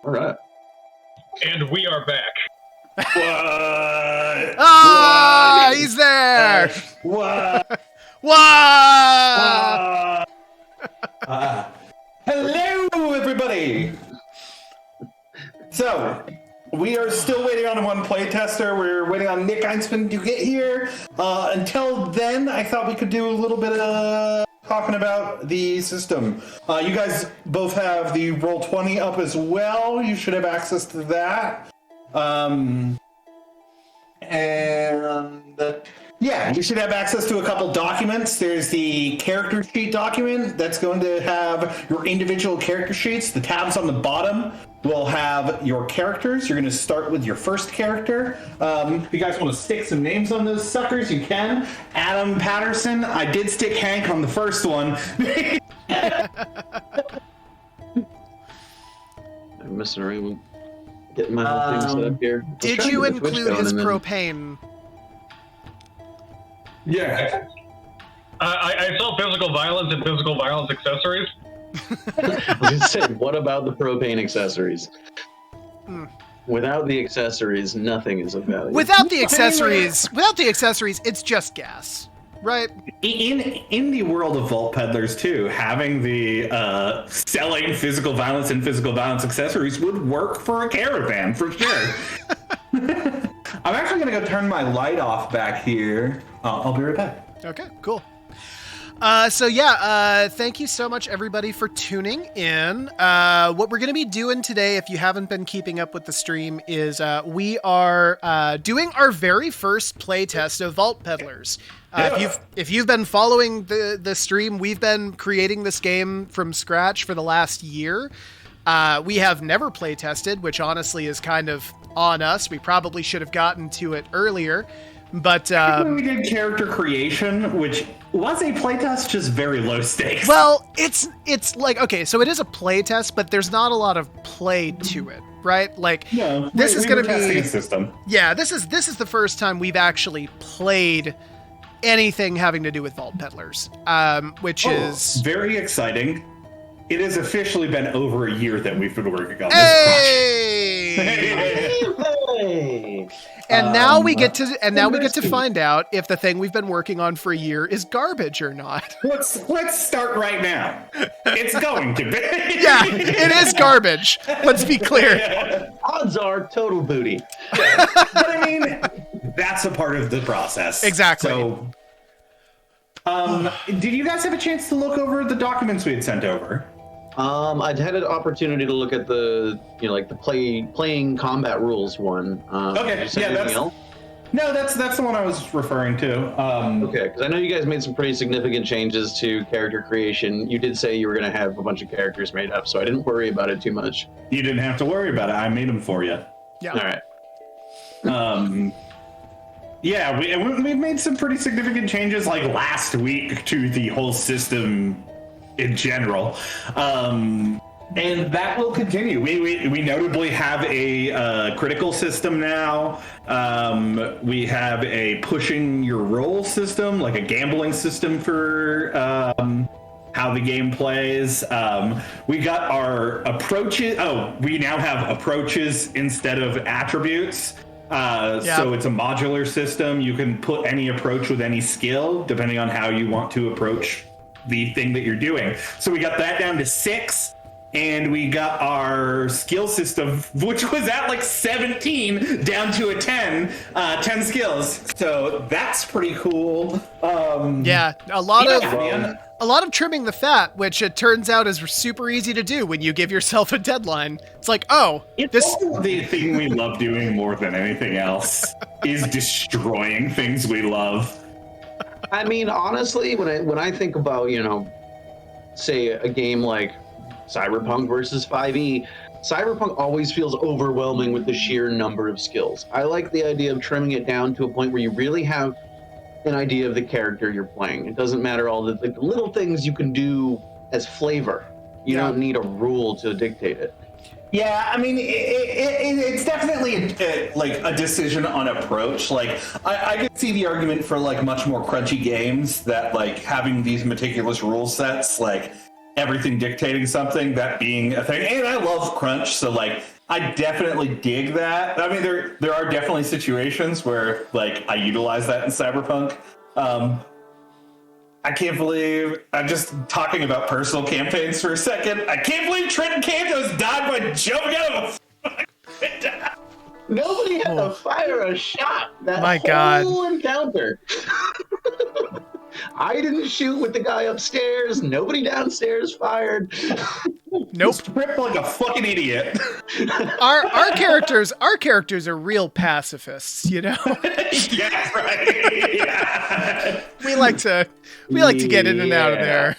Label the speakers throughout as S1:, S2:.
S1: All right.
S2: And we are back.
S3: What?
S4: Ah, he's there.
S3: What?
S4: What?
S3: Hello, everybody. So, we are still waiting on one playtester. We're waiting on Nick Einsman to get here. Until then, I thought we could do a little bit of talking about the system. You guys both have the Roll20 up as well. You should have access to that. Yeah, you should have access to a couple documents. There's the character sheet document that's going to have your individual character sheets. The tabs on the bottom will have your characters. You're going to start with your first character. If you guys want to stick some names on those suckers, you can. Adam Patterson. I did stick Hank on the first one.
S1: I'm messing around with getting my whole thing set up here.
S4: Did you include his propane?
S3: Yeah.
S2: I saw physical violence and physical violence accessories.
S1: I was gonna say, what about the propane accessories? Without the accessories, nothing is of value.
S4: Without the accessories, it's just gas, right?
S3: In the world of Vault Peddlers too, having the selling physical violence and physical violence accessories would work for a caravan for sure. I'm actually gonna go turn my light off back here. I'll be right back.
S4: Okay, cool. Thank you so much, everybody, for tuning in. What we're going to be doing today, if you haven't been keeping up with the stream, is we are doing our very first playtest of Vault Peddlers. If you've been following the stream, we've been creating this game from scratch for the last year. We have never playtested, which honestly is kind of on us. We probably should have gotten to it earlier. But
S3: we did character creation, which was a playtest, just very low stakes.
S4: Well, it's like, okay, so it is a playtest, but there's not a lot of play to it, right? Like,
S3: no,
S4: this is going to be
S3: a system.
S4: Yeah, this is the first time we've actually played anything having to do with Vault Peddlers, which is
S3: very exciting. It has officially been over a year that we've been working on this.
S1: Hey!
S4: And now we get to find out if the thing we've been working on for a year is garbage or not.
S3: Let's start right now. It's going to be.
S4: Yeah, it is garbage. Let's be clear.
S1: Odds are total booty.
S3: Yeah. But I mean, that's a part of the process.
S4: Exactly.
S3: So, did you guys have a chance to look over the documents we had sent over?
S1: I'd had an opportunity to look at the, the playing combat rules one.
S3: Okay, yeah, that's the one I was referring to.
S1: Okay, because I know you guys made some pretty significant changes to character creation. You did say you were going to have a bunch of characters made up, so I didn't worry about it too much.
S3: You didn't have to worry about it. I made them for you.
S4: Yeah.
S1: All right.
S3: Yeah, we've made some pretty significant changes, like last week, to the whole system in general, and that will continue. We notably have a critical system now. We have a pushing your roll system, like a gambling system for how the game plays. We got our approaches. We now have approaches instead of attributes. So it's a modular system. You can put any approach with any skill, depending on how you want to approach the thing that you're doing. So we got that down to 6, and we got our skill system, which was at like 17, down to a 10 skills. So that's pretty cool.
S4: A lot of trimming the fat, which it turns out is super easy to do when you give yourself a deadline. It's like,
S3: the thing we love doing more than anything else is destroying things we love.
S1: I mean, honestly, when I think about, say a game like Cyberpunk versus 5e, Cyberpunk always feels overwhelming with the sheer number of skills. I like the idea of trimming it down to a point where you really have an idea of the character you're playing. It doesn't matter all the little things you can do as flavor. You don't need a rule to dictate it.
S3: Yeah, I mean, it's definitely a decision on approach. Like, I could see the argument for like much more crunchy games that like having these meticulous rule sets, like everything dictating something, that being a thing. And I love crunch, so like I definitely dig that. I mean, there are definitely situations where like I utilize that in Cyberpunk. I can't believe I'm just talking about personal campaigns for a second. I can't believe Trenton Cantos died by jumping out of a
S1: Nobody had to fire a shot that
S4: My
S1: whole
S4: God.
S1: encounter. I didn't shoot with the guy upstairs. Nobody downstairs fired.
S4: Nope.
S3: Tripped like a fucking idiot.
S4: Our characters are real pacifists, you know.
S3: Yeah, right. Yeah.
S4: We like to get in and out of there.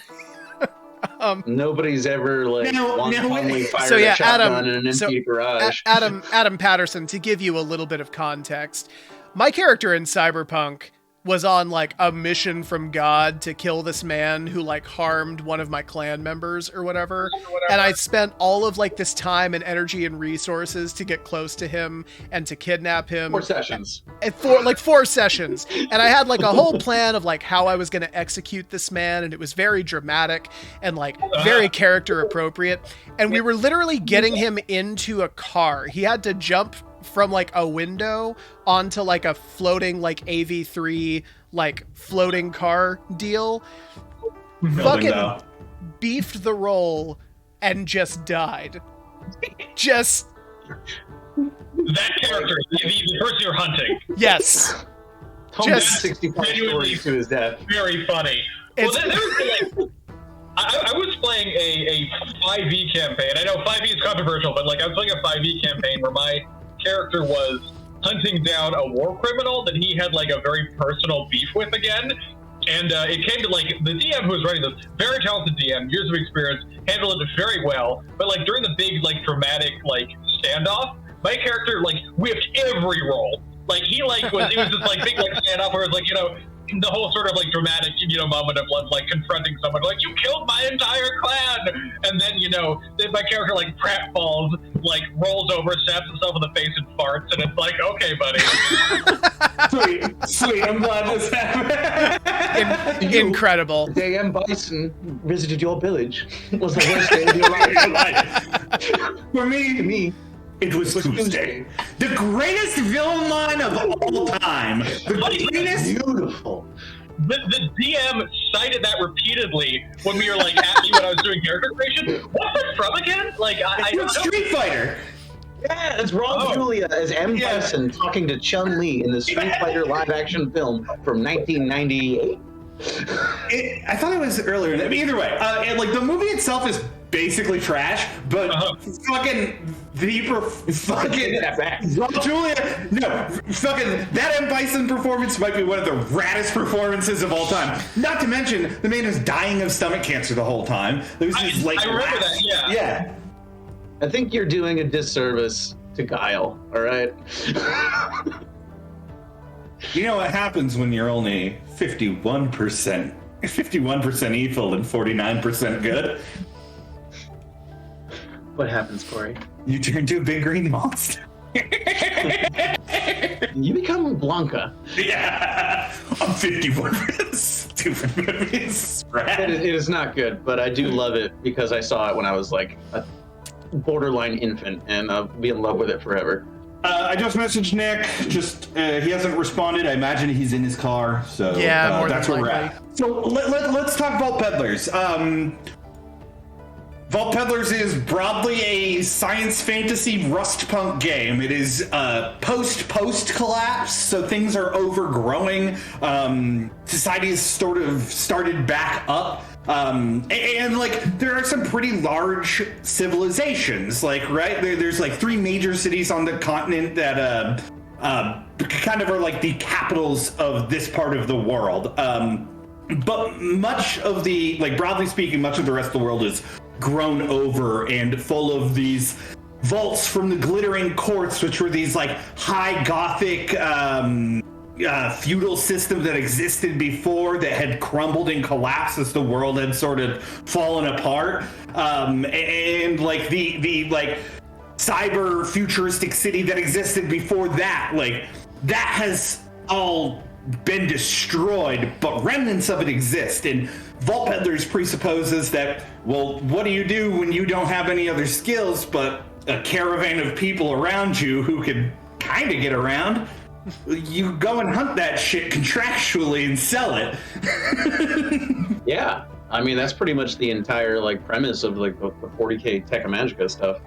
S1: Nobody's ever like wantonly fired
S4: So yeah,
S1: a shotgun
S4: Adam.
S1: in an empty garage.
S4: Adam Patterson. To give you a little bit of context, my character in Cyberpunk was on like a mission from God to kill this man who like harmed one of my clan members or whatever. And I spent all of like this time and energy and resources to get close to him and to kidnap him.
S1: 4 sessions.
S4: And four sessions. And I had like a whole plan of like how I was going to execute this man. And it was very dramatic and like very character appropriate. And we were literally getting him into a car. He had to jump from like a window onto like a floating like AV3 like floating car deal. Fucking beefed the role and just died. Just
S2: That character, the person you're hunting.
S4: yes.
S1: Just 65 stories to his death.
S2: Very funny. Well, there was like, I was playing a 5e campaign. I know 5e is controversial, but like I was playing a 5e campaign where my character was hunting down a war criminal that he had like a very personal beef with again. And it came to like the DM who was writing this, very talented DM, years of experience, handled it very well. But like during the big like dramatic like standoff, my character like whipped every roll. Like he like it was this like big like standoff where it was like, you know, the whole sort of like dramatic, you know, moment of like confronting someone like, you killed my entire clan, and then, you know, my character like pratfalls, like rolls over, stabs himself in the face and farts, and it's like, okay, buddy.
S3: Sweet, I'm glad this happened.
S4: Incredible.
S1: The day M. Bison visited your village was the worst day of your life.
S3: For me, it was Tuesday. The greatest villain line of all time. The greatest.
S1: Beautiful.
S2: The DM cited that repeatedly when we were like at me when I was doing character creation. What's that from again? Like I don't know.
S3: Street Fighter.
S1: Yeah, it's Ron Julia as M. Bison talking to Chun-Li in the Street Fighter live-action film from 1998.
S3: I thought it was earlier. I mean, either way, like the movie itself is basically trash, but fucking Julia, no, fucking that M. Bison performance might be one of the raddest performances of all time. Not to mention the man was dying of stomach cancer the whole time. There was these like
S2: I remember that.
S3: yeah.
S1: I think you're doing a disservice to Guile, all right?
S3: You know what happens when you're only 51% evil and 49% good?
S1: What happens, Corey?
S3: You turn into a big green monster.
S1: You become Blanca.
S3: Yeah, I'm 51%. Stupid movies.
S1: It is not good, but I do love it because I saw it when I was like a borderline infant, and I'll be in love with it forever.
S3: I just messaged Nick. He hasn't responded. I imagine he's in his car. So
S4: Yeah, more
S3: that's
S4: than
S3: where we're
S4: likely.
S3: at. So let's talk Vault Peddlers. Vault Peddlers is broadly a science fantasy rustpunk game. It is post collapse, so things are overgrowing. Society has sort of started back up. And like there are some pretty large civilizations, like right there's like 3 major cities on the continent that kind of are like the capitals of this part of the world. But much of the, like broadly speaking, much of the rest of the world is grown over and full of these vaults from the glittering courts, which were these like high Gothic feudal system that existed before that had crumbled and collapsed as the world had sort of fallen apart. And like the like cyber futuristic city that existed before that, like that has all been destroyed, but remnants of it exist. And Vault Peddlers presupposes that, well, what do you do when you don't have any other skills but a caravan of people around you who can kind of get around? You go and hunt that shit contractually and sell it.
S1: Yeah. I mean, that's pretty much the entire like premise of like the 40K Tech Magica stuff.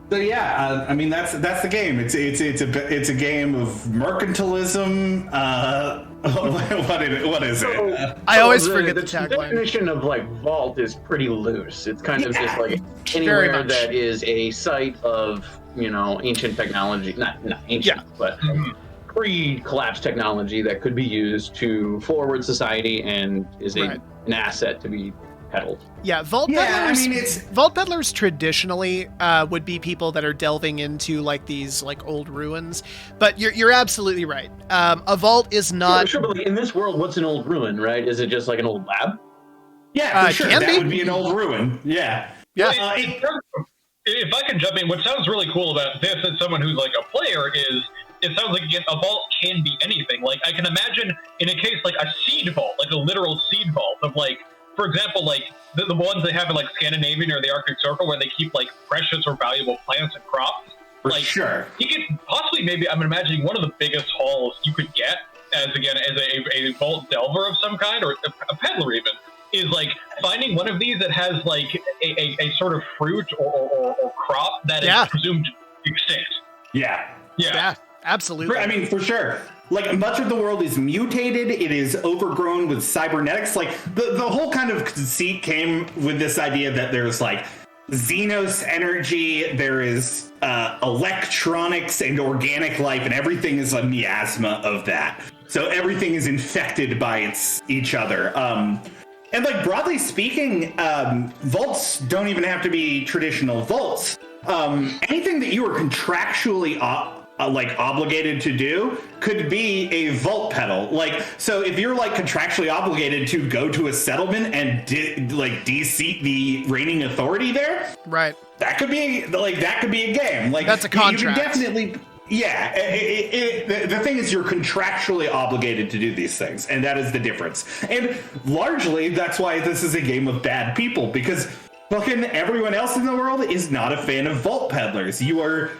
S3: So yeah, I mean that's the game. It's a game of mercantilism. What is it?
S4: I always forget the
S1: the
S4: tagline.
S1: definition of like vault is pretty loose. It's kind of just like
S4: Very
S1: anywhere
S4: much.
S1: that is a site of ancient technology, not ancient, but pre-collapse technology that could be used to forward society and is
S4: Right.
S1: an asset to be peddled.
S4: Yeah, Vault
S3: Yeah,
S4: Peddlers.
S3: I mean, it's-
S4: Vault Peddlers traditionally would be people that are delving into like these like old ruins. But you're absolutely right. A vault is not.
S1: Sure, but like, in this world, what's an old ruin, right? Is it just like an old lab?
S3: Yeah, for sure.
S4: can
S3: That
S4: be.
S3: would be an old ruin. Yeah.
S4: Yeah.
S2: If I can jump in, what sounds really cool about this as someone who's like a player is it sounds like again, a vault can be anything. Like I can imagine in a case like a seed vault, like a literal seed vault of like, for example, like the ones they have in like Scandinavian or the Arctic Circle where they keep like precious or valuable plants and crops.
S3: For
S2: Like
S3: sure.
S2: you could possibly maybe I'm imagining one of the biggest hauls you could get as a vault delver of some kind or a peddler even is like finding one of these that has like a sort of fruit or crop that is presumed extinct.
S3: Yeah.
S4: Yeah, absolutely.
S3: I mean, for sure. Like, much of the world is mutated. It is overgrown with cybernetics. Like, the whole kind of conceit came with this idea that there's, like, Xenos energy, there is electronics and organic life, and everything is a miasma of that. So everything is infected by each other. And, like, broadly speaking, vaults don't even have to be traditional vaults. Anything that you are contractually obligated to do could be a vault peddle. Like, so if you're like contractually obligated to go to a settlement and de-seat the reigning authority there,
S4: Right.
S3: that could be a game. Like,
S4: That's a contract.
S3: You can definitely. Yeah, the thing is you're contractually obligated to do these things, and that is the difference. And largely, that's why this is a game of bad people, because fucking everyone else in the world is not a fan of vault peddlers. You are,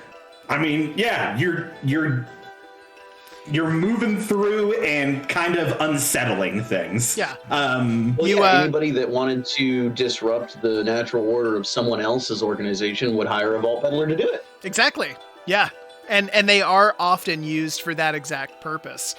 S3: I mean, yeah, you're moving through and kind of unsettling things.
S4: Yeah.
S1: Well, anybody that wanted to disrupt the natural order of someone else's organization would hire a vault peddler to do it.
S4: Exactly. Yeah. And they are often used for that exact purpose.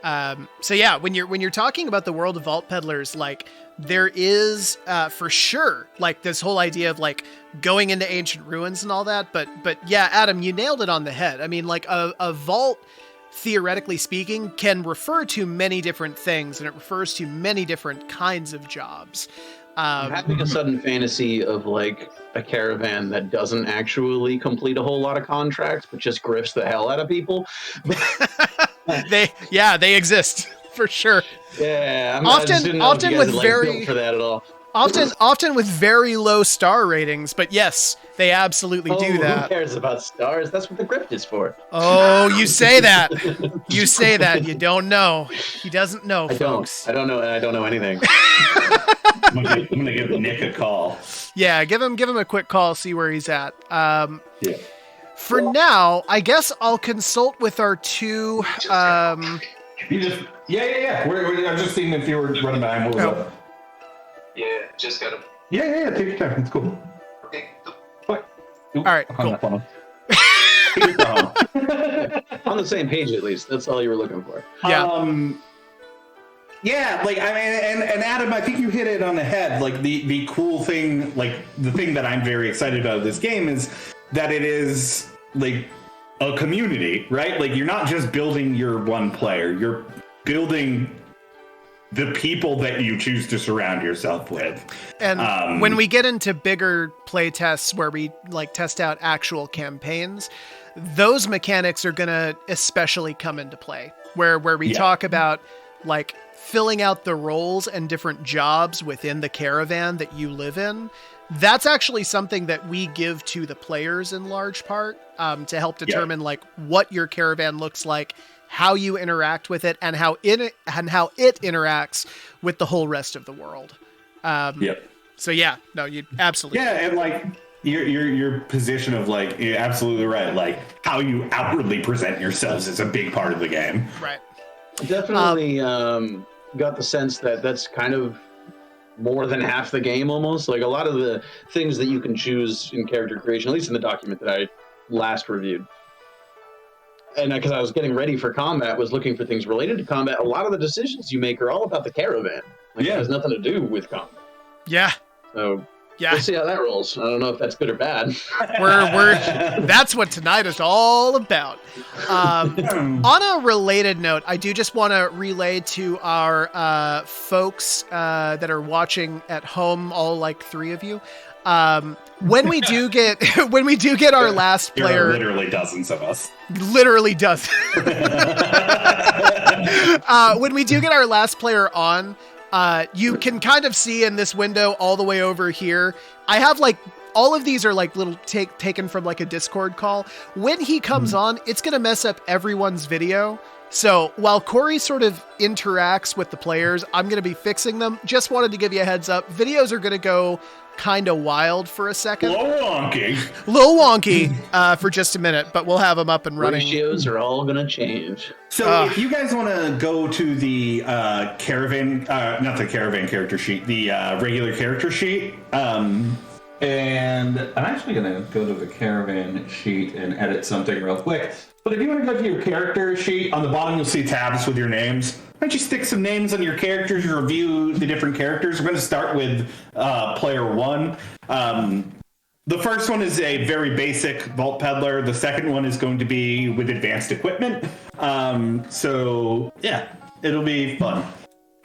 S4: So yeah, when you're talking about the world of vault peddlers, like there is for sure like this whole idea of like going into ancient ruins and all that. But yeah, Adam, you nailed it on the head. I mean, like a vault, theoretically speaking, can refer to many different things, and it refers to many different kinds of jobs.
S1: I'm having a sudden fantasy of like a caravan that doesn't actually complete a whole lot of contracts, but just grifts the hell out of people.
S4: They exist for sure.
S1: Yeah,
S4: Often with very
S1: for that at all.
S4: Often with very low star ratings, but yes, they absolutely do that.
S1: Who cares about stars? That's what the grift is for.
S4: Oh, you say that. You say that. You don't know. He doesn't know, folks.
S1: I don't know. I don't know anything.
S3: I'm gonna give Nick a call.
S4: Yeah, give him a quick call, see where he's at.
S3: Yeah.
S4: For now, I guess I'll consult with our two.
S3: You just yeah. I'm just seeing if you were running by. What was up?
S5: Yeah, just got him.
S3: Yeah. Take your time. It's cool.
S5: Okay.
S3: What?
S4: All right, cool.
S1: On the same page, at least. That's all you were looking for.
S4: Yeah.
S3: Yeah, like I mean, and Adam, I think you hit it on the head. Like the cool thing, like the thing that I'm very excited about this game is that it is like a community, right? Like you're not just building your one player, you're building the people that you choose to surround yourself with.
S4: And when we get into bigger play tests where we like test out actual campaigns, those mechanics are gonna especially come into play. Where we talk about like filling out the roles and different jobs within the caravan that you live in. That's actually something that we give to the players in large part to help determine like what your caravan looks like how you interact with it and how it interacts with the whole rest of the world.
S3: Yep.
S4: So yeah, no, you absolutely.
S3: Yeah, and like your position of like, you're absolutely right. Like how you outwardly present yourselves is a big part of the game.
S4: Right.
S1: Definitely got the sense that that's kind of more than half the game almost. Like a lot of the things that you can choose in character creation, at least in the document that I last reviewed. And because I was getting ready for combat, was looking for things related to combat. A lot of the decisions you make are all about the caravan. Like, it has nothing to do with combat.
S4: Yeah.
S1: So
S4: yeah,
S1: we'll see how that rolls. I don't know if that's good or bad.
S4: We're that's what tonight is all about. On a related note, I do just want to relay to our folks that are watching at home, all like three of you. When we do get our last player,
S3: there are literally dozens of us.
S4: Literally dozens. When we do get our last player on, you can kind of see in this window all the way over here. I have like all of these are like little taken from like a Discord call. When he comes on, it's going to mess up everyone's video. So while Corey sort of interacts with the players, I'm going to be fixing them. Just wanted to give you a heads up. Videos are going to go kind of wild for a second. Little wonky for just a minute, but we'll have them up and running.
S1: Ratios are all going to change.
S3: So if you guys want to go to the caravan, not the caravan character sheet, the regular character sheet, and I'm actually going to go to the caravan sheet and edit something real quick. But if you want to go to your character sheet, on the bottom you'll see tabs with your names. Why don't you stick some names on your characters and review the different characters? We're going to start with player one. The first one is a very basic Vault Peddler. The second one is going to be with advanced equipment. So, yeah, it'll be fun.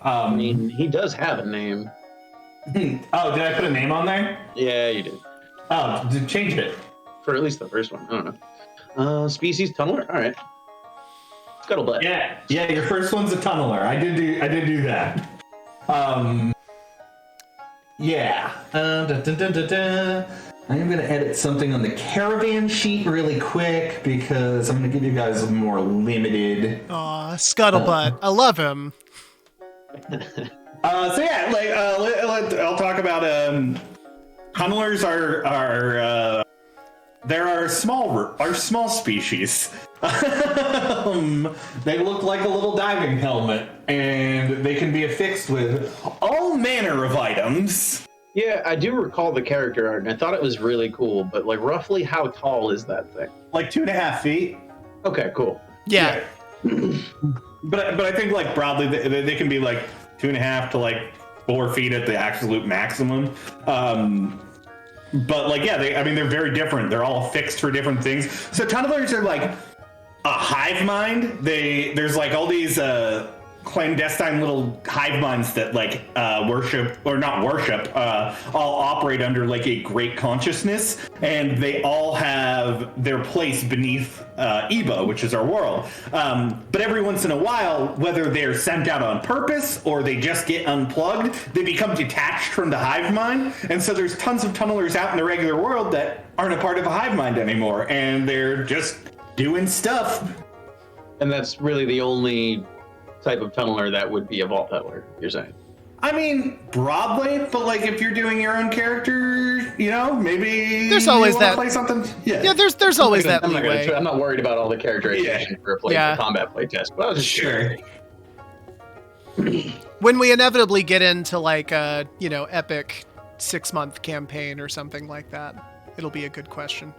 S1: I mean, he does have a name.
S3: Oh, did I put a name on there?
S1: Yeah, you did.
S3: Oh, change it.
S1: For at least the first one. I don't know. Species tunneler? All right. Scuttlebutt.
S3: Yeah, your first one's a tunneler. I did do that. Yeah. I am going to edit something on the caravan sheet really quick because I'm going to give you guys a more limited.
S4: Aw, Scuttlebutt. I love him.
S3: So yeah, like I'll talk about tunnelers are there are small species. They look like a little diving helmet, and they can be affixed with all manner of items.
S1: Yeah, I do recall the character art, and I thought it was really cool, but like roughly how tall is that thing?
S3: Like 2.5 feet.
S1: Okay, cool.
S4: Yeah.
S3: But I think like broadly they can be like 2.5 to like 4 feet at the absolute maximum. But like, yeah, they're very different. They're all fixed for different things. So tunnelers are like a hive mind. There's like all these clandestine little hive minds that like all operate under like a great consciousness, and they all have their place beneath Ebo, which is our world. But every once in a while, whether they're sent out on purpose or they just get unplugged, they become detached from the hive mind. And so there's tons of tunnelers out in the regular world that aren't a part of a hive mind anymore, and they're just doing stuff.
S1: And that's really the only type of tunneler that would be a Vault Peddler, you're saying?
S3: I mean, broadly, but like if you're doing your own character, you know, maybe
S4: there's always that
S3: play something. Yeah,
S4: there's always that
S1: I'm
S4: leeway.
S1: I'm not worried about all the characterization for a combat play test, but I was just
S3: sure.
S4: When we inevitably get into like a epic 6-month campaign or something like that, it'll be a good question.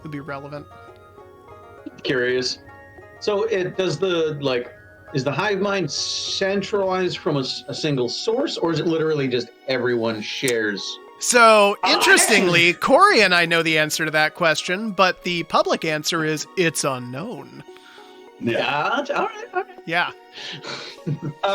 S4: It'll be relevant.
S1: Curious. So is the hive mind centralized from a single source, or is it literally just everyone shares?
S4: So, interestingly, Corey and I know the answer to that question, but the public answer is it's unknown.
S1: Yeah. All right.
S4: Yeah.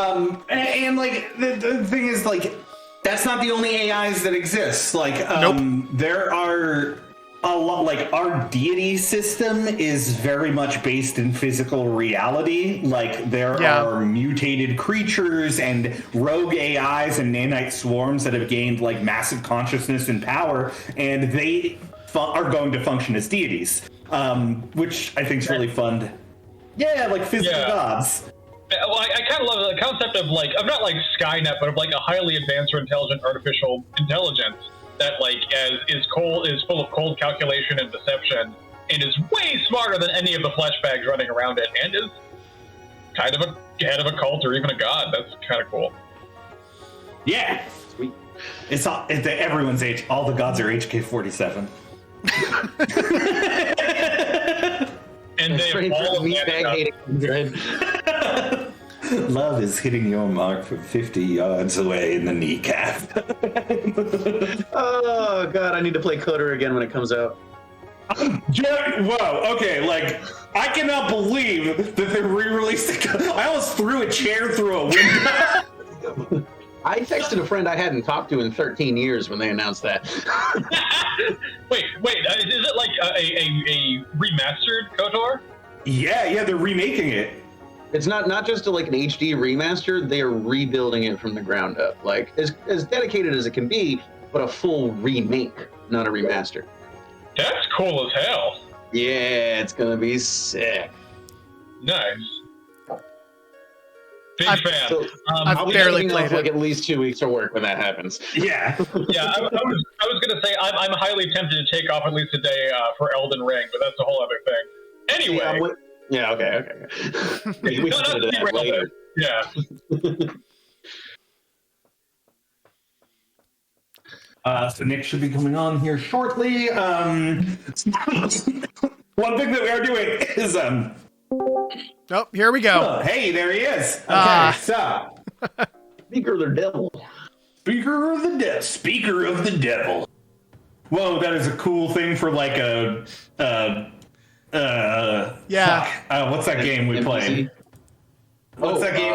S3: And like the thing is, like, that's not the only AIs that exist. Like,
S4: nope.
S3: There are a lot. Like, our deity system is very much based in physical reality. Like, there are mutated creatures and rogue AIs and nanite swarms that have gained like massive consciousness and power, and they are going to function as deities, which I think is really fun. Yeah, like physical gods.
S2: Well, I kind of love the concept of like, of not like Skynet, but of like a highly advanced or intelligent artificial intelligence that like is full of cold calculation and deception, and is way smarter than any of the fleshbags running around it, and is kind of a head of a cult or even a god. That's kind of cool.
S3: Yeah,
S1: Sweet.
S3: it's everyone's age. All the gods are HK-47.
S2: And they
S1: Straight
S2: all
S1: from meatbag hating Android.
S3: Love is hitting your mark from 50 yards away in the kneecap.
S1: Oh god, I need to play Coder again when it comes out.
S3: Whoa, okay, like, I cannot believe that they re-released I almost threw a chair through a window.
S1: I texted a friend I hadn't talked to in 13 years when they announced that.
S2: Wait, is it like a remastered KOTOR?
S3: Yeah, they're remaking it.
S1: It's not just like an HD remaster, they are rebuilding it from the ground up. Like, as dedicated as it can be, but a full remake, not a remaster.
S2: That's cool as hell.
S1: Yeah, it's gonna be sick.
S2: Nice. Big
S4: I've-
S2: fan.
S1: So,
S4: I've
S1: I'll be
S4: barely
S1: taking off
S4: played
S1: like
S4: it.
S1: at least 2 weeks of work when that happens.
S3: Yeah.
S2: Yeah, I was gonna say I'm highly tempted to take off at least a day for Elden Ring, but that's a whole other thing. Anyway.
S1: Yeah, okay. We
S2: No,
S1: can get into that later.
S2: Yeah.
S3: So Nick should be coming on here shortly. One thing that we are doing is
S4: Oh, here we go.
S3: oh, hey, there he is. Okay, so
S1: Speaker of the devil.
S3: Speaker of the devil. Whoa, that is a cool thing for like a
S4: Yeah.
S3: fuck. What's that game we
S1: NPC?
S3: played? What's that game?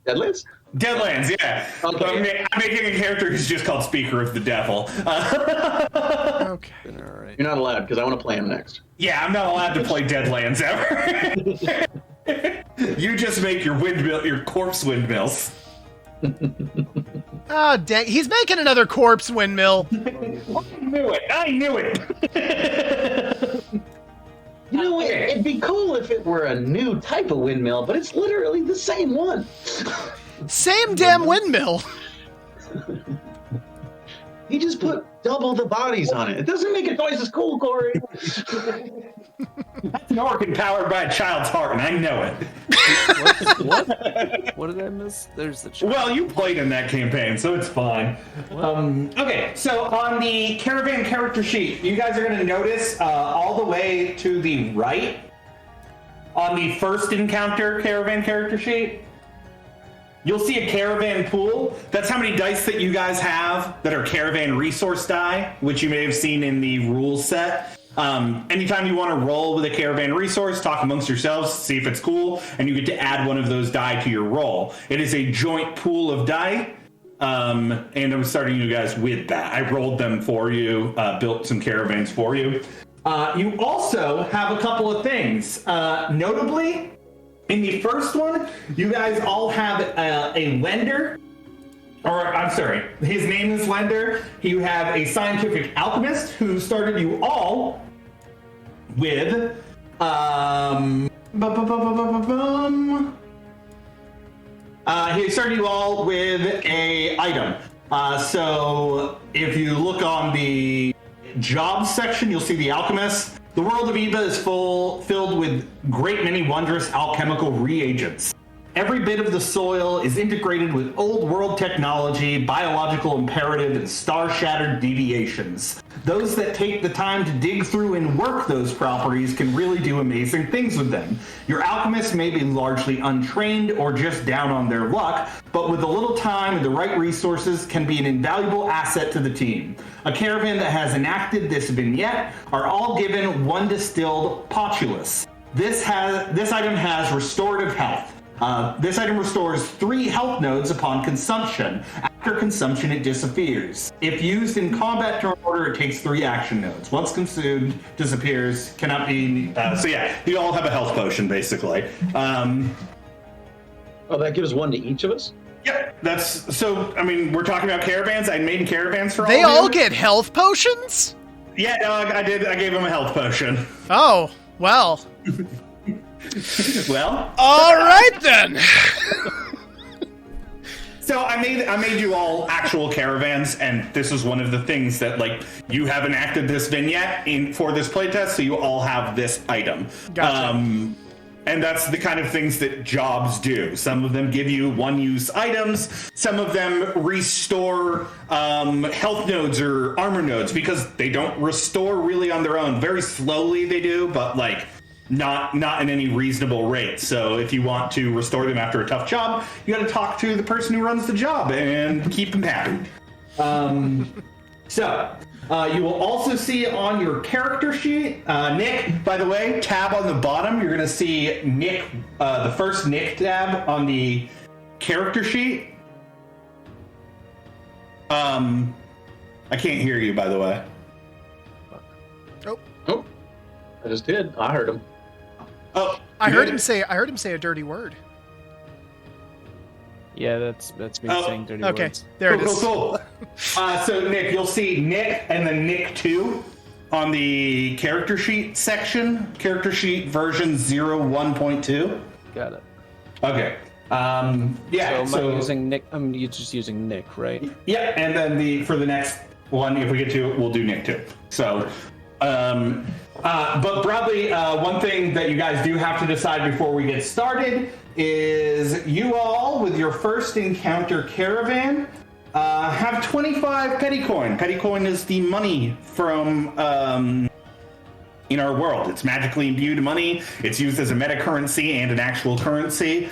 S1: Deadlands?
S3: Deadlands, yeah.
S1: Okay.
S3: So I'm making a character who's just called Speaker of the Devil.
S4: Okay.
S6: All right.
S1: You're not allowed because I want to play him next.
S3: Yeah, I'm not allowed to play Deadlands ever. You just make your corpse windmills.
S4: Oh, dang. He's making another corpse windmill.
S3: I knew it.
S1: You know, it'd be cool if it were a new type of windmill, but it's literally the same one.
S4: Same damn windmill.
S1: He just put double the bodies on it. It doesn't make it twice as cool, Corey.
S3: That's an organ powered by a child's heart, and I know it.
S6: What did I miss? There's the chat.
S3: Well, you played in that campaign, so it's fine. Okay, so on the caravan character sheet, you guys are going to notice all the way to the right on the first encounter caravan character sheet, you'll see a caravan pool. That's how many dice that you guys have that are caravan resource die, which you may have seen in the rules set. Anytime you want to roll with a caravan resource, talk amongst yourselves, see if it's cool, and you get to add one of those die to your roll. It is a joint pool of die, and I'm starting you guys with that. I rolled them for you, built some caravans for you. You also have a couple of things. Notably, in the first one, you guys all have a lender. Or, I'm sorry, his name is Lender. You have a scientific alchemist who started you all with, he started you all with a item. So, if you look on the jobs section, you'll see the alchemist. The world of Eva is filled with great many wondrous alchemical reagents. Every bit of the soil is integrated with old world technology, biological imperative, and star-shattered deviations. Those that take the time to dig through and work those properties can really do amazing things with them. Your alchemists may be largely untrained or just down on their luck, but with a little time and the right resources can be an invaluable asset to the team. A caravan that has enacted this vignette are all given one distilled potulus. This item has restorative health. This item restores 3 health nodes upon consumption. After consumption, it disappears. If used in combat turn order, it takes 3 action nodes. Once consumed, disappears, cannot be... so yeah, you all have a health potion, basically.
S1: Oh, that gives one to each of us?
S3: Yep, that's... So, I mean, we're talking about caravans. I made caravans for all
S4: They
S3: of
S4: all
S3: you.
S4: get health potions?
S3: Yeah, no, I did. I gave them a health potion.
S4: Oh, well.
S3: Well,
S4: All right then.
S3: so I made you all actual caravans, and this is one of the things that, like, you have enacted this vignette for this playtest, so you all have this item.
S4: Gotcha.
S3: And that's the kind of things that jobs do. Some of them give you one-use items. Some of them restore health nodes or armor nodes, because they don't restore really on their own. Very slowly they do, but like not in any reasonable rate. So if you want to restore them after a tough job, you got to talk to the person who runs the job and keep them happy. You will also see on your character sheet, Nick, by the way, tab on the bottom, you're going to see Nick, the first Nick tab on the character sheet. I can't hear you, by the way.
S1: Oh, I just did. I heard him.
S3: Oh,
S4: I heard him say a dirty word.
S6: Yeah, that's me saying dirty
S4: Okay,
S6: words.
S4: there it is.
S3: Cool. So Nick, you'll see Nick and then Nick 2 on the character sheet section. Character sheet version 01.2.
S6: Got it.
S3: Okay. Yeah.
S6: So am I using Nick? You're just using Nick, right?
S3: Yeah, and then for the next one, if we get to it, we'll do Nick 2. So, but broadly, one thing that you guys do have to decide before we get started is you all, with your first encounter caravan, have 25 petty coin. Petty coin is the money from in our world. It's magically imbued money. It's used as a meta currency and an actual currency.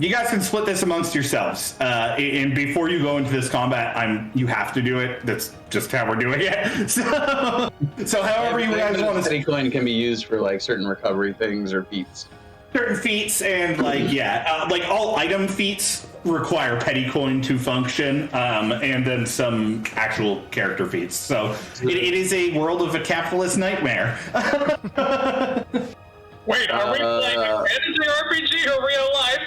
S3: You guys can split this amongst yourselves. And before you go into this combat, you have to do it. That's just how we're doing it. So however you guys want to.
S1: Petty coin can be used for like certain recovery things or feats.
S3: Certain feats and like all item feats require petty coin to function, and then some actual character feats. So it is a world of a capitalist nightmare.
S2: Wait, are we playing a fantasy RPG or real life?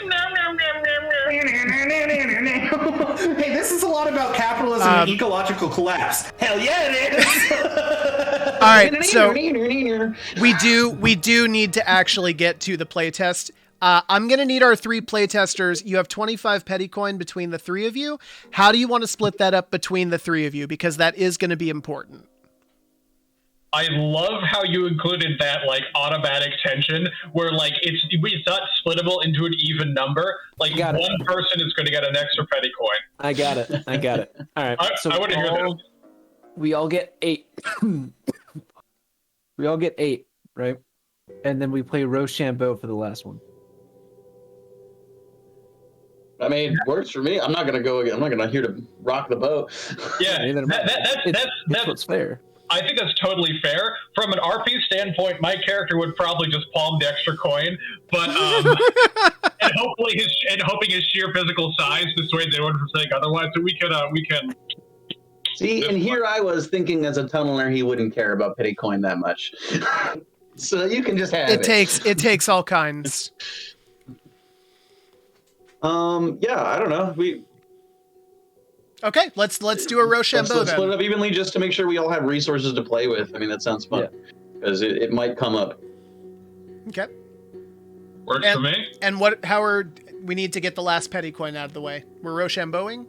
S3: Hey, this is a lot about capitalism and ecological collapse. Hell yeah, it is.
S4: All right, so we do need to actually get to the playtest. I'm going to need our 3 playtesters. You have 25 petty coin between the 3 of you. How do you want to split that up between the 3 of you? Because that is going to be important.
S2: I love how you included that like automatic tension where like it's not splittable into an even number. Like one person is going to get an extra petty coin.
S6: I got it. All right.
S2: I want to hear that.
S6: We all get 8. We all get 8, right? And then we play Rochambeau for the last one.
S1: I mean, works for me. I'm not gonna go again. I'm not gonna here to rock the boat.
S2: Yeah, that's
S6: what's fair.
S2: I think that's totally fair. From an RP standpoint, my character would probably just palm the extra coin, but and hoping his sheer physical size dissuades anyone from saying otherwise. So we can.
S1: See, and here I was thinking as a tunneler, he wouldn't care about petty coin that much. So you can just have it.
S4: It takes all kinds.
S1: Yeah, I don't know.
S4: Okay, let's do a Rochambeau
S1: let's
S4: then.
S1: split it up evenly just to make sure we all have resources to play with. I mean, that sounds fun because it might come up.
S4: Okay.
S2: Works for me.
S4: And we need to get the last petty coin out of the way. We're Rochambeauing?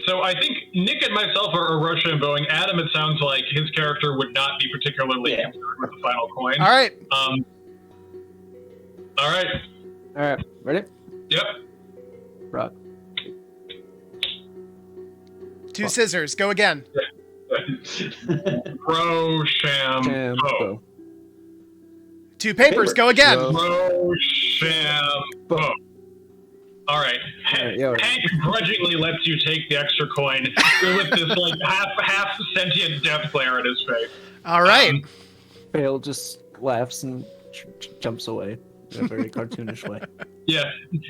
S2: So I think Nick and myself are Rochambeauing. Adam, it sounds like his character would not be particularly concerned with the final coin.
S4: All right.
S2: All right.
S6: Ready?
S2: Yep.
S6: Rock.
S4: 2 scissors. Go again.
S2: Rochambeau.
S4: 2 papers. Go again.
S2: Rochambeau. All right. Hank grudgingly lets you take the extra coin with this like half sentient death glare in his face.
S4: All right.
S6: Bale just laughs and jumps away in a very cartoonish way.
S2: Yeah.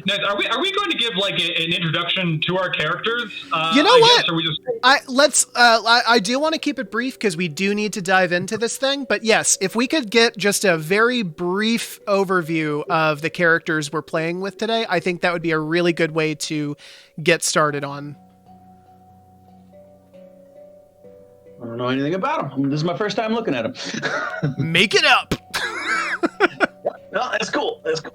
S2: Now, are we going to give like an introduction to our characters?
S4: You know what?
S2: Or we just...
S4: I do want to keep it brief because we do need to dive into this thing. But yes, if we could get just a very brief overview of the characters we're playing with today, I think that would be a really good way to get started on.
S1: I don't know anything about him. This is my first time looking at him.
S4: Make it up.
S1: No, that's cool. That's cool.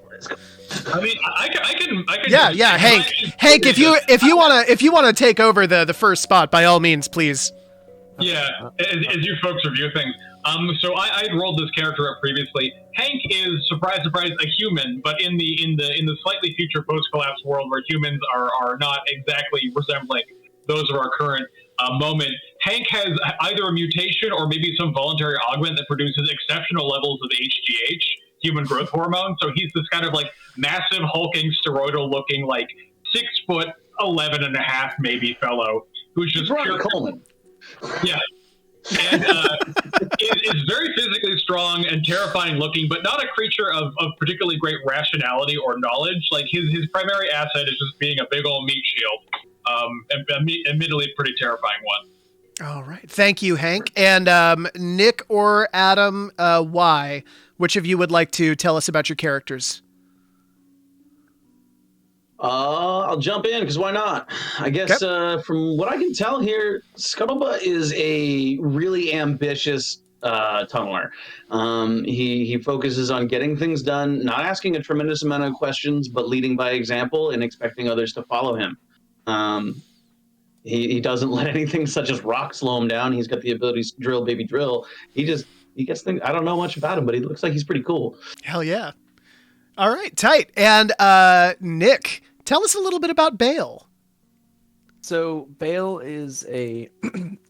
S2: I mean, I can.
S4: Yeah, Hank, if you wanna take over the first spot, by all means, please.
S2: Yeah, as you folks review things. So I had rolled this character up previously. Hank is, surprise, surprise, a human, but in the slightly future post-collapse world where humans are not exactly resembling those of our current moment, Hank has either a mutation or maybe some voluntary augment that produces exceptional levels of HGH, human growth hormone. So he's this kind of like massive, hulking, steroidal-looking, like 6'11" and a half maybe fellow who's just
S1: Ron Coleman.
S2: Yeah. And is very physically strong and terrifying looking, but not a creature of particularly great rationality or knowledge. Like his primary asset is just being a big old meat shield. Admittedly, pretty terrifying one.
S4: All right. Thank you, Hank. And Nick or Adam, why? Which of you would like to tell us about your characters?
S1: I'll jump in because why not? I guess from what I can tell here, Scuttlebutt is a really ambitious tunneler. He focuses on getting things done, not asking a tremendous amount of questions, but leading by example and expecting others to follow him. He doesn't let anything such as rock slow him down. He's got the ability to drill, baby, drill. He gets things. I don't know much about him, but he looks like he's pretty cool.
S4: Hell yeah. All right, tight. And Nick, tell us a little bit about Bale.
S6: So Bale is an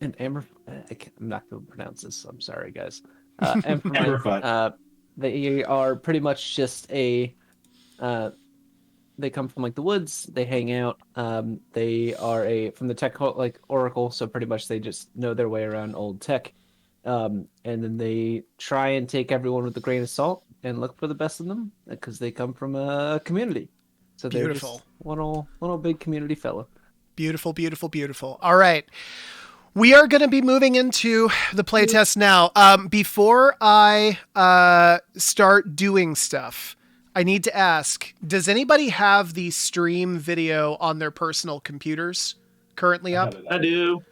S6: I'm not going to pronounce this. I'm sorry, guys. They are pretty much just they come from like the woods. They hang out. They are from the tech like oracle. So pretty much they just know their way around old tech. And then they try and take everyone with a grain of salt and look for the best in them because they come from a community. So they're
S4: Beautiful.
S6: just little big community fellow.
S4: Beautiful, beautiful, beautiful. All right. We are going to be moving into the playtest now. Before I start doing stuff, I need to ask, does anybody have the stream video on their personal computers currently up?
S1: I do.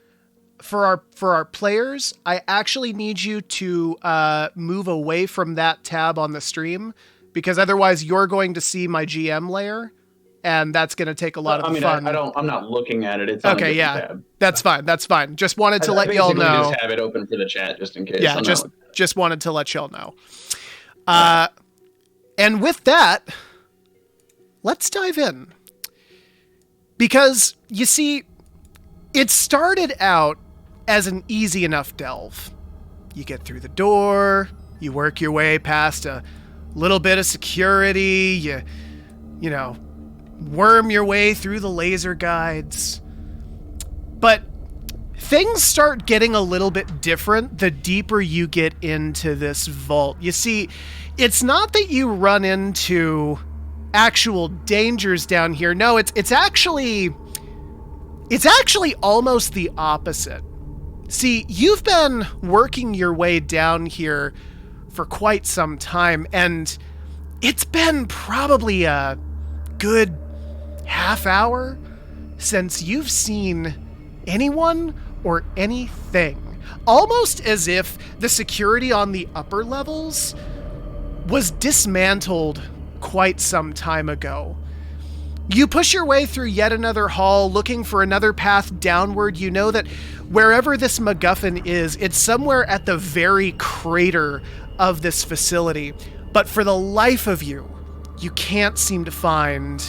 S4: For our players, I actually need you to move away from that tab on the stream because otherwise you're going to see my GM layer, and that's going to take a lot of the fun.
S1: I'm not looking at it. It's
S4: okay. Yeah,
S1: tab.
S4: That's fine. That's fine. Just wanted to let y'all know.
S1: Just have it open for the chat just in case.
S4: Yeah, just wanted to let y'all know. And with that, let's dive in because you see, it started out as an easy enough delve. You get through the door, you work your way past a little bit of security, you know, worm your way through the laser guides. But things start getting a little bit different the deeper you get into this vault. You see, it's not that you run into actual dangers down here. No, it's actually almost the opposite. See, you've been working your way down here for quite some time, and it's been probably a good half hour since you've seen anyone or anything. Almost as if the security on the upper levels was dismantled quite some time ago. You push your way through yet another hall, looking for another path downward. You know that wherever this MacGuffin is, it's somewhere at the very crater of this facility. But for the life of you, you can't seem to find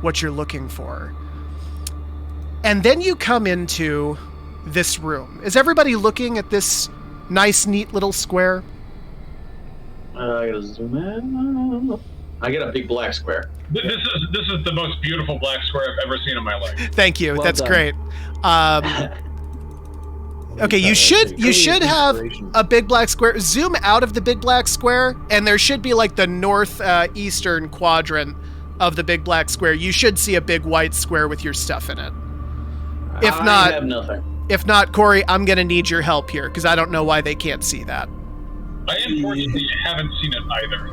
S4: what you're looking for. And then you come into this room. Is everybody looking at this nice, neat little square?
S1: I gotta zoom in. I get a big black square.
S2: This is the most beautiful black square I've ever seen in my life.
S4: Thank you.
S6: Well
S4: That's
S6: done.
S4: great. Okay, you should have a big black square. Zoom out of the big black square, and there should be like the northeastern quadrant of the big black square. You should see a big white square with your stuff in it.
S1: I have nothing.
S4: If not, Corey, I'm gonna need your help here because I don't know why they can't see that.
S2: I unfortunately haven't seen it either.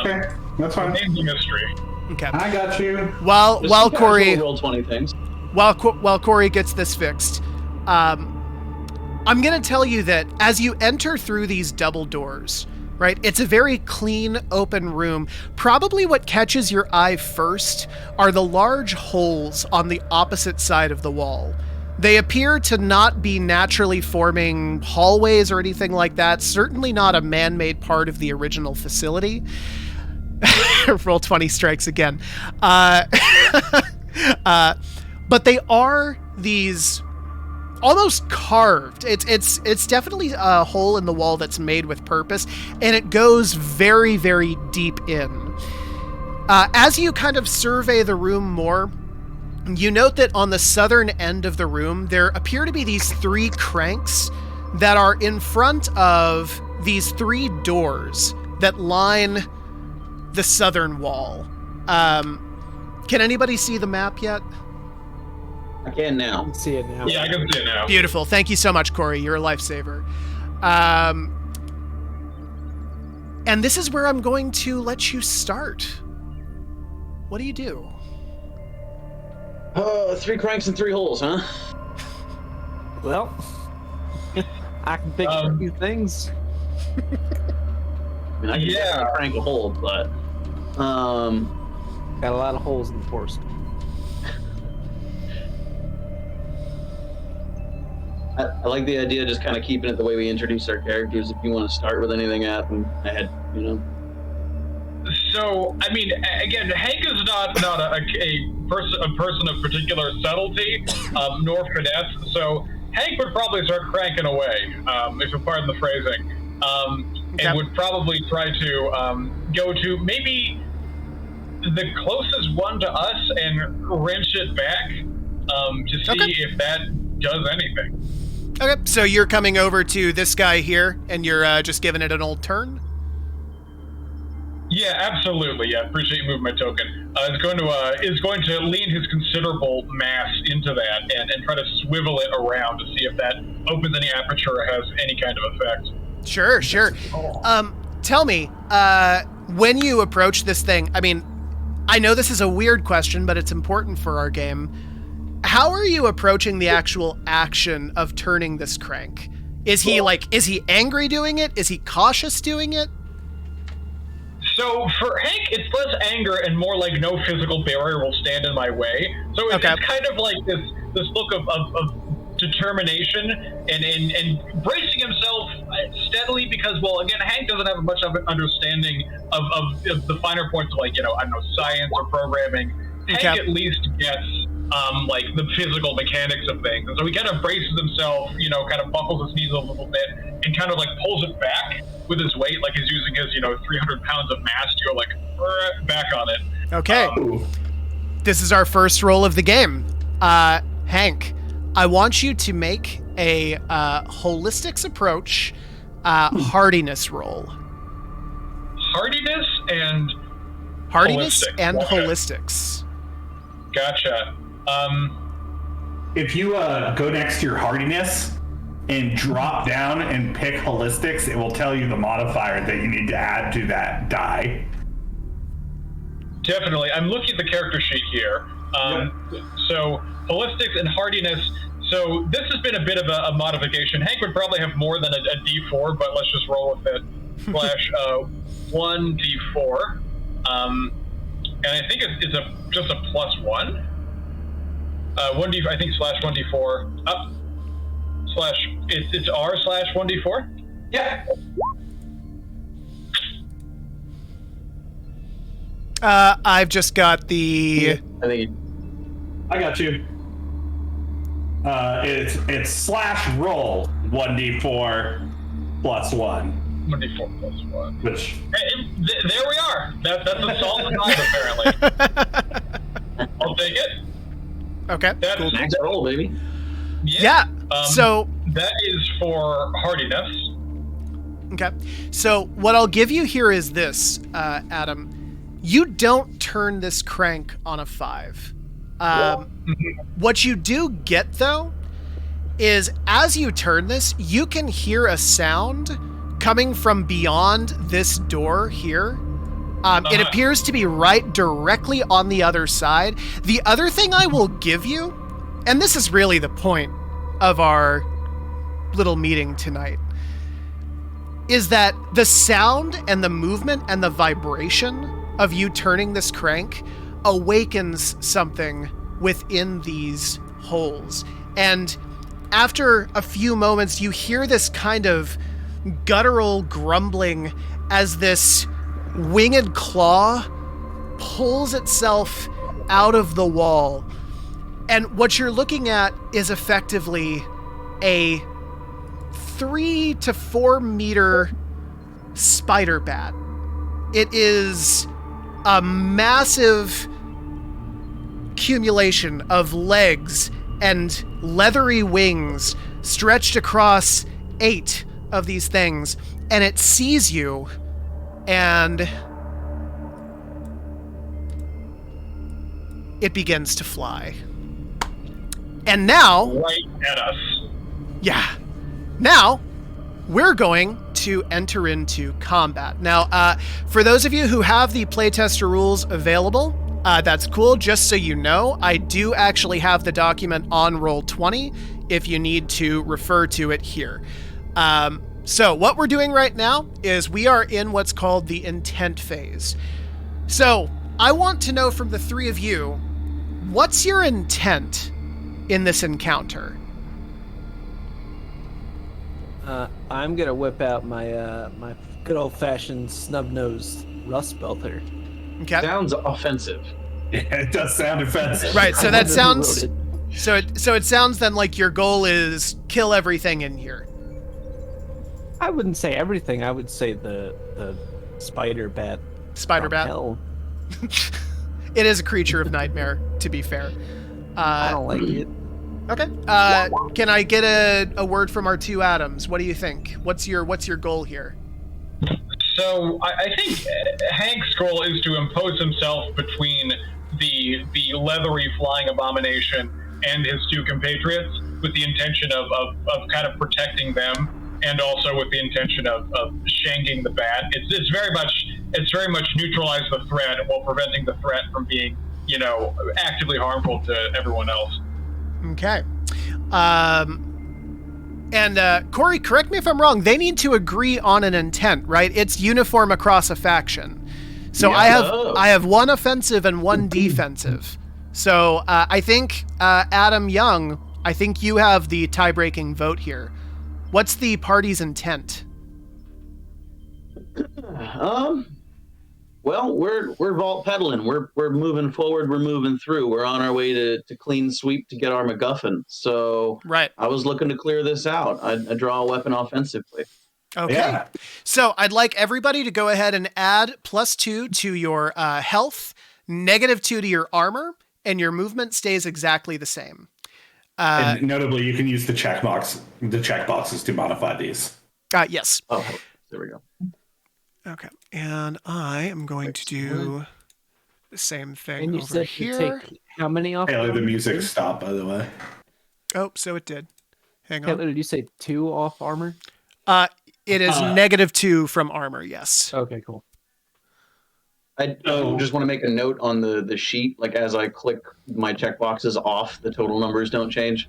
S3: Okay, that's fine.
S2: Name's a mystery.
S4: Okay.
S3: I got you.
S4: While Corey
S1: roll 20 things.
S4: while Corey gets this fixed, I'm gonna tell you that as you enter through these double doors, right? It's a very clean, open room. Probably what catches your eye first are the large holes on the opposite side of the wall. They appear to not be naturally forming hallways or anything like that. Certainly not a man-made part of the original facility. Roll 20 strikes again. But they are these almost carved. It's definitely a hole in the wall that's made with purpose, and it goes very, very deep in. As you kind of survey the room more, you note that on the southern end of the room, there appear to be these 3 cranks that are in front of these 3 doors that line the southern wall. Can anybody see the map yet?
S1: I can now.
S6: I can see it now.
S2: Yeah, I can see it now.
S4: Beautiful. Thank you so much, Corey. You're a lifesaver. And this is where I'm going to let you start. What do you do?
S1: 3 cranks and 3 holes, huh?
S6: Well, I can think of a few things.
S1: I mean, I can definitely crank a hole, but
S6: Got a lot of holes in the forest.
S1: I like the idea of just kind of keeping it the way we introduce our characters. If you want to start with anything ahead, you know.
S2: So, I mean, again, Hank is not a person of particular subtlety, nor finesse. So Hank would probably start cranking away, if you'll pardon the phrasing, and would probably try to go to maybe the closest one to us and wrench it back to see if that does anything.
S4: Okay, so you're coming over to this guy here, and you're just giving it an old turn?
S2: Yeah, absolutely. Yeah, appreciate you moving my token. Is going to lean his considerable mass into that and try to swivel it around to see if that opens any aperture or has any kind of effect.
S4: Sure. Tell me, when you approach this thing, I mean, I know this is a weird question, but it's important for our game. How are you approaching the actual action of turning this crank? Is he angry doing it? Is he cautious doing it?
S2: So for Hank, it's less anger and more like no physical barrier will stand in my way. So it's kind of like this look of determination and bracing himself steadily because, well, again, Hank doesn't have much of an understanding of the finer points of, like, you know, I don't know, science or programming. Hank at least gets like the physical mechanics of things. And so he kind of braces himself, you know, kind of buckles his knees a little bit and kind of like pulls it back with his weight, like he's using his, 300 pounds of mass to go like back on it.
S4: Okay. This is our first roll of the game. Hank, I want you to make a holistics approach hardiness roll.
S2: Hardiness and
S4: holistics.
S2: Gotcha.
S3: If you go next to your hardiness and drop down and pick holistics, it will tell you the modifier that you need to add to that die.
S2: Definitely. I'm looking at the character sheet here. So holistics and hardiness. So this has been a bit of a modification. Hank would probably have more than a D4, but let's just roll with it. Slash 1D4. And I think it's just a +1. 1D, I think slash 1D4 up slash it's R slash 1D4.
S3: Yeah.
S4: I've just got the.
S1: I
S3: got you. It's slash roll 1D4 +1.
S2: 1D4 +1.
S3: Which
S2: there we are. That's a solid 5 apparently. I'll take it.
S4: Okay.
S2: That's
S4: cool.
S1: max roll, baby.
S4: Yeah. So
S2: that is for hardiness.
S4: Okay. So what I'll give you here is this, Adam. You don't turn this crank on a 5. What you do get, though, is as you turn this, you can hear a sound coming from beyond this door here. It appears to be right directly on the other side. The other thing I will give you, and this is really the point of our little meeting tonight, is that the sound and the movement and the vibration of you turning this crank awakens something within these holes. And after a few moments, you hear this kind of guttural grumbling as this winged claw pulls itself out of the wall. And what you're looking at is effectively a 3 to 4 meter spider bat. It is a massive accumulation of legs and leathery wings stretched across 8 of these things, and it sees you, and it begins to fly. And now,
S2: Right at us.
S4: yeah, now we're going to enter into combat. Now, for those of you who have the playtester rules available, that's cool. Just so you know, I do actually have the document on Roll20 if you need to refer to it here. So what we're doing right now is we are in what's called the intent phase. So I want to know from the three of you, what's your intent in this encounter?
S6: I'm gonna whip out my my good old-fashioned snub-nosed rust belter.
S4: Okay.
S1: Sounds offensive.
S3: Yeah, it does sound offensive.
S4: Right, so that
S6: I wonder who
S4: sounds...
S6: wrote it.
S4: So it sounds then like your goal is kill everything in here.
S6: I wouldn't say everything. I would say the spider bat.
S4: Spider
S6: from
S4: bat.
S6: hell.
S4: It is a creature of nightmare, to be fair.
S6: I don't like it.
S4: Okay. Can I get a word from our two Adams? What do you think? What's your goal here?
S2: So I think Hank's goal is to impose himself between the leathery flying abomination and his two compatriots, with the intention of kind of protecting them, and also with the intention of shanking the bat. It's very much neutralize the threat while preventing the threat from being, actively harmful to everyone else.
S4: Okay. And Corey, correct me if I'm wrong. They need to agree on an intent, right? It's uniform across a faction. So
S1: Yeah.
S4: I have one offensive and one defensive. So I think Adam Young, I think you have the tie-breaking vote here. What's the party's intent?
S1: Well, we're vault pedaling. We're moving forward. We're moving through. We're on our way to clean sweep to get our MacGuffin. So
S4: Right.
S1: I was looking to clear this out. I draw a weapon offensively.
S4: Okay.
S3: Yeah.
S4: So I'd like everybody to go ahead and add +2 to your health, -2 to your armor, and your movement stays exactly the same.
S3: And notably, you can use the checkboxes to modify these.
S4: Yes.
S1: Oh, there we go.
S4: Okay. And I am going to do the same thing
S6: And you
S4: over
S6: said
S4: here.
S6: you take how many off?
S3: Taylor, the
S6: armor?
S3: music stopped, by the way.
S4: Oh, so it did. Hang on.
S6: Taylor, did you say 2 off armor?
S4: It is -2 from armor, yes.
S6: Okay, cool.
S1: I just want to make a note on the sheet. Like as I click my checkboxes off, the total numbers don't change.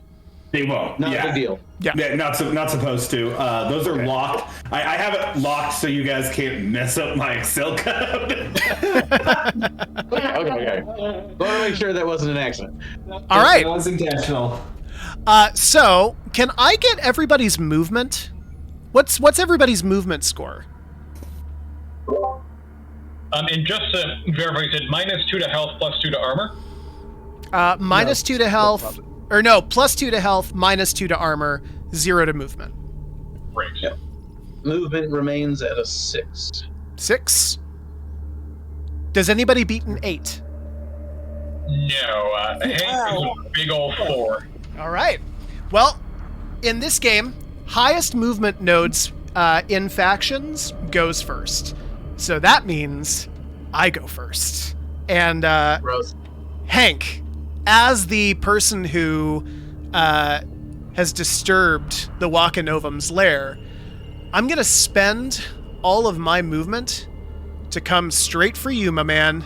S3: They won't.
S1: Not a big deal.
S3: Yeah, not supposed to. Those are locked. I have it locked so you guys can't mess up my Excel code.
S1: Okay. Want to make sure that wasn't an accident.
S4: All right.
S7: That was intentional.
S4: So can I get everybody's movement? What's everybody's movement score?
S2: And just to verify, you said -2 to health, +2 to armor?
S4: -2 to health, or no, +2 to health, -2 to armor, 0 to movement.
S2: Great.
S1: Yep. Movement remains at a 6.
S4: 6. Does anybody beat an 8?
S2: No, Hank is a big old 4.
S4: All right. Well, in this game, highest movement nodes in factions goes first. So that means I go first. And
S1: Gross.
S4: Hank, as the person who has disturbed the Wakanovum's lair, I'm going to spend all of my movement to come straight for you, my man.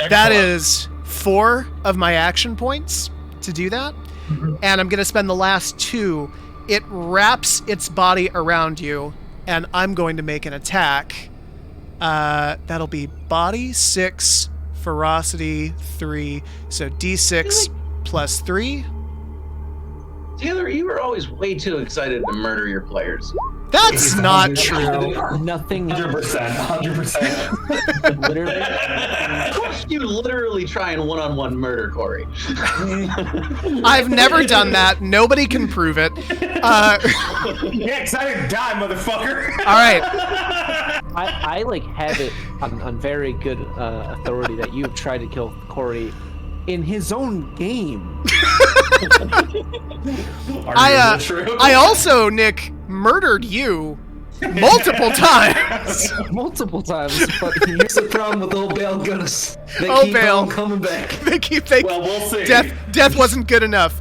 S2: Excellent.
S4: That is 4 of my action points to do that. And I'm going to spend the last 2. It wraps its body around you and I'm going to make an attack. That'll be body 6, ferocity 3, so d6 plus 3.
S1: Taylor, you were always way too excited to murder your players.
S4: That's not true.
S6: Nothing.
S3: 100%.
S6: Literally.
S1: You literally try and one-on-one murder Corey.
S4: I've never done that. Nobody can prove it.
S3: Yeah, excited to die, motherfucker.
S4: All right.
S6: I like have it on very good authority that you've tried to kill Corey in his own game.
S4: I also, Nick, murdered you multiple times.
S6: Multiple times, but here's the problem with old Bale Gunnis. They
S4: Oh,
S6: keep
S4: Bale.
S6: on coming back.
S3: Well, we'll see.
S4: Death wasn't good enough.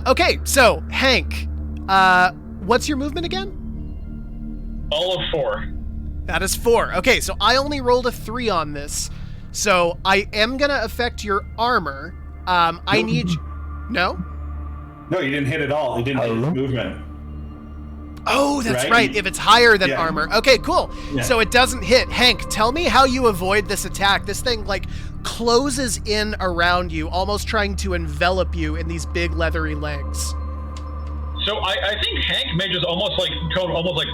S4: Okay, so Hank, what's your movement again?
S2: All of 4.
S4: That is 4. Okay, so I only rolled a 3 on this, so I am gonna affect your armor. I need. No.
S3: No, you didn't hit at all. You didn't hit his movement.
S4: Oh, that's
S3: Right?
S4: right. If it's higher than
S3: Yeah.
S4: armor. Okay, cool.
S3: Yeah.
S4: So it doesn't hit. Hank, tell me how you avoid this attack. This thing, like, closes in around you, almost trying to envelop you in these big leathery legs.
S2: So I think Hank may just almost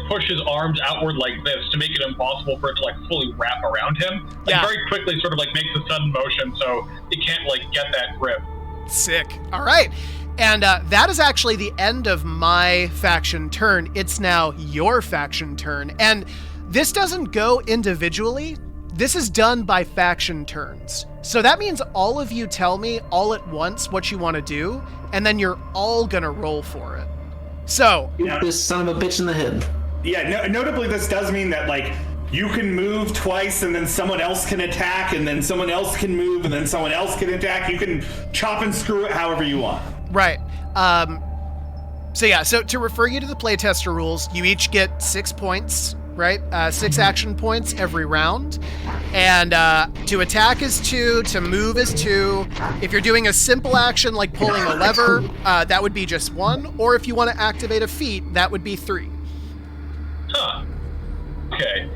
S2: push his arms outward like this to make it impossible for it to like fully wrap around him. Like
S4: Yeah.
S2: very quickly sort of like makes a sudden motion so it can't like get that grip.
S4: Sick. All right. And that is actually the end of my faction turn. It's now your faction turn. And this doesn't go individually. This is done by faction turns. So that means all of you tell me all at once what you want to do, and then you're all going to roll for it. So,
S3: Yeah.
S6: This son of a bitch in the head.
S3: Yeah, notably, this does mean that, like, you can move twice and then someone else can attack and then someone else can move and then someone else can attack. You can chop and screw it however you want.
S4: right. So to refer you to the playtester rules, you each get 6 points, right? 6 action points every round. And to attack is 2, to move is 2. If you're doing a simple action like pulling a lever, that would be just 1. Or if you want to activate a feat, that would be 3.
S2: Huh. Okay.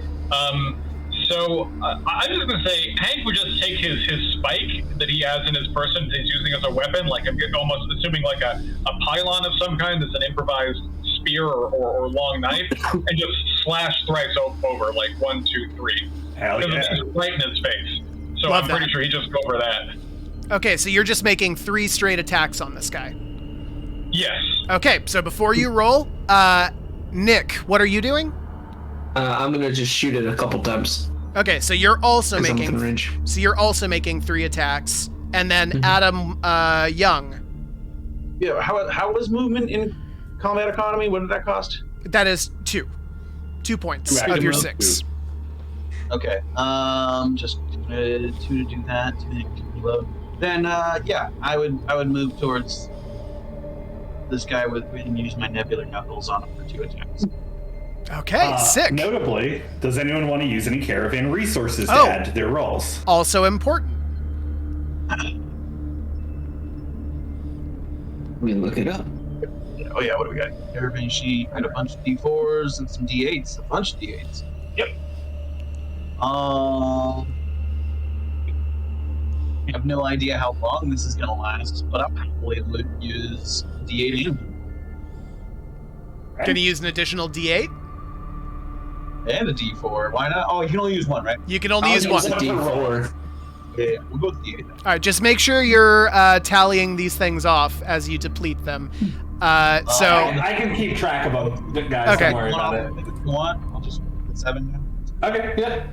S2: So I'm just gonna say Hank would just take his spike that he has in his person that he's using as a weapon, like I'm almost assuming like a pylon of some kind that's an improvised spear or long knife, and just slash thrice over, like 1, 2, 3.
S3: Hell
S2: Because
S3: yeah.
S2: it's right in his face. So
S4: Love
S2: I'm pretty sure he just go for that.
S4: Okay, so you're just making 3 straight attacks on this guy.
S2: Yes.
S4: Okay, so before you roll, Nick, what are you doing?
S6: I'm gonna just shoot it a couple times.
S4: Okay, so you're also
S6: 'cause I'm
S4: making
S6: within range.
S4: So you're also making 3 attacks, and then Adam Young.
S1: Yeah, how was movement in combat economy? What did that cost?
S4: That is 2 points
S3: Right.
S4: of your
S3: Two.
S4: 6.
S1: Okay. Just 2 to do that. 2 to reload. Then yeah, I would move towards this guy and use my nebular knuckles on him for 2 attacks.
S4: Okay, sick.
S3: Notably, does anyone want to use any caravan resources to
S4: Oh.
S3: add to their rolls?
S4: Also important.
S6: Let me look it up.
S1: Oh yeah, what do we got? Caravan sheet, got a bunch of D4s and some D8s, a bunch of D8s.
S3: Yep.
S1: I have no idea how long this is gonna last, but I probably would use D8
S4: Gonna use an additional D8?
S1: and a D4. Why not? Oh, you can only use 1, right?
S4: You can only
S3: I'll
S4: use
S3: use
S4: 1.
S3: one.
S6: D4.
S1: Yeah, we'll go with D8 then.
S4: All right, just make sure you're tallying these things off as you deplete them. So
S3: I can keep track of them, guys.
S4: Okay.
S3: Don't worry about it.
S1: If you want, I'll just put 7 down.
S3: Okay, yeah.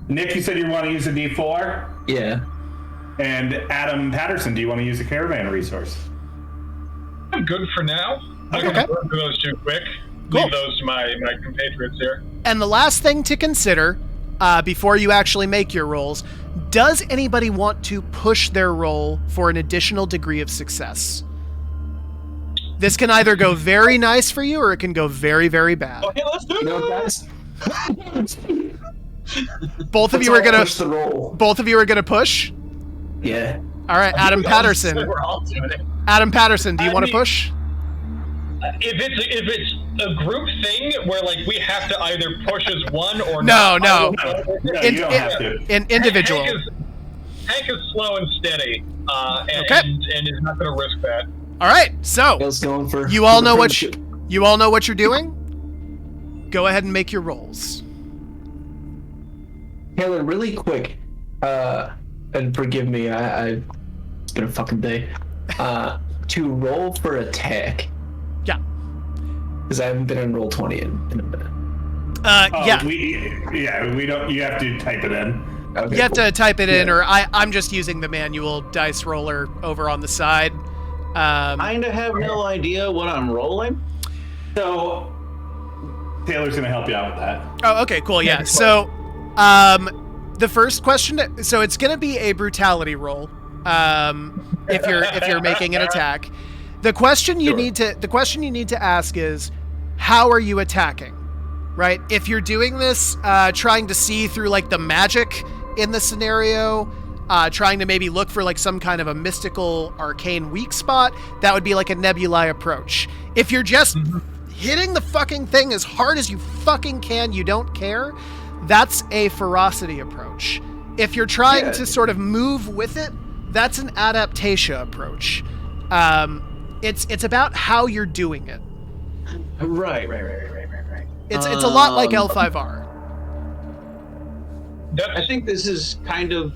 S3: Nick, you said you want to use a D4?
S6: Yeah.
S3: And Adam Patterson, do you want to use a caravan resource?
S2: I'm good for now. I
S4: Okay.
S2: can burn through those too quick.
S4: Cool.
S2: Leave those to my compatriots here.
S4: And the last thing to consider before you actually make your rolls, does anybody want to push their roll for an additional degree of success? This can either go very nice for you or it can go very, very bad.
S1: Okay, let's do
S6: You know,
S1: this.
S6: guys.
S4: Both of
S6: Let's
S4: you are
S6: all
S4: gonna
S6: push the roll.
S4: both of you are gonna push?
S6: Yeah.
S4: All right, Adam Patterson.
S1: We're all doing it.
S4: Adam Patterson, do you
S2: I
S4: want to
S2: mean-
S4: push?
S2: If it's a group thing where like we have to either push as one or
S4: No,
S2: not?
S4: no.
S3: You don't have to.
S4: An individual.
S2: Hank is slow and steady, and,
S4: Okay.
S2: and is not going to risk that.
S4: All right, so
S6: Bale's going for.
S4: you all
S6: for the
S4: know what
S6: friendship.
S4: you all know what you're doing. Go ahead and make your rolls.
S6: Taylor, really quick, and forgive me, it's been a fucking day. To roll for attack,
S4: Yeah.
S6: because I haven't been on roll 20 in a minute.
S4: Yeah.
S3: We don't. You have to type it in.
S6: Okay,
S4: You have
S6: cool.
S4: to type it in,
S6: Yeah.
S4: or I'm just using the manual dice roller over on the side.
S1: Kind of have no idea what I'm rolling.
S3: So Taylor's gonna help you out with that.
S4: Oh, okay, cool. Yeah. So, the first question. So it's gonna be a brutality roll. If you're making an attack, the question you need to ask is, how are you attacking? Right. If you're doing this, trying to see through like the magic in the scenario, trying to maybe look for like some kind of a mystical arcane weak spot, that would be like a nebulae approach. If you're just hitting the fucking thing as hard as you fucking can, you don't care, that's a ferocity approach. If you're trying to sort of move with it, that's an adaptation approach. It's about how you're doing it.
S1: Right.
S4: It's a lot like L5R.
S1: I think this is kind of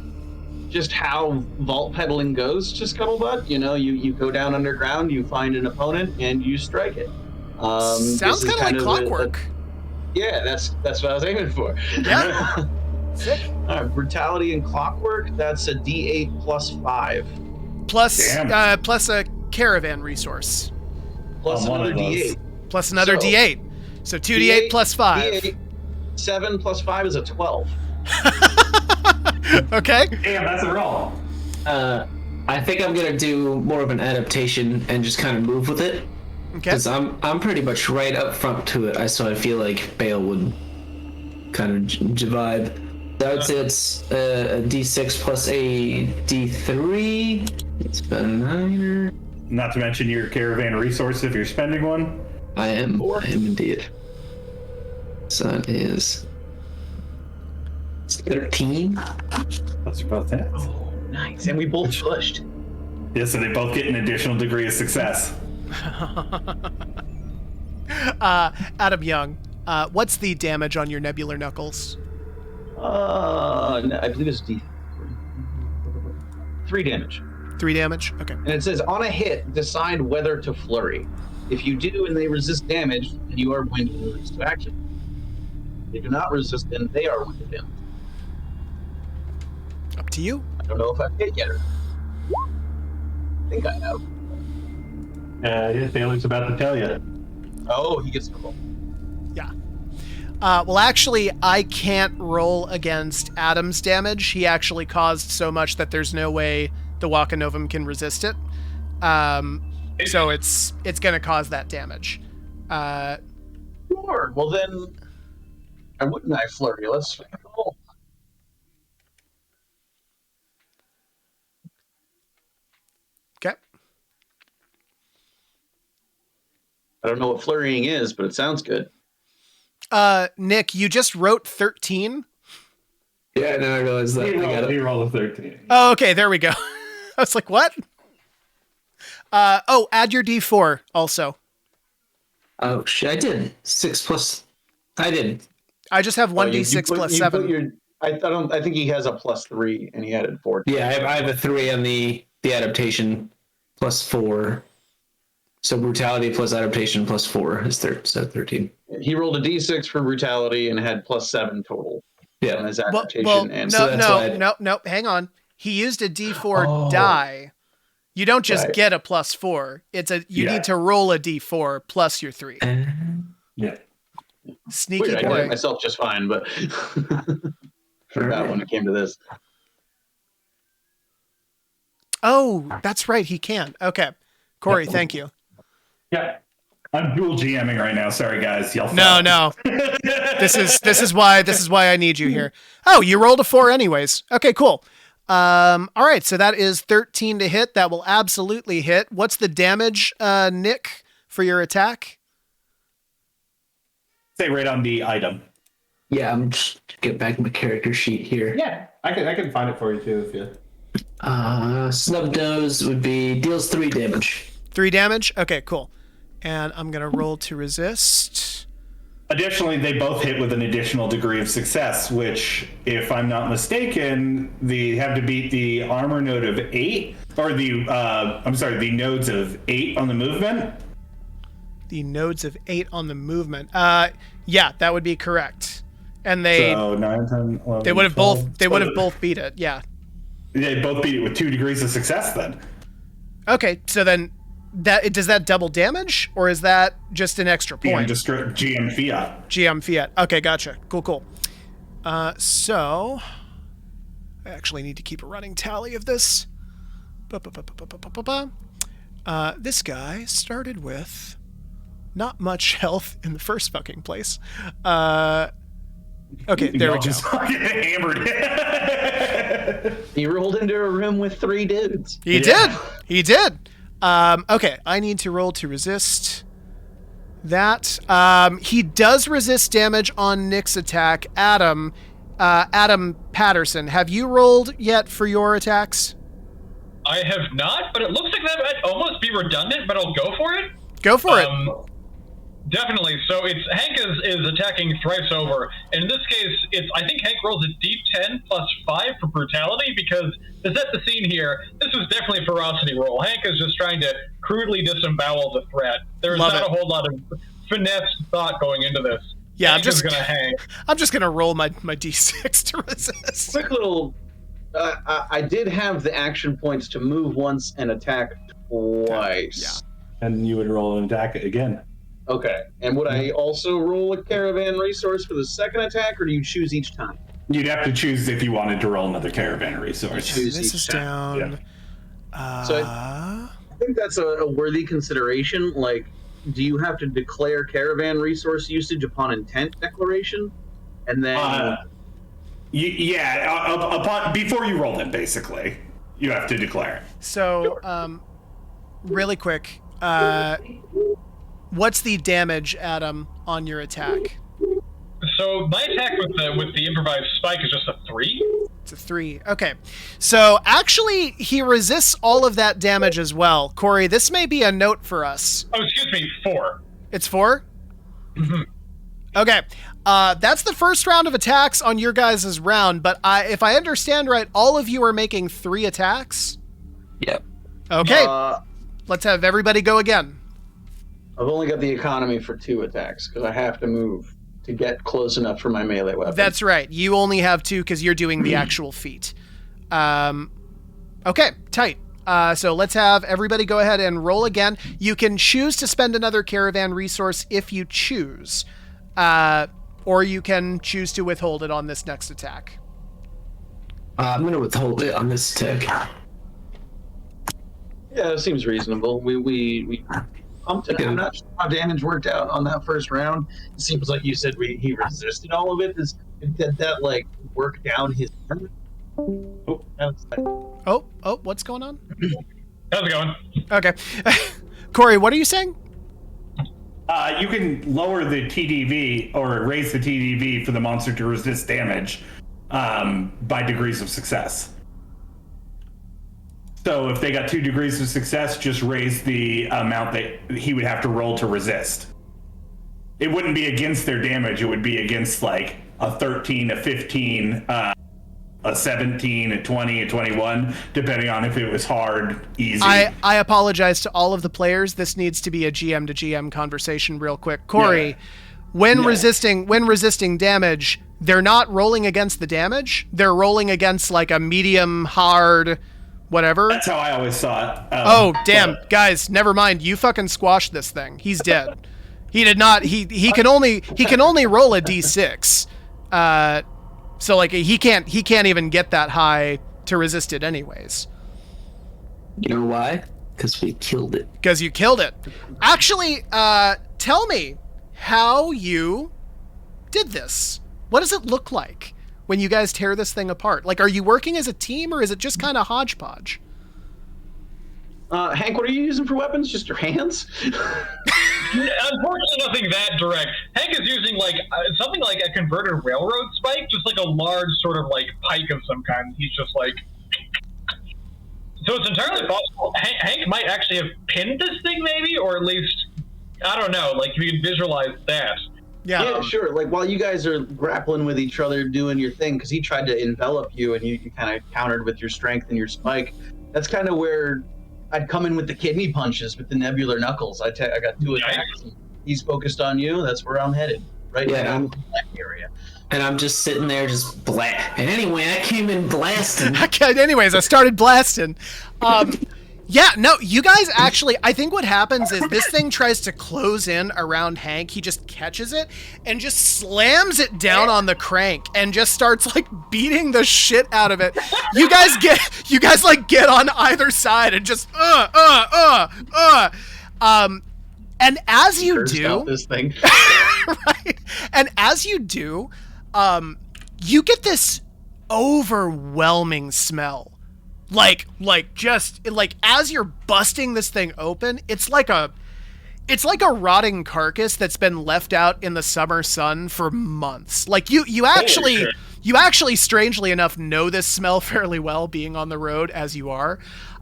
S1: just how vault peddling goes, just Scuttlebutt. You know, you go down underground, you find an opponent, and you strike it.
S4: Sounds kind of like clockwork.
S1: Yeah, that's what I was aiming for.
S4: Yeah. Sick.
S1: All right, brutality and clockwork. That's a D8 plus 5.
S4: Plus a caravan resource.
S1: Plus another D8.
S4: Plus another
S1: So,
S4: D8. So 2D8 plus 5.
S1: D8, 7 plus 5 is a 12.
S4: Okay.
S3: Damn, that's a roll.
S6: I think I'm gonna do more of an adaptation and just kind of move with it.
S4: Okay.
S6: Because I'm pretty much right up front to it, so I feel like Bale would kind of vibe. So I would say it's a D6 plus a D3. It's about a 9.
S3: Not to mention your caravan resource if you're spending one.
S6: I am indeed. So that is 13.
S3: That's about that.
S1: Oh, nice. And we both pushed.
S3: Yeah, so they both get an additional degree of success.
S4: Adam Young, what's the damage on your nebular knuckles?
S1: I believe it's D3. 3 damage.
S4: 3 damage? Okay.
S1: And it says, on a hit, decide whether to flurry. If you do and they resist damage, then you are winded and lose to action. If they do not resist, then they are winded in.
S4: Up to you.
S1: I don't know if I've hit yet or not. I think I have.
S3: Yeah, Taylor's about to tell you.
S1: Oh, he gets to roll.
S4: Yeah. Well, actually, I can't roll against Adam's damage. He actually caused so much that there's no way the Wakanovum can resist it. So it's going to cause that damage.
S1: Sure. Well, then, why wouldn't I flurry? Let's roll.
S4: Okay.
S1: I don't know what flurrying is, but it sounds good.
S4: Nick, you just wrote 13.
S6: Yeah, now I realize that.
S3: He rolled a 13.
S4: Oh, okay. There we go. I was like, what? Add your D4 also.
S6: Oh, shit. I did. 6 plus. I did.
S4: I just have 1d6
S1: you put-
S4: plus
S1: you
S4: 7.
S1: put your- I think he has a plus 3, and he added 4.
S6: Yeah, I have a 3 on the adaptation plus 4. So brutality plus adaptation plus 4 is 13.
S1: He rolled a D6 for brutality and had plus 7 total on
S6: Yeah.
S1: his adaptation. and
S6: so that's why
S4: No. Hang on. He used a D4 die. You don't just get a plus 4. You need to roll a D4 plus your 3.
S3: Yeah.
S4: Sneaky
S1: Weird, I
S4: boy.
S1: did it myself just fine, but forgot when it came to this.
S4: Oh, that's right. He can. Okay. Corey, thank you.
S3: Yeah. I'm dual GMing right now. Sorry, guys. Y'all.
S4: No. This is why I need you here. Oh, you rolled a 4 anyways. Okay, cool. All right, so that is 13 to hit. That will absolutely hit. What's the damage, Nick, for your attack?
S3: Say right on the item.
S7: Yeah, I'm just get back my character sheet here.
S3: Yeah, I can find it for you too if you.
S7: Snub nose would be deals 3 damage.
S4: 3 damage? Okay, cool. And I'm going to roll to resist.
S3: Additionally, they both hit with an additional degree of success, which, if I'm not mistaken, they have to beat the armor node of 8, or the nodes of 8 on the movement.
S4: The nodes of 8 on the movement. Yeah, that would be correct. And they
S3: So 9, 10, 11,
S4: they would have
S3: 12.
S4: both both beat it. Yeah.
S3: They both beat it with 2 degrees of success then.
S4: Okay, so then does that double damage, or is that just an extra point?
S3: GM Fiat.
S4: GM Fiat. Okay, gotcha. Cool. So I actually need to keep a running tally of this. This guy started with not much health in the first fucking place. Okay, there we go.
S3: Just fucking hammered it.
S1: He rolled into a room with 3 dudes.
S4: He did. Okay, I need to roll to resist that. He does resist damage on Nick's attack. Adam Patterson, have you rolled yet for your attacks?
S2: I have not, but it looks like that might almost be redundant, but I'll go for it.
S4: Go for it.
S2: Definitely. So it's Hank is attacking thrice over, and in this case, I think Hank rolls a D10 plus 5 for brutality, because to set the scene here, this is definitely a ferocity roll. Hank is just trying to crudely disembowel the threat. There's not a whole lot of finesse thought going into this.
S4: Yeah,
S2: Hank is gonna hang.
S4: I'm just gonna roll my d6 to resist.
S1: Quick little. I did have the action points to move once and attack twice.
S4: Yeah.
S3: And you would roll an attack again.
S1: Okay. And would I also roll a caravan resource for the second attack, or do you choose each time?
S3: You'd have to choose if you wanted to roll another caravan resource.
S1: Choose
S4: This
S1: each
S4: is
S1: time.
S4: down.
S1: So I think that's a worthy consideration. Like, do you have to declare caravan resource usage upon intent declaration? And then...
S3: upon before you roll it, basically, you have to declare it.
S4: So, really quick, what's the damage, Adam, on your attack?
S2: So my attack with the improvised spike is just a 3.
S4: It's a 3. Okay. So actually, he resists all of that damage as well. Corey, this may be a note for us.
S2: Oh, excuse me, 4.
S4: It's 4? Okay. That's the first round of attacks on your guys' round, but if I understand right, all of you are making 3 attacks?
S7: Yep.
S4: Okay. Let's have everybody go again.
S1: I've only got the economy for 2 attacks, because I have to move to get close enough for my melee weapon.
S4: That's right. You only have 2 because you're doing the actual feat. Okay, tight. So let's have everybody go ahead and roll again. You can choose to spend another caravan resource if you choose. Or you can choose to withhold it on this next attack.
S7: I'm going to withhold it on this attack.
S1: Yeah, it seems reasonable. We pumped it. I'm not sure how damage worked out on that first round. It seems like you said he resisted all of it. Did that like work down his...
S4: Oh, what's going on?
S2: How's it going?
S4: Okay. Corey, what are you saying?
S3: You can lower the TDV or raise the TDV for the monster to resist damage by degrees of success. So if they got 2 degrees of success, just raise the amount that he would have to roll to resist. It wouldn't be against their damage. It would be against like a 13, a 15, a 17, a 20, a 21, depending on if it was hard, easy.
S4: I apologize to all of the players. This needs to be a GM to GM conversation real quick. Corey, when resisting damage, they're not rolling against the damage. They're rolling against like a medium, hard, whatever.
S3: That's how I always saw it.
S4: Damn, guys, never mind. You fucking squashed this thing. He's dead. He did not. He can only roll a d6. So like he can't even get that high to resist it anyways.
S7: You know why? Because we killed it.
S4: Because you killed it. Actually, tell me how you did this. What does it look like when you guys tear this thing apart? Like, are you working as a team, or is it just kind of hodgepodge?
S1: Hank, what are you using for weapons? Just your hands?
S2: Unfortunately, nothing that direct. Hank is using like something like a converted railroad spike, just like a large sort of like pike of some kind. He's just like, so it's entirely possible Hank might actually have pinned this thing, maybe, or at least I don't know. Like if you can visualize that.
S1: Yeah, sure. Like while you guys are grappling with each other, doing your thing, because he tried to envelop you, and you kind of countered with your strength and your spike. That's kind of where I'd come in with the kidney punches with the nebular knuckles. I got 2 attacks. And he's focused on you. That's where I'm headed. Right now in the black area.
S7: And I'm just sitting there, just blast. And anyway, I came in blasting.
S4: Anyways, I started blasting. Yeah, no, you guys actually, I think what happens is this thing tries to close in around Hank. He just catches it and just slams it down on the crank and just starts like beating the shit out of it. You guys get on either side and just, and as you do,
S1: this thing.
S4: right? And as you do, you get this overwhelming smell. Like as you're busting this thing open, it's like a rotting carcass that's been left out in the summer sun for months. Like you actually strangely enough know this smell fairly well, being on the road as you are.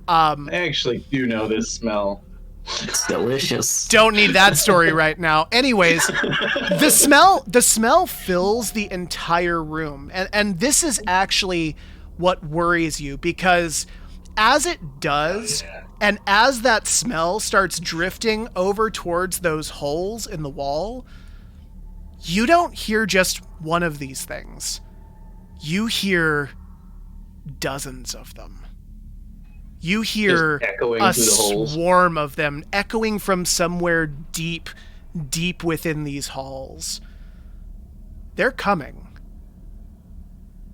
S1: I actually do know this smell.
S7: It's delicious.
S4: Don't need that story right now. Anyways, the smell fills the entire room, and this is actually what worries you, because as it does, and as that smell starts drifting over towards those holes in the wall, you don't hear just one of these things. You hear dozens of them. You hear a swarm of them echoing from somewhere deep, deep within these halls. They're coming.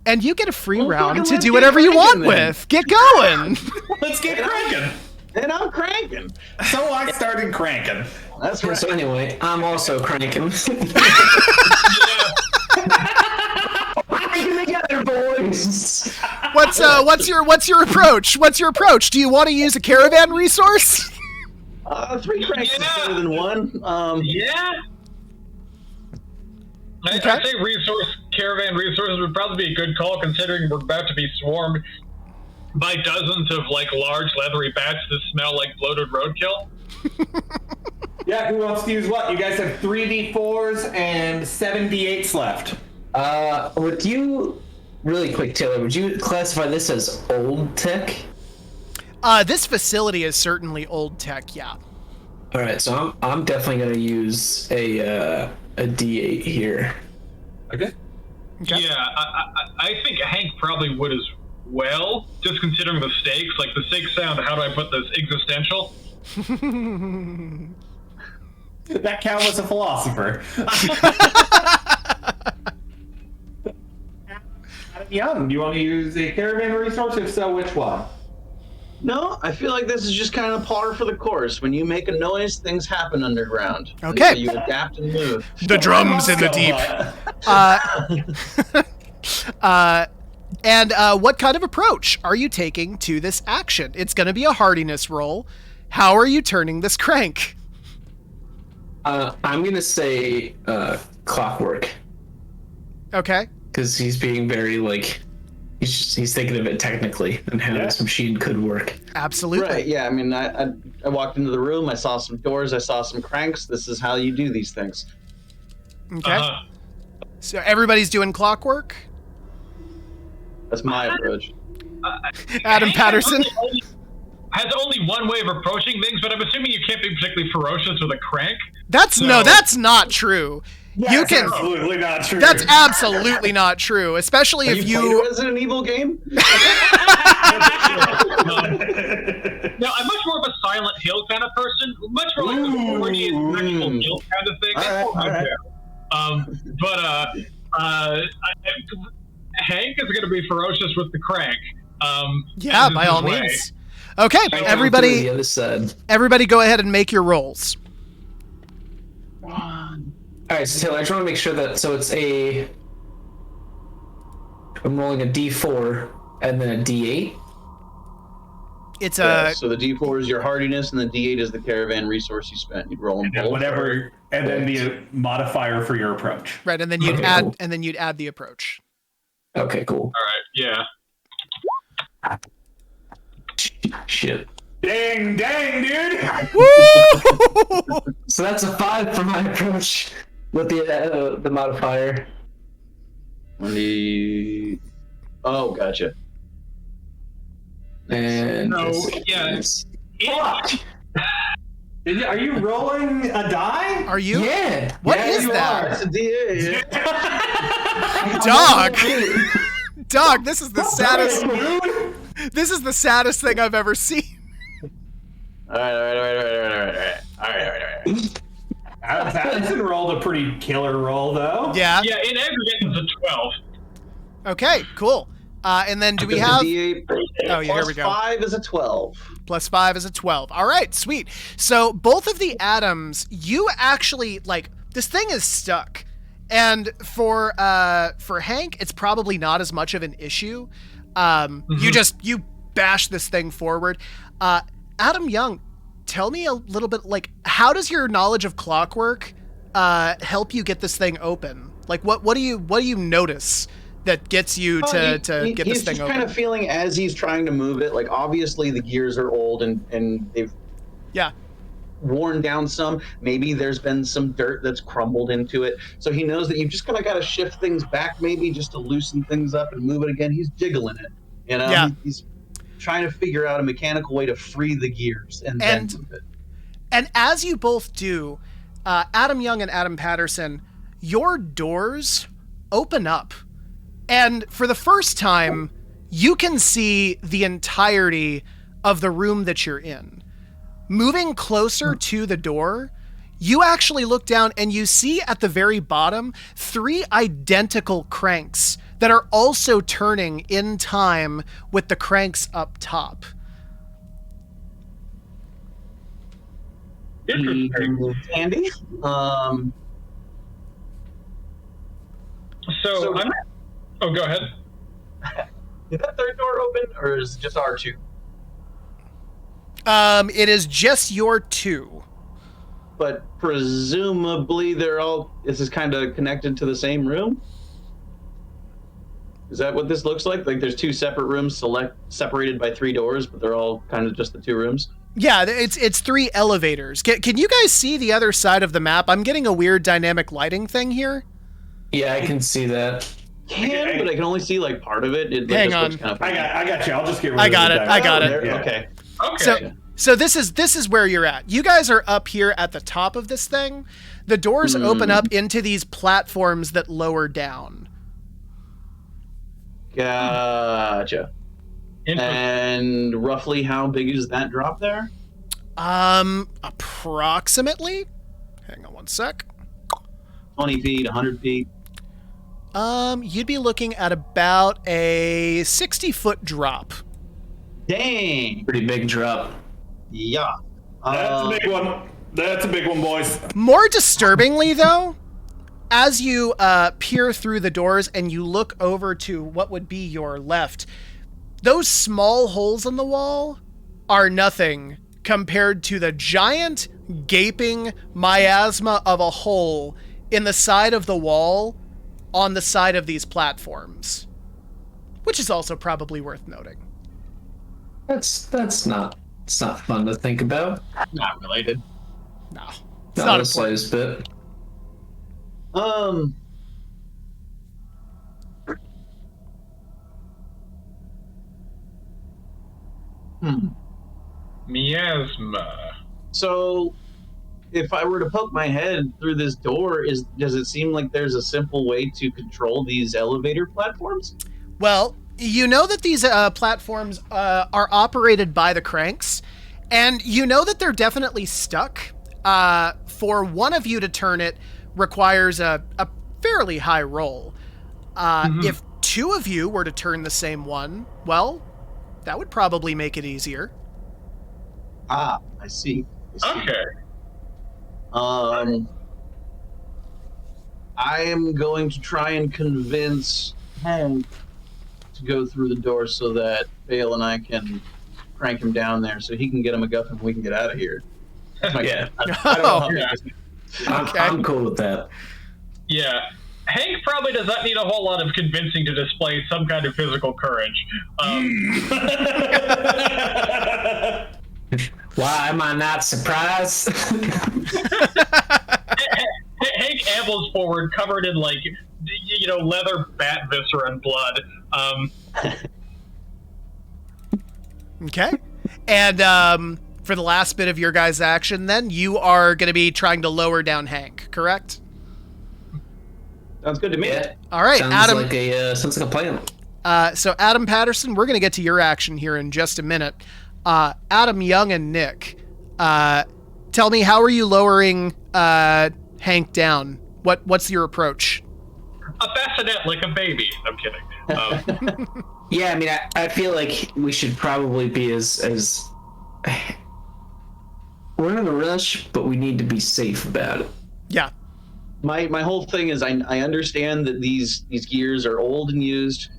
S4: And you get a free round to do whatever you want with. Get going.
S3: Let's get cranking.
S1: And I'm cranking.
S3: So I started cranking.
S1: That's right.
S7: So anyway, I'm also cranking. Cranking together, boys.
S4: What's your approach? What's your approach? Do you want to use a caravan resource?
S1: 3 cranks is better than 1.
S2: Yeah. I'd say caravan resources would probably be a good call, considering we're about to be swarmed by dozens of like large leathery bats that smell like bloated roadkill.
S3: Yeah, who wants to use what? You guys have 3d4s and 7d8s left.
S7: Would you, really quick, Taylor, would you classify this as old tech?
S4: This facility is certainly old tech, yeah.
S7: All right, so I'm definitely gonna use a D8 here.
S3: Okay.
S2: Yeah, I think Hank probably would as well, just considering the stakes. Like, the stakes sound, how do I put this, existential?
S3: That count was a philosopher. Adam Young, do you want to use a caravan resource? If so, which one?
S1: No, I feel like this is just kind of par for the course. When you make a noise, things happen underground.
S4: Okay.
S1: So you adapt and move.
S4: The drums in the deep. And what kind of approach are you taking to this action? It's going to be a hardiness roll. How are you turning this crank?
S7: I'm going to say clockwork.
S4: Okay.
S7: Because he's being very, like, he's thinking of it technically and how this machine could work.
S4: Absolutely.
S1: Right, yeah. I mean, I walked into the room, I saw some doors, I saw some cranks. This is how you do these things.
S4: Okay. So everybody's doing clockwork?
S1: That's my approach.
S4: Adam Patterson?
S2: Has only one way of approaching things, but I'm assuming you can't be particularly ferocious with a crank.
S4: That's not true. You can.
S3: Absolutely not true.
S4: That's absolutely not true, especially if you.
S1: Played Resident Evil game?
S2: No, I'm much more of a Silent Hill kind of person. Much more like a 40s actual Hill kind of thing. Hank is going to be ferocious with the crank.
S4: Yeah, by all means. Okay, everybody.
S7: The other side.
S4: Everybody, go ahead and make your rolls.
S7: All right, so Taylor, I just want to make sure that I'm rolling a D4 and then a D8.
S4: It's
S1: Yeah, so the D4 is your hardiness, and the D8 is the caravan resource you spent. You'd roll them both.
S3: Whatever, and then the modifier for your approach.
S4: right, and then you'd
S7: Okay,
S4: add
S7: cool.
S4: and then you'd add the approach.
S7: Okay, cool.
S2: All right. Yeah.
S7: Shit.
S3: Dang, dude!
S4: Woo!
S7: So that's a 5 for my approach with the modifier.
S1: Oh, gotcha.
S7: And
S2: No, yeah.
S3: Fuck! Are you rolling a die?
S4: Are you?
S7: yeah.
S4: What
S7: yeah,
S4: is
S7: you
S4: that?
S1: That's a D8.
S4: Dog. Dog, this is the saddest.
S3: Dude?
S4: This is the saddest thing I've ever seen.
S1: All right.
S3: Patterson rolled a pretty killer roll, though.
S4: Yeah.
S2: Yeah, in aggregate, it's a 12.
S4: Okay, cool. And then do we have
S1: D8
S4: Oh, yeah, here we go.
S1: 5 is a 12.
S4: plus 5 is a 12. All right, sweet. So both of the atoms, you actually like this thing is stuck. And for Hank, it's probably not as much of an issue. You bash this thing forward. Adam Young, tell me a little bit, like, how does your knowledge of clockwork help you get this thing open? Like, what do you notice that gets you to get this thing open?
S1: He's just kind of feeling as he's trying to move it. Like, obviously the gears are old and they've worn down some. Maybe there's been some dirt that's crumbled into it. So he knows that you've just kind of got to shift things back, maybe just to loosen things up and move it again. He's jiggling it, you know.
S4: Yeah.
S1: He's trying to figure out a mechanical way to free the gears and then move it.
S4: And as you both do, Adam Young and Adam Patterson, your doors open up. And for the first time, you can see the entirety of the room that you're in. Moving closer to the door, you actually look down and you see at the very bottom 3 identical cranks that are also turning in time with the cranks up top.
S2: Interesting.
S1: Andy?
S2: So oh, go ahead.
S1: Is that third door open, or is it just R2?
S4: It is just your 2.
S1: But presumably this is kind of connected to the same room? Is that what this looks like? Like there's 2 separate rooms separated by 3 doors, but they're all kind of just the 2 rooms?
S4: Yeah, it's 3 elevators. Can you guys see the other side of the map? I'm getting a weird dynamic lighting thing here.
S7: Yeah, I can see that.
S1: But I can only see like part of it.
S4: Hang on.
S1: Kind of
S3: I got you. I'll just get rid
S4: I
S3: of
S4: got
S3: the
S4: it.
S3: die.
S4: I got it.
S3: Yeah.
S1: Okay.
S2: Okay.
S4: So this is where you're at. You guys are up here at the top of this thing. The doors open up into these platforms that lower down.
S1: Gotcha. And roughly how big is that drop there?
S4: Approximately. Hang on one sec.
S1: 20 feet, 100 feet.
S4: You'd be looking at about a 60-foot drop.
S1: Dang.
S7: Pretty big drop.
S1: Yeah.
S3: That's a big one. That's a big one, boys.
S4: More disturbingly, though, as you peer through the doors and you look over to what would be your left, those small holes in the wall are nothing compared to the giant, gaping miasma of a hole in the side of the wall on the side of these platforms, which is also probably worth noting.
S7: It's not fun to think about.
S1: Not related.
S4: No, it's
S7: Not
S4: not
S7: the
S4: important.
S7: slightest bit.
S2: Miasma.
S1: So, if I were to poke my head through this door, does it seem like there's a simple way to control these elevator platforms?
S4: Well, you know that these platforms are operated by the cranks, and you know that they're definitely stuck. For one of you to turn it requires a fairly high roll. If 2 of you were to turn the same one, well, that would probably make it easier.
S1: Ah, I see.
S2: Okay.
S1: I am going to try and convince Hank to go through the door so that Bale and I can crank him down there so he can get him a MacGuffin and we can get out of here. That's my
S7: Yeah.
S1: I don't know how
S2: Yeah.
S7: I'm cool with that.
S2: Yeah. Hank probably does not need a whole lot of convincing to display some kind of physical courage.
S7: Why am I not surprised?
S2: Hank ambles forward, covered in leather bat viscera and blood.
S4: Okay. And for the last bit of your guys' action, then you are going to be trying to lower down Hank, correct?
S1: Sounds good to me.
S7: Yeah.
S4: All right,
S7: sounds
S4: Adam.
S7: Sounds like a plan.
S4: So Adam Patterson, we're going to get to your action here in just a minute. Adam, Young, and Nick, tell me, how are you lowering Hank down? What's your approach?
S2: A bassinet like a baby. I'm kidding.
S7: Yeah, I mean, I feel like we should probably be as we're in a rush, but we need to be safe about it.
S4: Yeah.
S1: My whole thing is I understand that these gears are old and used.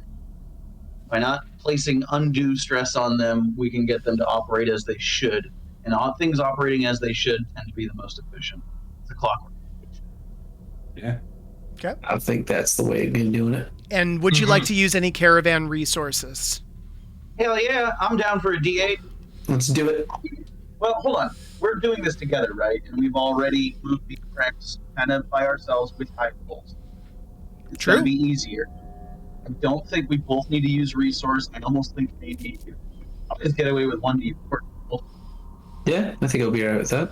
S1: By not placing undue stress on them, we can get them to operate as they should. And things operating as they should tend to be the most efficient. It's a clockwork.
S3: Yeah.
S4: Okay.
S7: I think that's the way of doing it.
S4: And would you like to use any caravan resources?
S1: Hell yeah, I'm down for a D8.
S7: Let's do it.
S1: Well, hold on. We're doing this together, right? And we've already moved these tracks kind of by ourselves with high rolls. It's
S4: True.
S1: going to be easier. I don't think we both need to use resource. I almost think maybe I'll just get away with 1d4.
S7: Yeah, I think it'll be alright with that.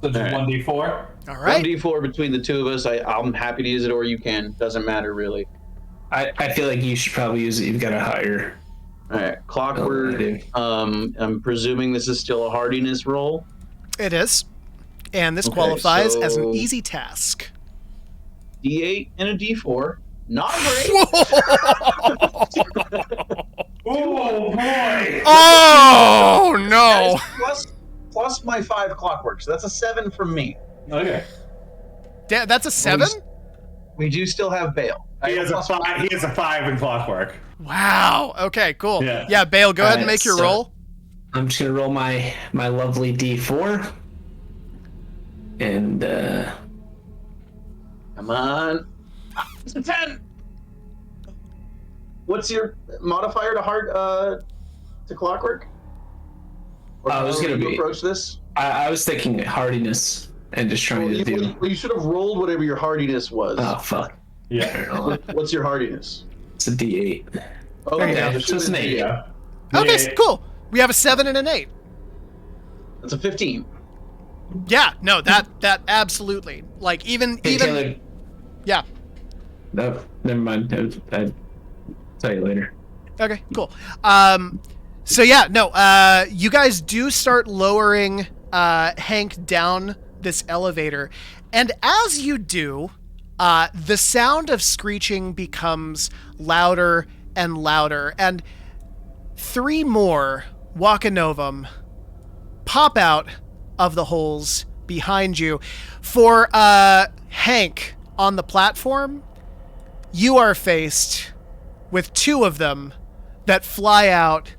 S3: So just
S1: All right.
S3: 1d4.
S4: All right.
S1: 1d4 between the two of us. I'm happy to use it, or you can. Doesn't matter, really.
S7: I feel like you should probably use it. You've got a higher.
S1: All right. Clockwork. I'm presuming this is still a hardiness roll.
S4: It is. And this
S1: Okay,
S4: qualifies as an
S1: so-
S4: easy task.
S1: D8 and a D4. Not great.
S3: Oh boy!
S4: Oh, no.
S1: Plus my 5 clockwork. So that's a 7 from me.
S3: Okay.
S4: That's a 7?
S1: We do still have bail.
S3: He has a 5. He has a 5 in clockwork.
S4: Wow. Okay, cool.
S3: Yeah.
S4: Yeah, Bale, go ahead and
S7: Alright,
S4: make your
S7: so-
S4: roll.
S7: I'm just gonna roll my lovely D4. And
S1: Come on. It's a 10. What's your modifier to clockwork? Or
S7: I was
S1: how
S7: gonna
S1: do you
S7: be-
S1: approach this.
S7: I was thinking hardiness and just trying to do.
S1: You should have rolled whatever your hardiness was.
S7: Oh fuck!
S3: Yeah.
S1: What's your hardiness?
S7: It's a D8.
S1: Oh,
S4: There you
S1: yeah,
S4: go.
S1: it should
S7: It's an
S1: have been
S7: 8.
S3: Yeah.
S4: Okay,
S3: Yeah.
S4: cool. We have a 7 and an 8.
S1: That's a 15.
S4: Yeah, no, that absolutely. Like even
S7: Hey,
S4: even
S7: Taylor.
S4: yeah.
S7: No, never mind. I'll tell you later.
S4: Okay, cool. So yeah, no, you guys do start lowering Hank down this elevator, and as you do, the sound of screeching becomes louder and louder, and 3 more Wakanovum pop out of the holes behind you. For Hank on the platform, you are faced with 2 of them that fly out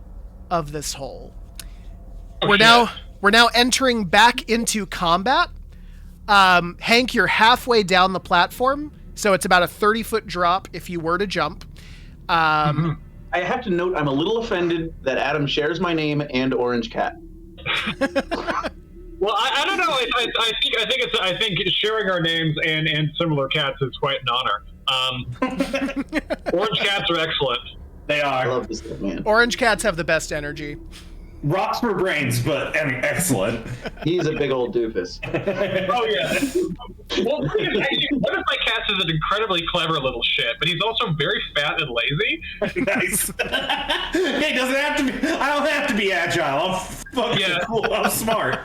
S4: of this hole. We're now entering back into combat. Hank, you're halfway down the platform, so it's about a 30-foot drop if you were to jump.
S1: I have to note I'm a little offended that Adam shares my name and Orange Cat.
S2: Well, I don't know. I think sharing our names and similar cats is quite an honor. Orange cats are excellent.
S3: They
S1: I
S3: are.
S1: love this little man.
S4: Orange cats have the best energy.
S3: Rocks for brains, but I mean, excellent.
S1: He's a big old doofus.
S2: Oh yeah. Well, actually, one of my cats is an incredibly clever little shit, but he's also very fat and lazy.
S3: Nice. It doesn't have to be. I don't have to be agile. I'm fucking
S2: Yeah.
S3: cool. I'm smart.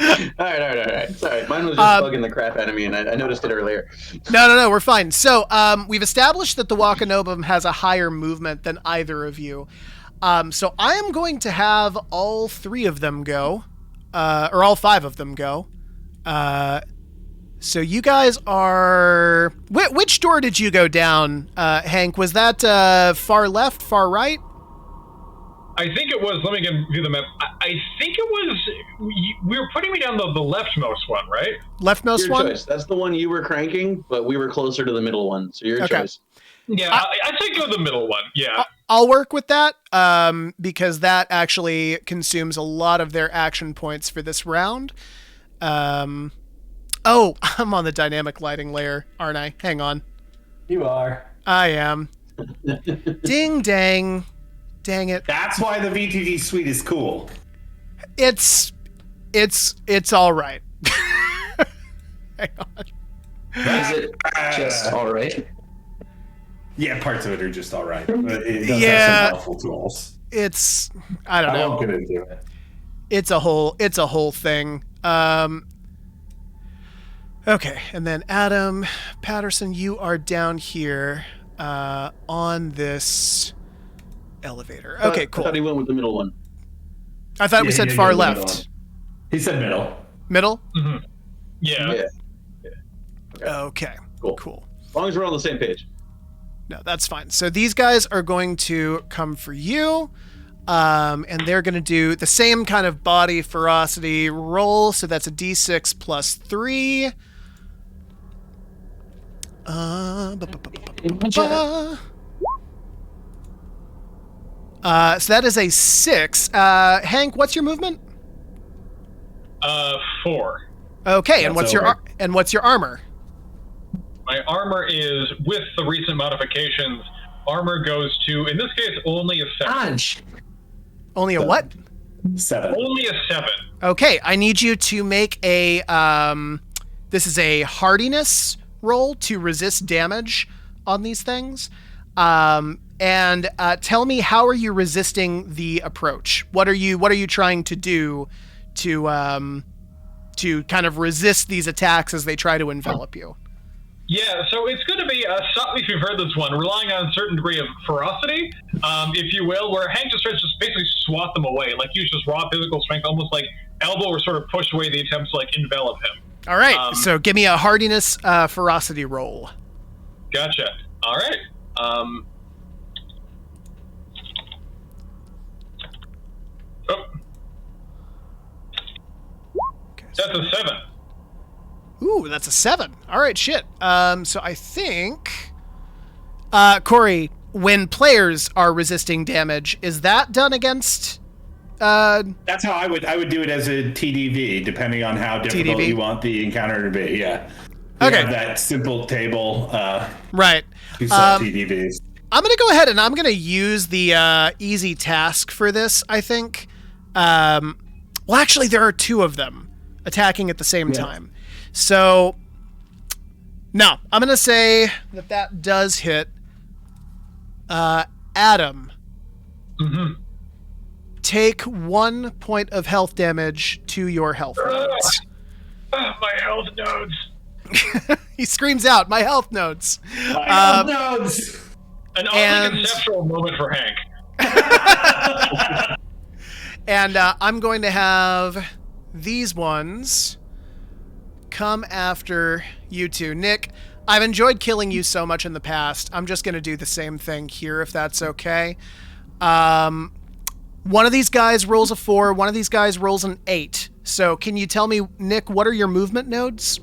S1: All right. Sorry, mine was just bugging the crap out of me, and I noticed it earlier.
S4: No, we're fine. So, we've established that the Wakanobum has a higher movement than either of you. So I am going to have all 3 of them go, or all 5 of them go. So you guys are... Which door did you go down, Hank? Was that far left, far right?
S2: I think it was. Let me view the map. I think it was. We were putting me down the leftmost one, right?
S4: Leftmost
S1: Your
S4: one?
S1: choice. That's the one you were cranking, but we were closer to the middle one. So your
S4: Okay.
S1: choice.
S2: Yeah, I think go the middle one. Yeah.
S4: I'll work with that because that actually consumes a lot of their action points for this round. Oh, I'm on the dynamic lighting layer, aren't I? Hang on.
S3: You are.
S4: I am. Ding dang. Dang it.
S3: That's why the VTG suite is cool.
S4: It's all right. Hang on.
S7: Is it just all right?
S3: Yeah, parts of it are just all right. But it does
S4: Yeah.
S3: have some helpful tools.
S4: It's I don't
S3: I
S4: know.
S3: won't get into it.
S4: It's a whole thing. Okay, and then Adam Patterson, you are down here on this elevator. Okay,
S1: I
S4: cool.
S1: thought he went with the middle one.
S4: I thought we
S3: Yeah,
S4: said
S3: he
S4: far
S3: did go middle
S4: left.
S3: one. He said middle.
S4: Middle?
S2: Yeah.
S4: Okay.
S1: Cool.
S4: Cool.
S1: As long as we're on the same page.
S4: No, that's fine. So these guys are going to come for you. And they're going to do the same kind of body ferocity roll. So that's a d6 plus 3. So that is a 6. Hank, what's your movement?
S2: 4.
S4: Okay, and
S3: That's
S4: what's your armor?
S2: My armor is, with the recent modifications, armor goes to, in this case, only a 7.
S7: Dodge.
S4: Only a what?
S3: 7.
S2: Only a 7.
S4: Okay, I need you to make a this is a hardiness roll to resist damage on these things. And tell me, how are you resisting the approach? What are you trying to do to kind of resist these attacks as they try to envelop you?
S2: Yeah, so it's going to be, if you've heard this one, relying on a certain degree of ferocity, if you will, where Hank just tries to just basically swat them away, like use just raw physical strength, almost like elbow or sort of push away the attempts to like envelop him.
S4: All right, so give me a hardiness ferocity roll.
S2: Gotcha. All right.
S4: Okay,
S2: That's a 7.
S4: Ooh, that's a 7. All right, shit. So I think, Corey, when players are resisting damage, is that done against?
S3: That's how I would do it as a TDV, depending on how difficult
S4: TDV?
S3: you want the encounter to be. Yeah.
S4: Okay.
S3: We have that simple table.
S4: Right.
S3: To set TDVs.
S4: I'm going to go ahead and I'm going to use the easy task for this, I think. Well, actually, there are 2 of them attacking at the same time. So, no, I'm going to say that does hit. Adam, take 1 point of health damage to your health nodes.
S2: My health nodes.
S4: He screams out, "My health nodes!"
S3: Nodes.
S2: An oddly conceptual moment for Hank.
S4: And I'm going to have these ones come after you two. Nick, I've enjoyed killing you so much in the past. I'm just going to do the same thing here, if that's okay. One of these guys rolls a 4. One of these guys rolls an 8. So can you tell me, Nick, what are your movement nodes?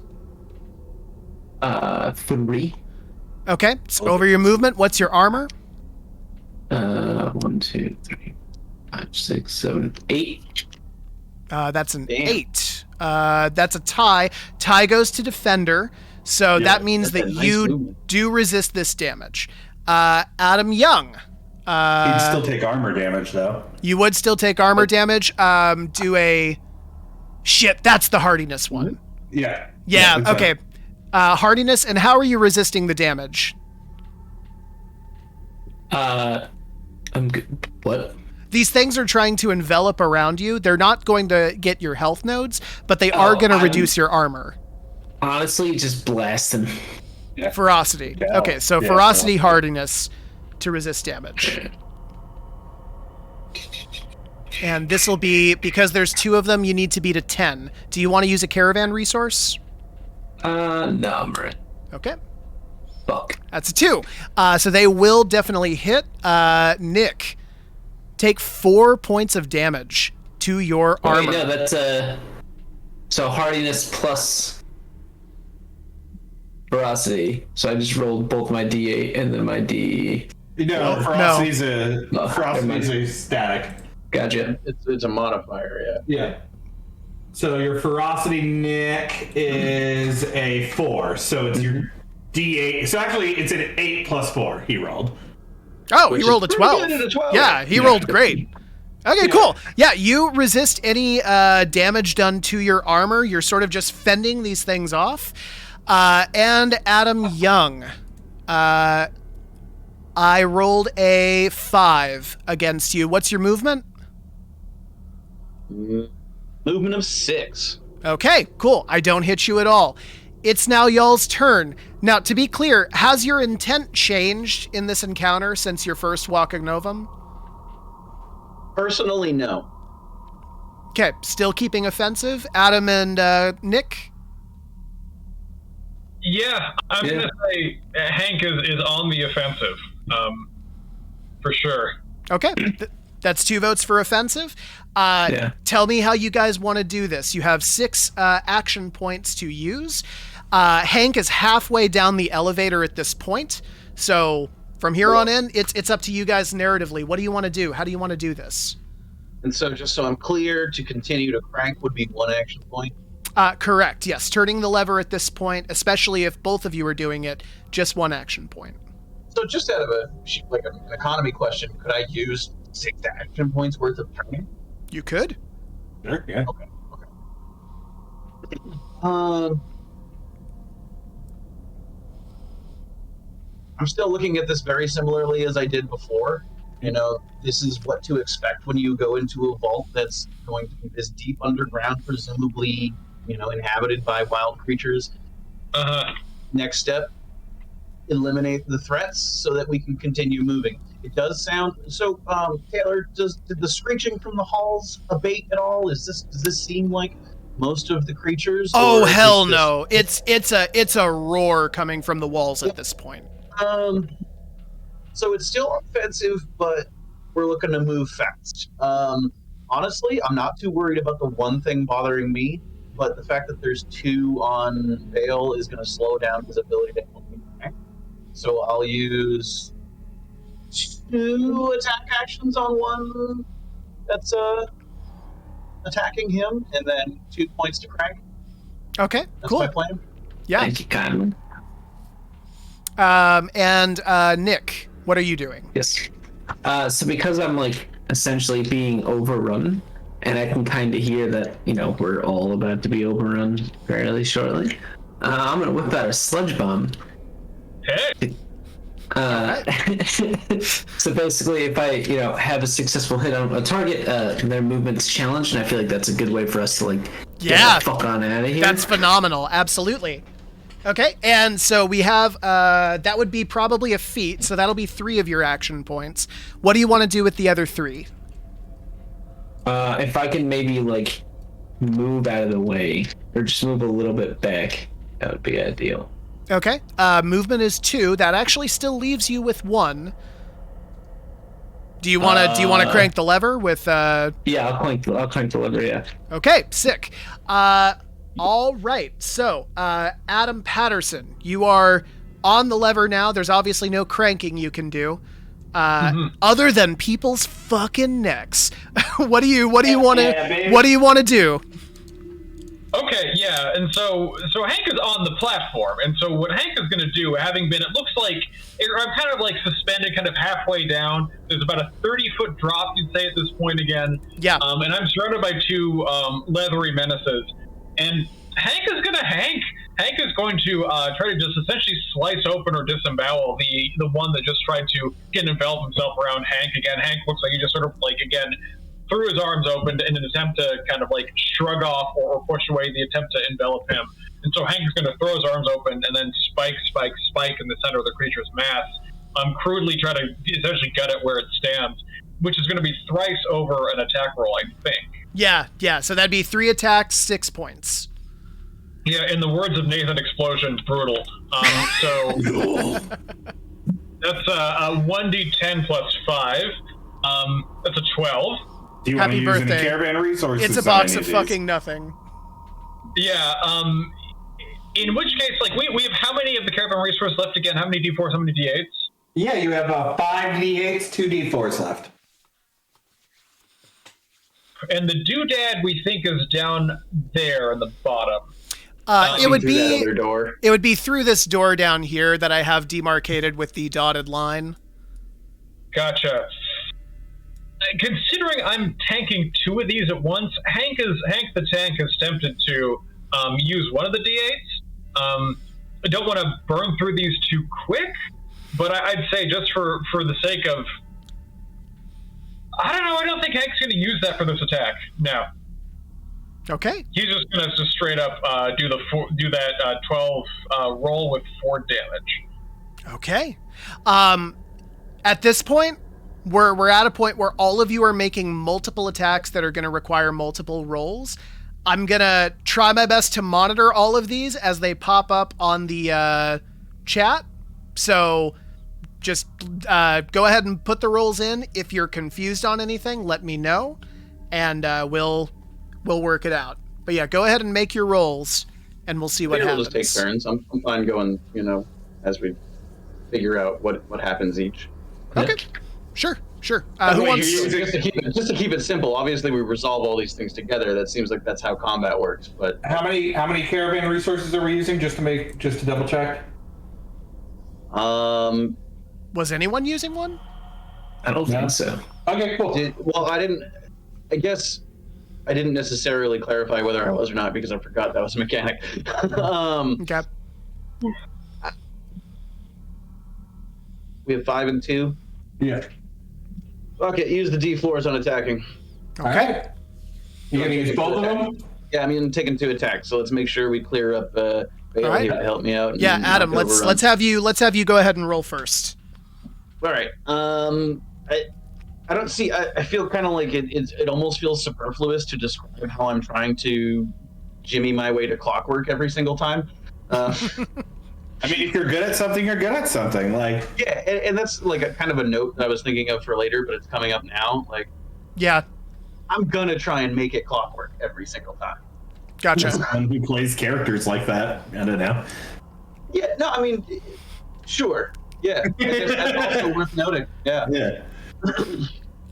S7: 3.
S4: Okay, so over your movement, what's your armor?
S7: 1, 2, 3, 5, 6, 7, 8.
S4: That's an
S1: Damn.
S4: 8. That's a tie. Tie goes to defender, so that means that
S1: that's a nice
S4: you
S1: movement.
S4: do resist this damage. Adam Young,
S3: He'd still take armor damage, though.
S4: you would still take armor damage. Do a... Shit, that's the hardiness one.
S3: Yeah.
S4: Yeah,
S3: it's
S4: okay. Hardiness, and how are you resisting the damage?
S7: I'm good. What?
S4: These things are trying to envelop around you. They're not going to get your health nodes, but they are going to reduce your armor.
S7: Honestly, just blasting.
S4: Ferocity.
S3: Yeah.
S4: Okay, so
S3: Yeah,
S4: ferocity, hardiness to resist damage. And this will be, because there's 2 of them, you need to beat a 10. Do you want to use a caravan resource?
S7: No, I'm right.
S4: Okay,
S7: Fuck.
S4: that's a 2. So they will definitely hit. Nick, take 4 points of damage to your armor.
S7: Wait, no, that's so hardiness plus ferocity. So I just rolled both my D8 and then my D.
S3: No, Frosty's a static.
S7: Gotcha.
S1: It's a modifier, yeah.
S3: Yeah. So your ferocity, Nick, is a 4. So it's your D8. So actually, it's an 8 plus 4 he rolled.
S4: Oh, he rolled a 12.
S1: Good at a 12.
S4: Yeah, he rolled great. Okay, cool. Yeah, you resist any damage done to your armor. You're sort of just fending these things off. And Adam Young, I rolled a 5 against you. What's your movement?
S1: Movement of 6.
S4: Okay, cool. I don't hit you at all. It's now y'all's turn. Now, to be clear, has your intent changed in this encounter since your first walk of Novum?
S1: Personally, no.
S4: Okay, still keeping offensive. Adam and Nick?
S2: Yeah, I'm gonna say Hank is on the offensive, for sure.
S4: Okay, that's 2 votes for offensive. Tell me how you guys want to do this. You have 6 action points to use. Hank is halfway down the elevator at this point, so from here on in, it's up to you guys narratively. What do you want to do? How do you want to do this?
S1: And so, just so I'm clear, to continue to crank would be 1 action point.
S4: Correct. Yes, turning the lever at this point, especially if both of you are doing it, just 1 action point.
S1: So, just out of an economy question, could I use 6 action points worth of turning?
S4: You could.
S3: Sure, yeah.
S1: Okay. I'm still looking at this very similarly as I did before. You know, this is what to expect when you go into a vault that's going to be this deep underground, presumably, inhabited by wild creatures. Next step, eliminate the threats so that we can continue moving. It does sound so. Taylor, did the screeching from the halls abate at all? Does this seem like most of the creatures?
S4: Oh hell no! It's a roar coming from the walls at this point.
S1: So it's still offensive, but we're looking to move fast. Honestly, I'm not too worried about the one thing bothering me, but the fact that there's 2 on Vale is going to slow down his ability to help me connect. So I'll use 2 attack actions on one that's attacking him, and then 2 points to crank.
S4: Okay,
S1: That's
S4: cool.
S1: my plan.
S4: Yeah.
S7: Thank you, Kyle.
S4: And Nick, what are you doing?
S7: Yes. So because I'm essentially being overrun, and I can kind of hear that we're all about to be overrun fairly shortly, I'm gonna whip out a sludge bomb.
S2: Hey.
S7: So basically, if I have a successful hit on a target, their movement's challenged, and I feel like that's a good way for us to get the fuck on out of here.
S4: That's phenomenal. Absolutely. Okay, and so we have, that would be probably a feat, so that'll be 3 of your action points. What do you want to do with the other 3?
S7: If I can maybe, move out of the way, or just move a little bit back, that would be ideal.
S4: Okay, movement is 2. That actually still leaves you with 1. Do you want to crank the lever with,
S7: Yeah, I'll crank the lever, yeah.
S4: Okay, sick. All right, so Adam Patterson, you are on the lever now. There's obviously no cranking you can do, other than people's fucking necks. What do you want to do?
S2: Okay, yeah, and so Hank is on the platform, and so what Hank is going to do, having been, it looks like, I'm kind of suspended kind of halfway down. There's about a 30-foot drop, you'd say, at this point again.
S4: Yeah.
S2: And I'm surrounded by 2 leathery menaces. And Hank is going to Hank is going to try to just essentially slice open or disembowel the one that just tried to get envelop himself around Hank. Again, Hank looks like he just sort of again threw his arms open in an attempt to kind of shrug off or push away the attempt to envelop him. And so Hank is going to throw his arms open and then spike in the center of the creature's mass. Crudely try to essentially gut it where it stands, which is going to be thrice over an attack roll, I think.
S4: Yeah. So that'd be 3 attacks, 6 points.
S2: Yeah, in the words of Nathan Explosion, brutal. So that's 1d10 plus 5. That's a 12.
S3: Do you want
S4: Happy
S3: to use
S4: birthday.
S3: any caravan resources?
S4: It's a
S3: on
S4: box
S3: any
S4: of
S3: these?
S4: fucking nothing.
S2: Yeah. In which case, like, we have how many of the caravan resources left again? How many D4s? How many D8s?
S8: Yeah, you have 5 D8s, 2 D4s left.
S2: And the doodad we think is down there in the bottom.
S4: It would
S1: Through that
S4: be
S1: other door.
S4: it would be through this door down here that I have demarcated with the dotted line.
S2: Gotcha. Considering I'm tanking 2 of these at once, Hank the tank is tempted to use one of the D8s. I don't want to burn through these too quick, but I'd say just for the sake of, I don't know. I don't think Hank's going to use that for this attack. No,
S4: Okay.
S2: he's just going to straight up do that 12 roll with 4 damage.
S4: Okay. At this point, we're at a point where all of you are making multiple attacks that are going to require multiple rolls. I'm going to try my best to monitor all of these as they pop up on the chat. So just go ahead and put the rolls in. If you're confused on anything, let me know, and we'll work it out. But yeah, go ahead and make your rolls, and we'll see what
S1: Maybe
S4: happens.
S1: we'll just take turns. I'm fine going, as we figure out what happens each.
S4: Okay. Sure.
S3: By the
S4: Who
S3: way,
S4: wants?
S3: you're
S1: Just to keep it simple, obviously we resolve all these things together. That seems like that's how combat works. But
S8: How many caravan resources are we using just to double check?
S4: Was anyone using one?
S7: I don't think so.
S8: Okay, cool.
S1: I guess I didn't necessarily clarify whether I was or not because I forgot that was a mechanic.
S4: Okay.
S1: We have 5 and 2.
S8: Yeah.
S1: Okay, use the D4s on attacking.
S8: All right. You gonna use both of them?
S1: Yeah, I'm taking 2 attacks, so let's make sure we clear up. Bailey
S4: right.
S1: here to help me out.
S4: Yeah,
S1: and
S4: Adam,
S1: knock over
S4: let's have you go ahead and roll first.
S1: All right. I don't see. I feel kind of like it almost feels superfluous to describe how I'm trying to jimmy my way to clockwork every single time.
S3: I mean, if you're good at something, you're good at something. Like,
S1: Yeah, and that's like a kind of a note that I was thinking of for later, but it's coming up now. Like,
S4: Yeah,
S1: I'm gonna try and make it clockwork every single time.
S4: gotcha.
S3: someone who plays characters like that, I don't know.
S1: Yeah, no, I mean, sure. Yeah, I guess that's also worth noting. Yeah.
S3: Yeah.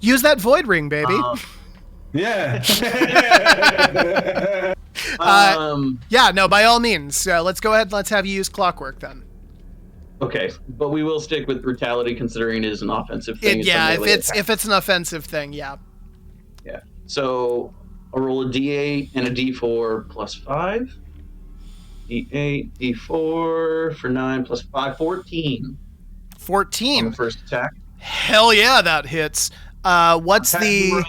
S4: Use that void ring, baby.
S3: Yeah.
S4: Yeah, no, by all means. Let's go ahead. Let's have you use clockwork then.
S1: Okay, but we will stick with brutality, considering it is an offensive thing.
S4: Yeah,
S1: It's a melee attack.
S4: if it's an offensive thing, yeah.
S1: Yeah. So I'll roll a D8 and a D4 plus 5. D8, D4 for 9 plus 5, 14 on
S4: 14.
S1: the first attack.
S4: Hell yeah, that hits. What's the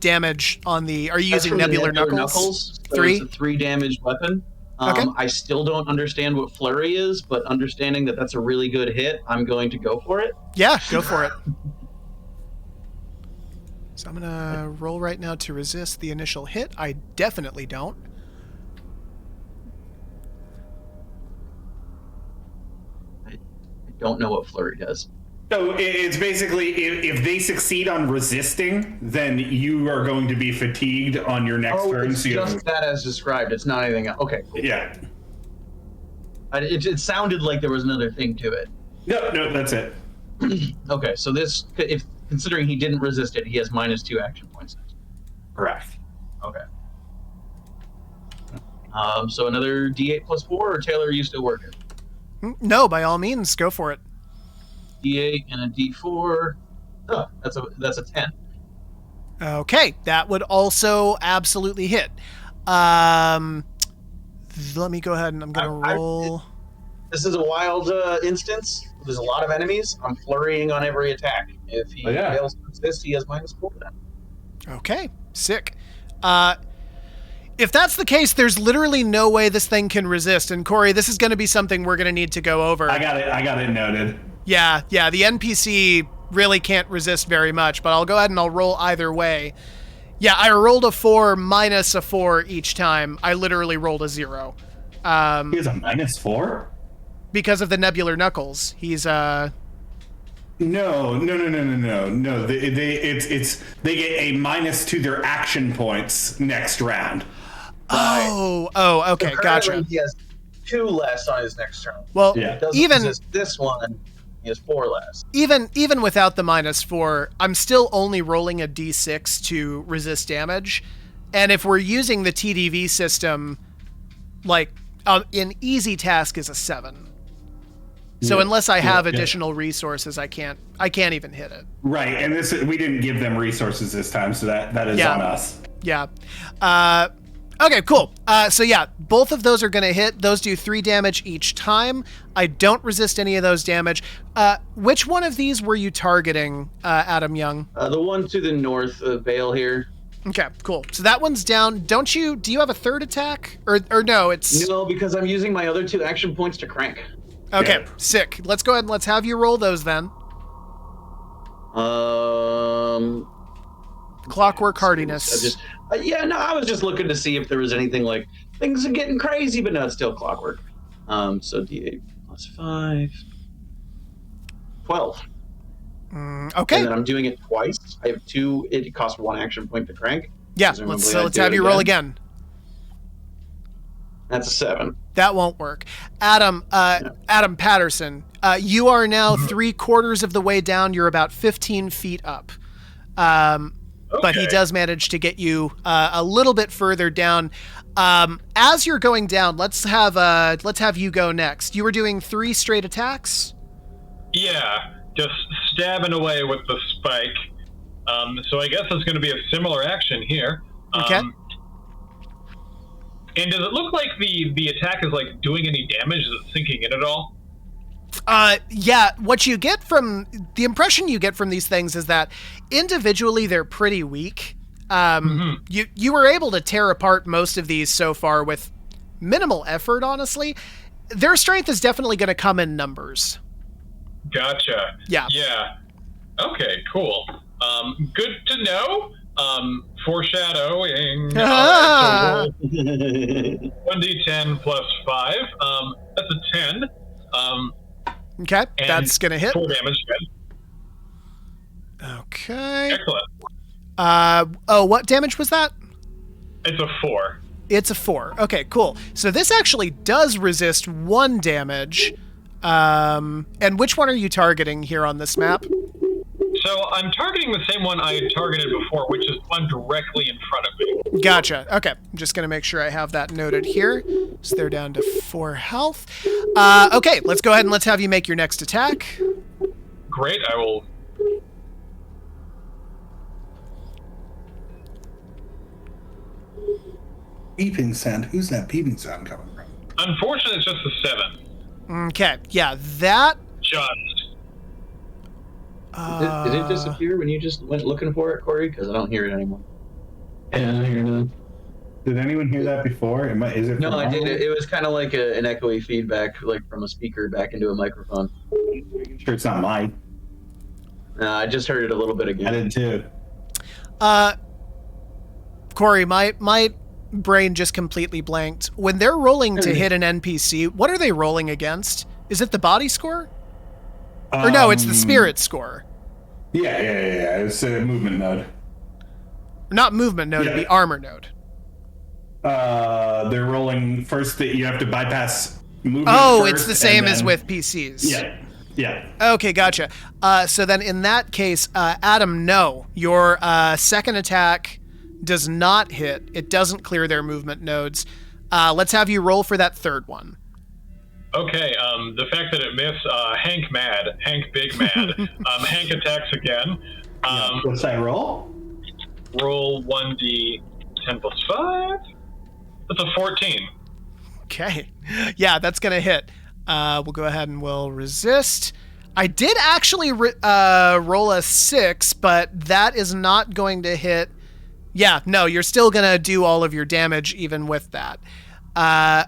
S4: damage on the? Are you
S1: That's
S4: using
S1: from the
S4: Nebular Knuckles?
S1: So
S4: 3?
S1: It's a 3 damage weapon.
S4: Okay.
S1: I still don't understand what flurry is, but understanding that that's a really good hit, I'm going to go for it.
S4: Yeah, go for it. So I'm gonna roll right now to resist the initial hit. I definitely don't.
S1: I don't know what flurry does.
S3: So it's basically if they succeed on resisting, then you are going to be fatigued on your next turn.
S1: It's
S3: So you
S1: just that as described. It's not anything else. Okay, cool.
S3: yeah.
S1: It sounded like there was another thing to it.
S3: No, that's it.
S1: Okay, so this, if considering he didn't resist it, he has -2 action points next.
S3: Correct.
S1: Okay. So another D8 plus 4, or Taylor, are you still working?
S4: No, by all means, go for it.
S1: D8 and a D4. Oh, that's a 10.
S4: Okay, that would also absolutely hit. Let me go ahead and I'm gonna roll.
S1: This is a wild instance. There's a lot of enemies. I'm flurrying on every attack. If he fails to resist, he has -4 then.
S4: Okay, sick. If that's the case, there's literally no way this thing can resist. And Corey, this is going to be something we're going to need to go over.
S3: I got it noted.
S4: Yeah, the NPC really can't resist very much, but I'll go ahead and I'll roll either way. Yeah, I rolled a 4 minus a 4 each time. I literally rolled a 0.
S3: He has a -4?
S4: Because of the Nebular Knuckles. He's,
S3: No, No. They get a minus to their action points next round.
S4: Oh, okay,
S1: So
S4: gotcha.
S1: currently he has 2 less on his next turn.
S4: Well,
S3: Yeah.
S1: He doesn't
S4: even
S1: resist this one. He has 4 less.
S4: even without the -4, I'm still only rolling a d6 to resist damage. And if we're using the TDV system, like an easy task is a 7. So unless I have additional resources, I can't even hit it.
S3: Right, and we didn't give them resources this time, so that is on us.
S4: Yeah. Okay, cool. So yeah, both of those are going to hit. Those do 3 damage each time. I don't resist any of those damage. Which one of these were you targeting, Adam Young?
S1: The one to the north of Vale here.
S4: Okay, cool. So that one's down. Do you have a third attack? Or no, it's...
S1: No, because I'm using my other 2 action points to crank.
S4: Okay,
S3: Yeah.
S4: sick. Let's go ahead and let's have you roll those then. Clockwork hardiness.
S1: I was just looking to see if there was anything like things are getting crazy, but no, it's still clockwork. So D8 plus 5, 12.
S4: Okay.
S1: And then I'm doing it twice. I have 2. It costs 1 action point to crank.
S4: Yeah,
S1: Presumably
S4: let's
S1: do
S4: have
S1: it
S4: you roll again.
S1: That's a 7.
S4: That won't work. Adam Patterson, you are now 3/4 of the way down. You're about 15 feet up. But he does manage to get you a little bit further down. As you're going down, let's have you go next. You were doing 3 straight attacks?
S2: Yeah, just stabbing away with the spike. So I guess it's going to be a similar action here.
S4: Okay.
S2: And does it look like the attack is like doing any damage? Is it sinking in at all?
S4: Yeah, what you get from the impression you get from these things is that individually they're pretty weak. You were able to tear apart most of these so far with minimal effort, honestly. Their strength is definitely going to come in numbers.
S2: Gotcha.
S4: Yeah.
S2: Yeah. Okay, cool. Good to know. Foreshadowing.
S4: Ah.
S2: All right, so roll 1d10 plus 5. That's a 10.
S4: Okay,
S2: And
S4: that's going to hit.
S2: 4 damage.
S4: Okay.
S2: Excellent.
S4: What damage was that?
S2: It's a 4.
S4: It's a 4. Okay, cool. So this actually does resist 1 damage. And which one are you targeting here on this map?
S2: So I'm targeting the same one I had targeted before, which is one directly in front of me.
S4: Gotcha. Okay, I'm just going to make sure I have that noted here. So they're down to 4 health. Okay, let's go ahead and let's have you make your next attack.
S2: Great, I will.
S9: Beeping sound. Who's that beeping sound coming from?
S2: Unfortunately, it's just a 7.
S4: Okay, yeah, that...
S2: Just.
S1: Did it disappear when you just went looking for it, Corey? Because I don't hear it anymore.
S7: Yeah, I don't hear nothing.
S3: Did anyone hear that before? Is it?
S1: No,
S3: from
S1: I did.
S3: Arnold?
S1: It was kind of like an echoey feedback, like from a speaker back into a microphone.
S3: Sure, it's not mine.
S1: I just heard it a little bit
S3: I
S1: again.
S3: did too.
S4: Corey, my brain just completely blanked. When they're rolling to hit an NPC, what are they rolling against? Is it the body score? Or no, it's the spirit score.
S3: Yeah. It's a movement node.
S4: Not movement node, it'd be armor node.
S3: They're rolling first. That you have to bypass movement.
S4: Oh,
S3: first,
S4: it's the same
S3: and
S4: as
S3: then-
S4: with PCs.
S3: Yeah.
S4: Okay, gotcha. So then in that case, Adam, no. Your second attack does not hit. It doesn't clear their movement nodes. Let's have you roll for that third one.
S2: Okay, the fact that it missed, Hank mad. Hank big mad. Hank attacks again.
S3: What's that roll?
S2: Roll 1d10 plus 5. That's a 14.
S4: Okay. Yeah, that's going to hit. We'll go ahead and we'll resist. I did actually roll a 6, but that is not going to hit. Yeah, no, you're still going to do all of your damage even with that.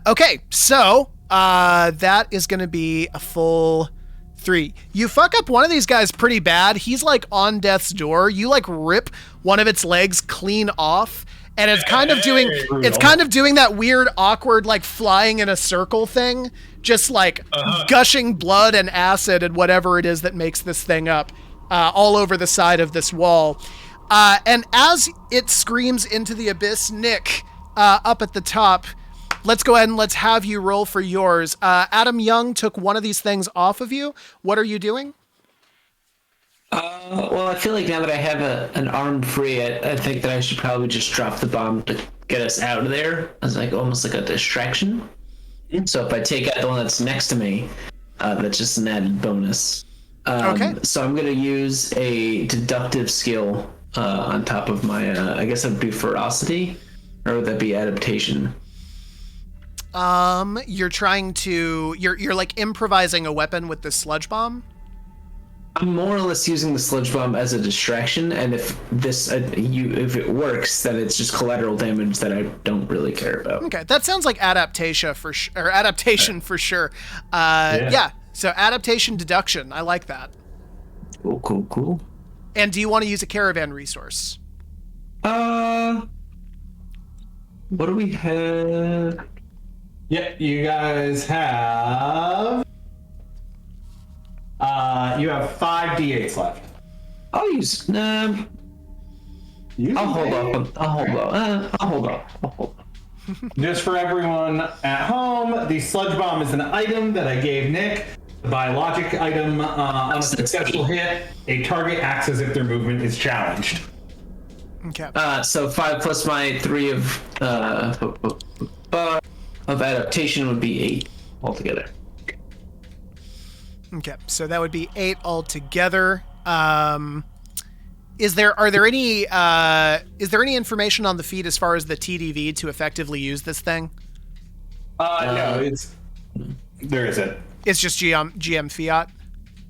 S4: Okay, so that is going to be a full 3. You fuck up one of these guys pretty bad. He's like on death's door. You like rip one of its legs clean off. And it's kind of doing that weird, awkward, like flying in a circle thing, just like gushing blood and acid and whatever it is that makes this thing up all over the side of this wall. And as it screams into the abyss, Nick, up at the top, let's go ahead and let's have you roll for yours. Adam Young took one of these things off of you. What are you doing?
S7: Well, I feel like now that I have an arm free, I think that I should probably just drop the bomb to get us out of there as like almost like a distraction. So if I take out the one that's next to me, that's just an added bonus.
S4: Okay.
S7: So I'm going to use a deductive skill on top of my, I guess that would be ferocity, or would that be adaptation?
S4: You're trying to, you're like improvising a weapon with this sludge bomb?
S7: I'm more or less using the sludge bomb as a distraction, and if this if it works, then it's just collateral damage that I don't really care about.
S4: Okay, that sounds like adaptation for sure. Yeah. So adaptation deduction, I like that.
S7: Cool.
S4: And do you want to use a caravan resource?
S7: What do we have?
S8: Yeah, you guys have. You have 5 d8s left.
S7: I'll use. I'll hold up.
S8: Just for everyone at home, the sludge bomb is an item that I gave Nick. The biologic item on a successful hit, a target acts as if their movement is challenged.
S4: Okay.
S7: So 5 plus my 3 of adaptation would be 8 altogether.
S4: Okay, so that would be 8 altogether. Is there any information on the feed as far as the TDV to effectively use this thing?
S8: No, there isn't.
S4: It's just GM fiat.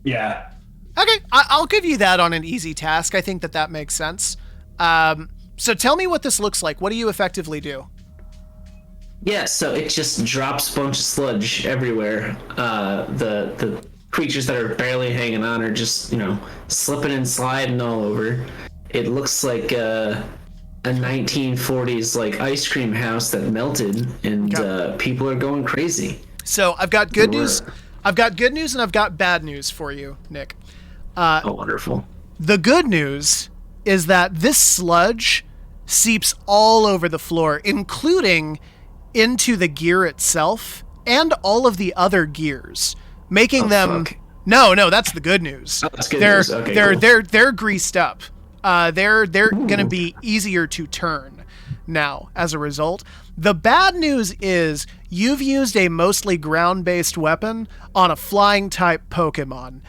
S8: Yeah.
S4: Okay, I'll give you that on an easy task. I think that makes sense. So tell me what this looks like. What do you effectively do?
S7: Yeah, so it just drops a bunch of sludge everywhere. The creatures that are barely hanging on are just, slipping and sliding all over. It looks like a 1940s like ice cream house that melted, and people are going crazy.
S4: So I've got good news. I've got good news and I've got bad news for you, Nick.
S7: Oh, wonderful.
S4: The good news is that this sludge seeps all over the floor, including into the gear itself and all of the other gears, making them.
S7: Fuck.
S4: No, that's the good news.
S7: Oh, that's good news. Okay,
S4: they're greased up. They're going to be easier to turn now as a result. The bad news is you've used a mostly ground-based weapon on a flying type Pokemon.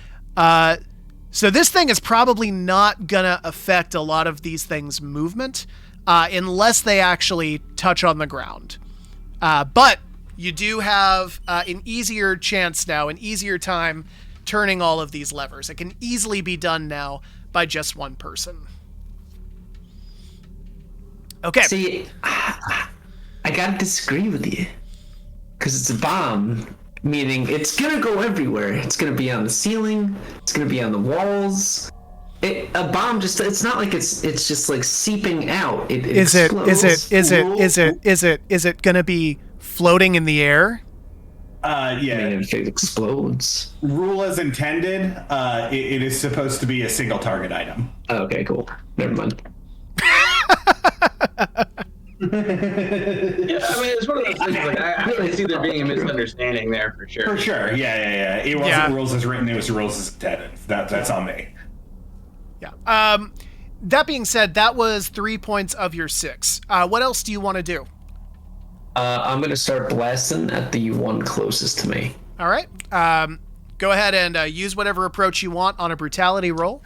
S4: So this thing is probably not gonna affect a lot of these things' movement unless they actually touch on the ground. But you do have an easier chance now, an easier time turning all of these levers. It can easily be done now by just one person. Okay.
S7: See, I gotta disagree with you. Because it's a bomb, meaning it's gonna go everywhere. It's gonna be on the ceiling, it's gonna be on the walls. A bomb it's not like it's just like seeping out.
S4: Is it gonna be floating in the air?
S7: I mean, if it explodes.
S3: Rule as intended, it is supposed to be a single target item.
S7: Oh, okay, cool. Never mind.
S1: Yeah, I mean, it's one of those things. Like, I really see there being a misunderstanding there for sure.
S3: For sure, yeah. It wasn't rules as written; it was rules as intended. That's on me.
S4: Yeah. That being said, that was 3 points of your 6. What else do you want to do?
S7: I'm gonna start blasting at the one closest to me.
S4: All right. Go ahead and use whatever approach you want on a brutality roll.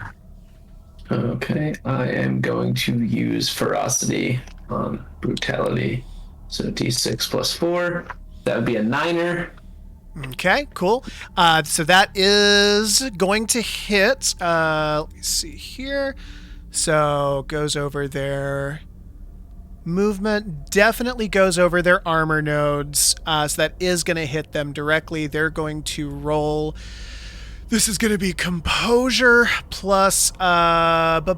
S7: Okay, I am going to use ferocity on brutality. So d6 plus 4. That would be a 9er.
S4: Okay, cool. So that is going to hit. Let me see here. So goes over their movement, definitely goes over their armor nodes. So that is going to hit them directly. They're going to roll. This is going to be composure plus I'm going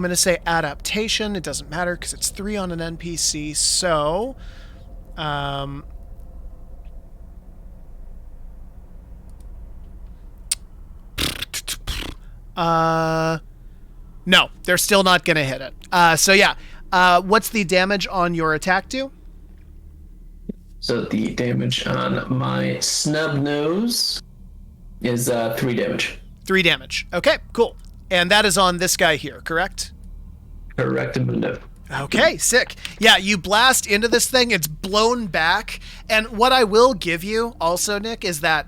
S4: to say adaptation. It doesn't matter because it's 3 on an NPC. So No, they're still not going to hit it. So yeah, what's the damage on your attack do?
S7: So the damage on my snub nose is 3 damage.
S4: 3 damage. Okay, cool. And that is on this guy here, correct?
S7: Correct, Mundo.
S4: Okay, sick. Yeah, you blast into this thing, it's blown back. And what I will give you also, Nick, is that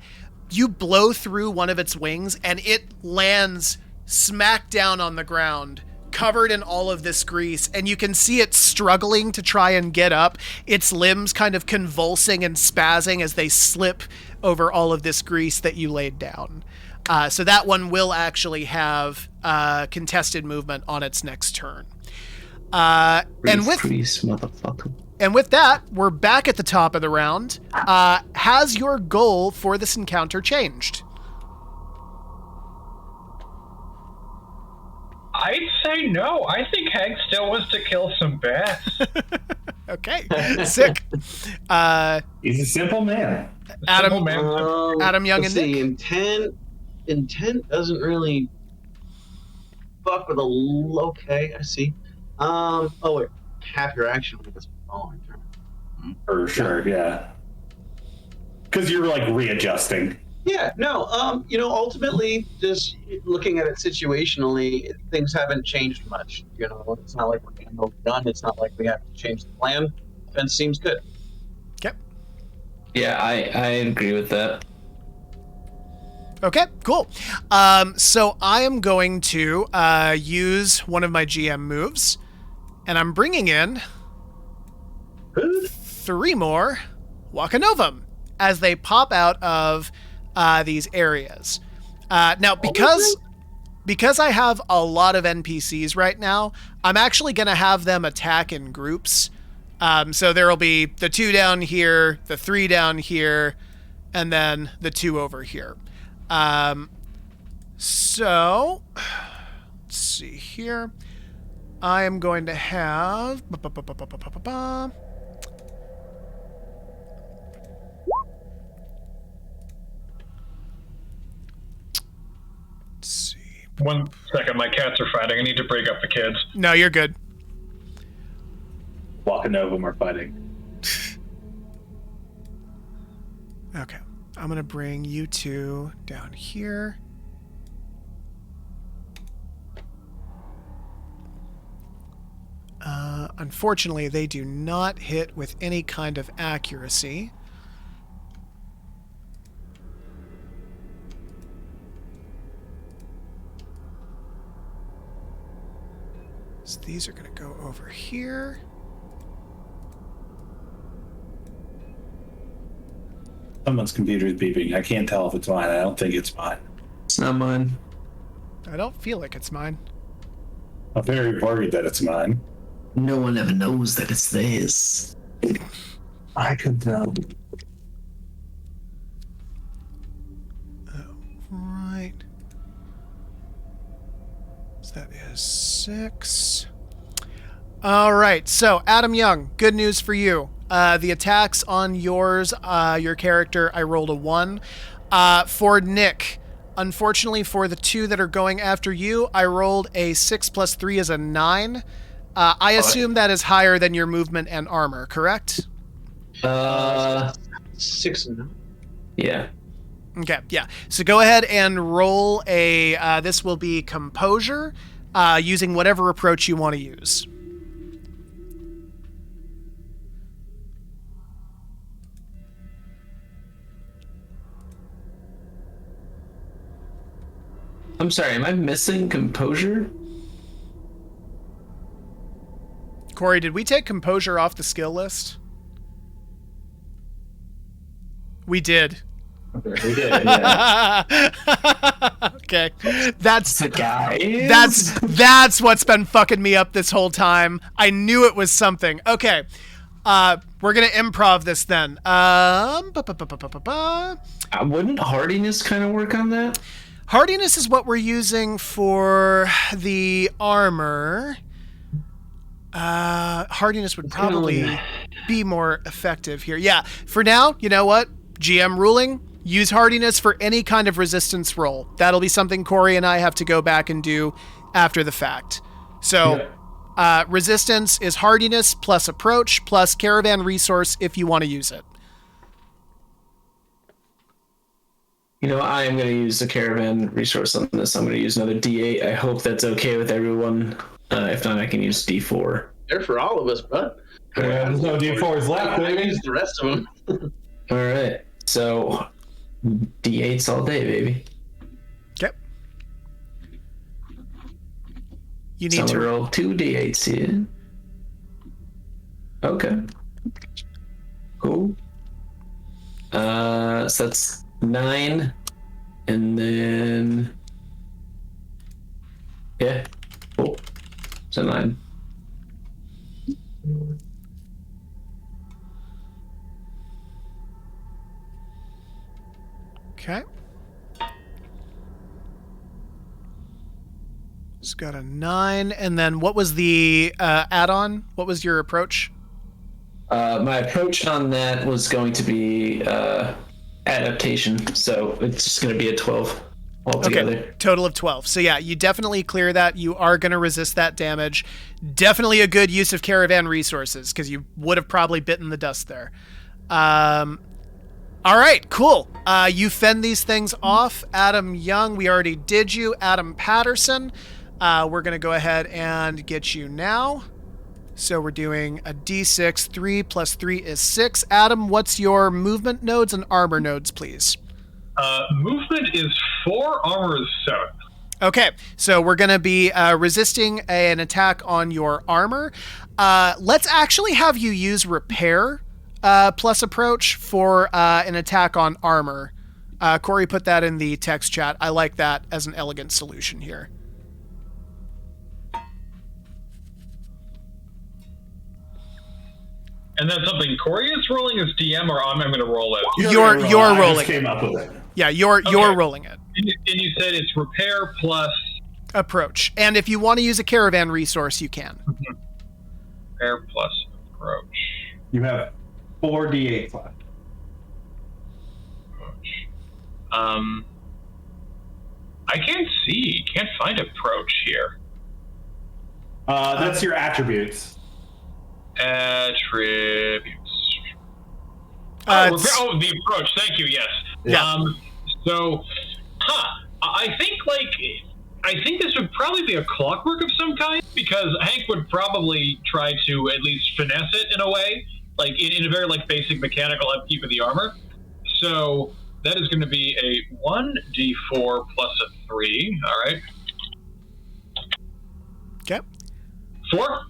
S4: you blow through one of its wings and it lands smack down on the ground, covered in all of this grease, and you can see it struggling to try and get up, its limbs kind of convulsing and spazzing as they slip over all of this grease that you laid down. So that one will actually have contested movement on its next turn. And with
S7: Grease, motherfucker.
S4: And with that, we're back at the top of the round. Has your goal for this encounter changed?
S2: I'd say no. I think Hank still wants to kill some bats.
S4: Okay, sick.
S8: He's a simple man.
S4: Adam,
S2: Simple man.
S4: Adam Young
S1: let's
S4: and
S1: see,
S4: Nick.
S1: intent doesn't really fuck with okay, I see. Oh wait, half your action with this following turn.
S8: For sure, yeah. Because you're like readjusting.
S1: Yeah, no, ultimately, just looking at it situationally, things haven't changed much. It's not like we're getting overdone. It's not like we have to change the plan. Defense seems good.
S4: Okay.
S7: Yeah, I agree with that.
S4: Okay, cool. So I am going to use one of my GM moves, and I'm bringing in 3 more Wakanovum as they pop out of these areas. Now, because I have a lot of NPCs right now, I'm actually going to have them attack in groups. So there will be the 2 down here, the 3 down here, and then the 2 over here. So let's see here. I am going to have let's see.
S2: 1 second, my cats are fighting. I need to break up the kids.
S4: No, you're good.
S8: Walking over them are fighting.
S4: Okay. I'm going to bring you 2 down here. Unfortunately, they do not hit with any kind of accuracy. So these are going to go over here.
S8: Someone's computer is beeping. I can't tell if it's mine. I don't think it's mine.
S7: It's not mine.
S4: I don't feel like it's mine.
S8: I'm very worried that it's mine.
S7: No one ever knows that it's theirs.
S8: I could tell.
S4: Right. So that is 6. All right. So, Adam Young, good news for you. The attacks on your character, I rolled a 1. For Nick, unfortunately for the 2 that are going after you, I rolled a 6 plus 3 is a 9. I assume that is higher than your movement and armor, correct?
S1: 6 and 9.
S7: Yeah.
S4: Okay, yeah. So go ahead and roll a, this will be composure, using whatever approach you want to use.
S7: I'm sorry, am I missing composure?
S4: Corey, did we take composure off the skill list? We did.
S8: We did, yeah.
S4: Okay. That's
S7: Guys.
S4: that's what's been fucking me up this whole time. I knew it was something. Okay. We're gonna improv this then.
S7: Wouldn't hardiness kind of work on that?
S4: Hardiness is what we're using for the armor. Hardiness would probably be more effective here. Yeah, for now, you know what? GM ruling, use hardiness for any kind of resistance roll. That'll be something Corey and I have to go back and do after the fact. So resistance is hardiness plus approach plus caravan resource if you want to use it.
S7: You know, I am going to use the caravan resource on this. I'm going to use another D8. I hope that's okay with everyone. If not, I can use D4.
S1: They're for all of us, bud.
S8: There's no D4s left,
S1: I
S8: baby.
S1: use the rest of them.
S7: All right. So, D8s all day, baby.
S4: Okay. You
S7: So
S4: need
S7: I'm
S4: to
S7: gonna roll 2 D8s here. Okay. Cool. So that's 9. And then... Yeah. Cool. So 9.
S4: Okay. It's got a 9, and then what was the add-on? What was your approach?
S7: My approach on that was going to be adaptation, so it's just going to be a 12 altogether.
S4: Okay, total of 12. So yeah, you definitely clear that. You are going to resist that damage. Definitely a good use of caravan resources, because you would have probably bitten the dust there. All right, cool. You fend these things off. Adam Young, we already did you. Adam Patterson, we're going to go ahead and get you now. So we're doing a D6. 3 plus 3 is 6. Adam, what's your movement nodes and armor nodes, please?
S2: Movement is 4, armor is 7.
S4: Okay, so we're going to be resisting an attack on your armor. Let's actually have you use repair plus approach for an attack on armor. Corey put that in the text chat. I like that as an elegant solution here.
S2: And then something Corey is rolling as DM, or I'm going to roll it.
S4: You're
S8: I
S4: rolling
S8: just came
S4: it.
S8: up with it.
S4: Yeah, you're rolling it.
S2: And you said it's repair plus...
S4: Approach. And if you want to use a caravan resource, you can.
S2: Repair plus approach.
S8: You have 4 D8s left.
S2: I can't see. Can't find approach here.
S8: That's your attributes.
S2: Attributes. The approach. Thank you. Yes.
S4: Yeah.
S2: So, I think this would probably be a clockwork of some kind, because Hank would probably try to at least finesse it in a way, like in a very like basic mechanical upkeep of the armor. So that is going to be a 1d4 plus a 3. All right.
S4: Okay.
S2: 4.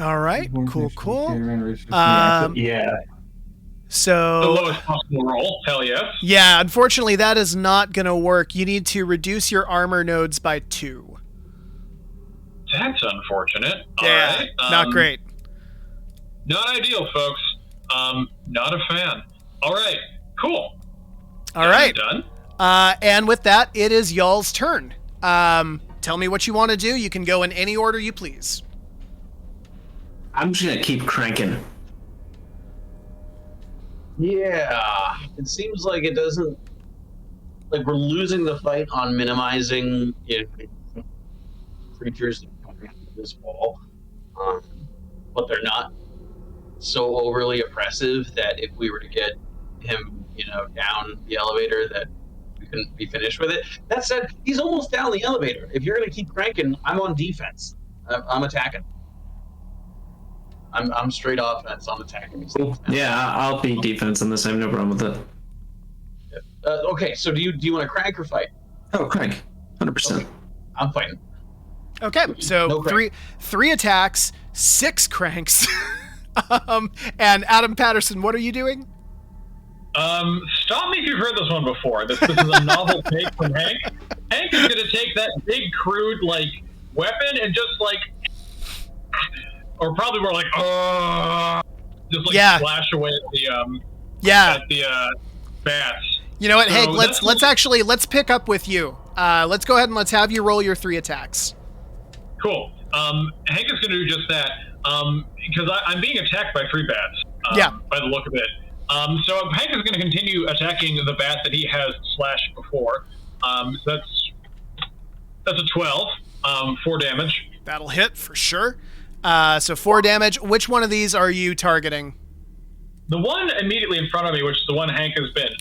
S4: All right. Cool.
S8: Yeah.
S4: So
S2: The lowest possible roll. Hell yes.
S4: yeah, unfortunately, that is not going to work. You need to reduce your armor nodes by 2.
S2: That's unfortunate.
S4: Yeah,
S2: All right.
S4: not great.
S2: Not ideal, folks. Not a fan. All right. Cool.
S4: All right.
S2: Done.
S4: And with that, it is y'all's turn. Tell me what you want to do. You can go in any order you please.
S7: I'm just going to keep cranking.
S1: Yeah, it seems like it doesn't. Like we're losing the fight on minimizing creatures coming out of this wall, but they're not so overly oppressive that if we were to get him, down the elevator, that we couldn't be finished with it. That said, he's almost down the elevator. If you're going to keep cranking, I'm on defense. I'm attacking. I'm straight offense. I'm attacking.
S7: Yeah, I'll be defense on this. I have no problem with it.
S1: Okay, so do you want to crank or fight?
S7: Oh, crank. 100%.
S1: Okay, I'm fighting.
S4: Okay, so
S1: No crank.
S4: three attacks, 6 cranks. And Adam Patterson, what are you doing?
S2: Stop me if you've heard this one before. This is a novel take from Hank. Hank is going to take that big, crude, weapon and just, or probably more just, splash away at the bats.
S4: You know what,
S2: So
S4: Hank,
S2: that's-
S4: let's pick up with you. Let's go ahead and let's have you roll your 3 attacks.
S2: Cool. Hank is going to do just that, because I'm being attacked by 3 bats, by the look of it. So Hank is going to continue attacking the bat that he has slashed before. That's a 12, 4 damage.
S4: That'll hit for sure. So 4 damage. Which one of these are you targeting?
S2: The one immediately in front of me, which is the one Hank has been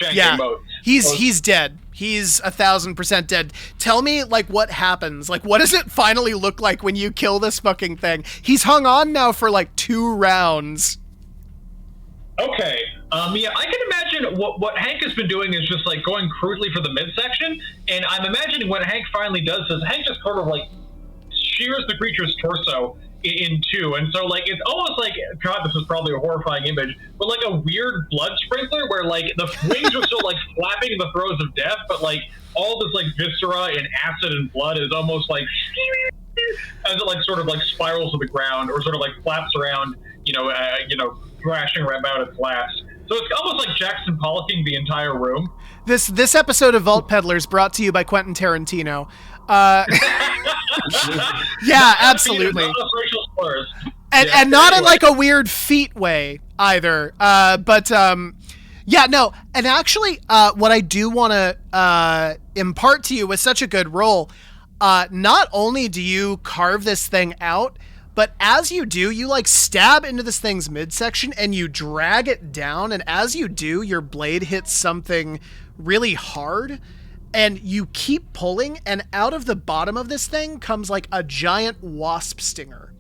S2: shanking both.
S4: He's dead. He's 1,000% dead. Tell me, like, what happens? Like, what does it finally look like when you kill this fucking thing? He's hung on now for, like, 2 rounds.
S2: Okay. Yeah, I can imagine what Hank has been doing is just, like, going crudely for the midsection, and I'm imagining what Hank finally does is Hank just sort of, like, shears the creature's torso in 2, and so, like, it's almost like, God, this is probably a horrifying image, but like a weird blood sprinkler where, like, the wings are still, like, flapping in the throes of death, but, like, all this, like, viscera and acid and blood is almost, like, as it, like, sort of, like, spirals to the ground, or sort of, like, flaps around, thrashing about its last. So it's almost like Jackson Pollocking the entire room.
S4: This episode of Vault Peddlers brought to you by Quentin Tarantino. Yeah, absolutely. And not in like a weird feet way either. Yeah, no. And actually, what I do want to impart to you with such a good roll, not only do you carve this thing out, but as you do, you like stab into this thing's midsection and you drag it down. And as you do, your blade hits something really hard. And you keep pulling, and out of the bottom of this thing comes like a giant wasp stinger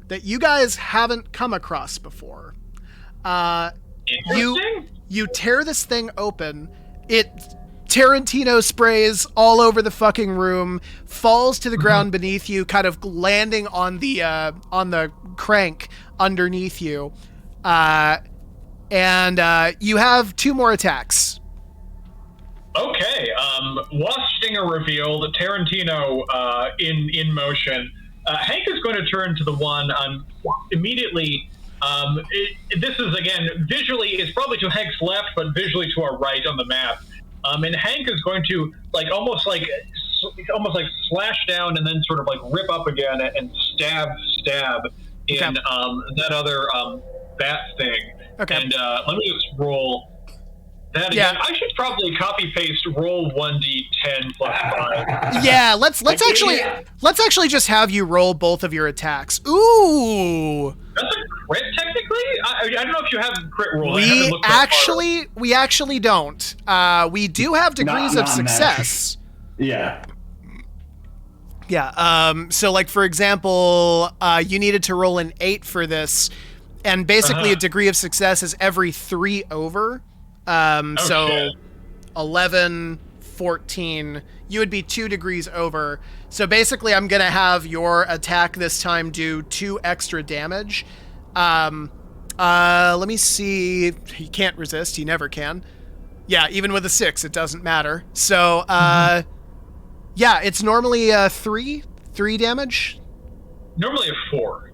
S4: that you guys haven't come across before. You tear this thing open. It Tarantino sprays all over the fucking room, falls to the ground beneath you, kind of landing on the crank underneath you. And you have 2 more attacks.
S2: Okay, Wasp Stinger revealed, Tarantino in motion. Hank is going to turn to the one immediately. This is, again, visually, it's probably to Hank's left, but visually to our right on the map. And Hank is going to, almost like slash down and then sort of, like, rip up again and stab in that other bat thing. Okay. And let me just roll... That again, I should probably copy paste roll 1d10 plus 5.
S4: Yeah, let's actually just have you roll both of your attacks. Ooh,
S2: that's a crit technically. I don't know if you have crit roll.
S4: We actually don't. We do have degrees of success.
S3: Yeah.
S4: Yeah. So, like, for example, you needed to roll an 8 for this, and basically a degree of success is every 3 over. So 11, 14, you would be 2 degrees over. So basically I'm going to have your attack this time do 2 extra damage. Let me see. He can't resist. He never can. Yeah, even with a 6, it doesn't matter. So, yeah, it's normally 3 damage.
S2: Normally a 4.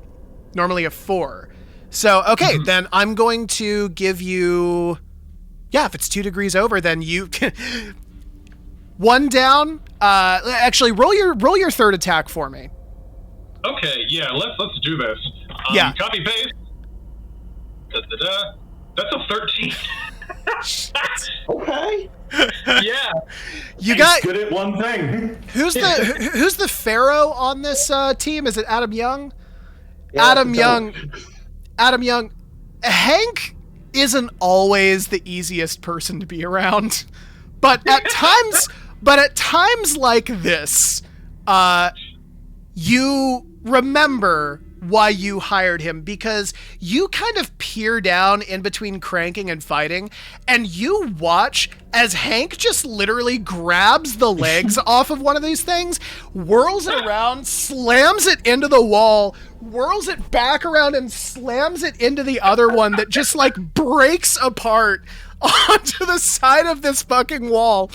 S4: Normally a 4. So, okay, then I'm going to give you... Yeah, if it's 2 degrees over, then you can... 1 down. Actually, roll your third attack for me.
S2: Okay, yeah, let's do this.
S4: Yeah.
S2: Copy paste. That's a 13.
S1: Okay.
S2: Yeah.
S4: You got
S3: good at one thing.
S4: Who's the pharaoh on this team? Is it Adam Young?
S1: Yeah,
S4: Adam Young. Hank isn't always the easiest person to be around, but at times like this, you remember why you hired him, because you kind of peer down in between cranking and fighting, and you watch as Hank just literally grabs the legs off of one of these things, whirls it around, slams it into the wall, whirls it back around and slams it into the other one that just like breaks apart onto the side of this fucking wall.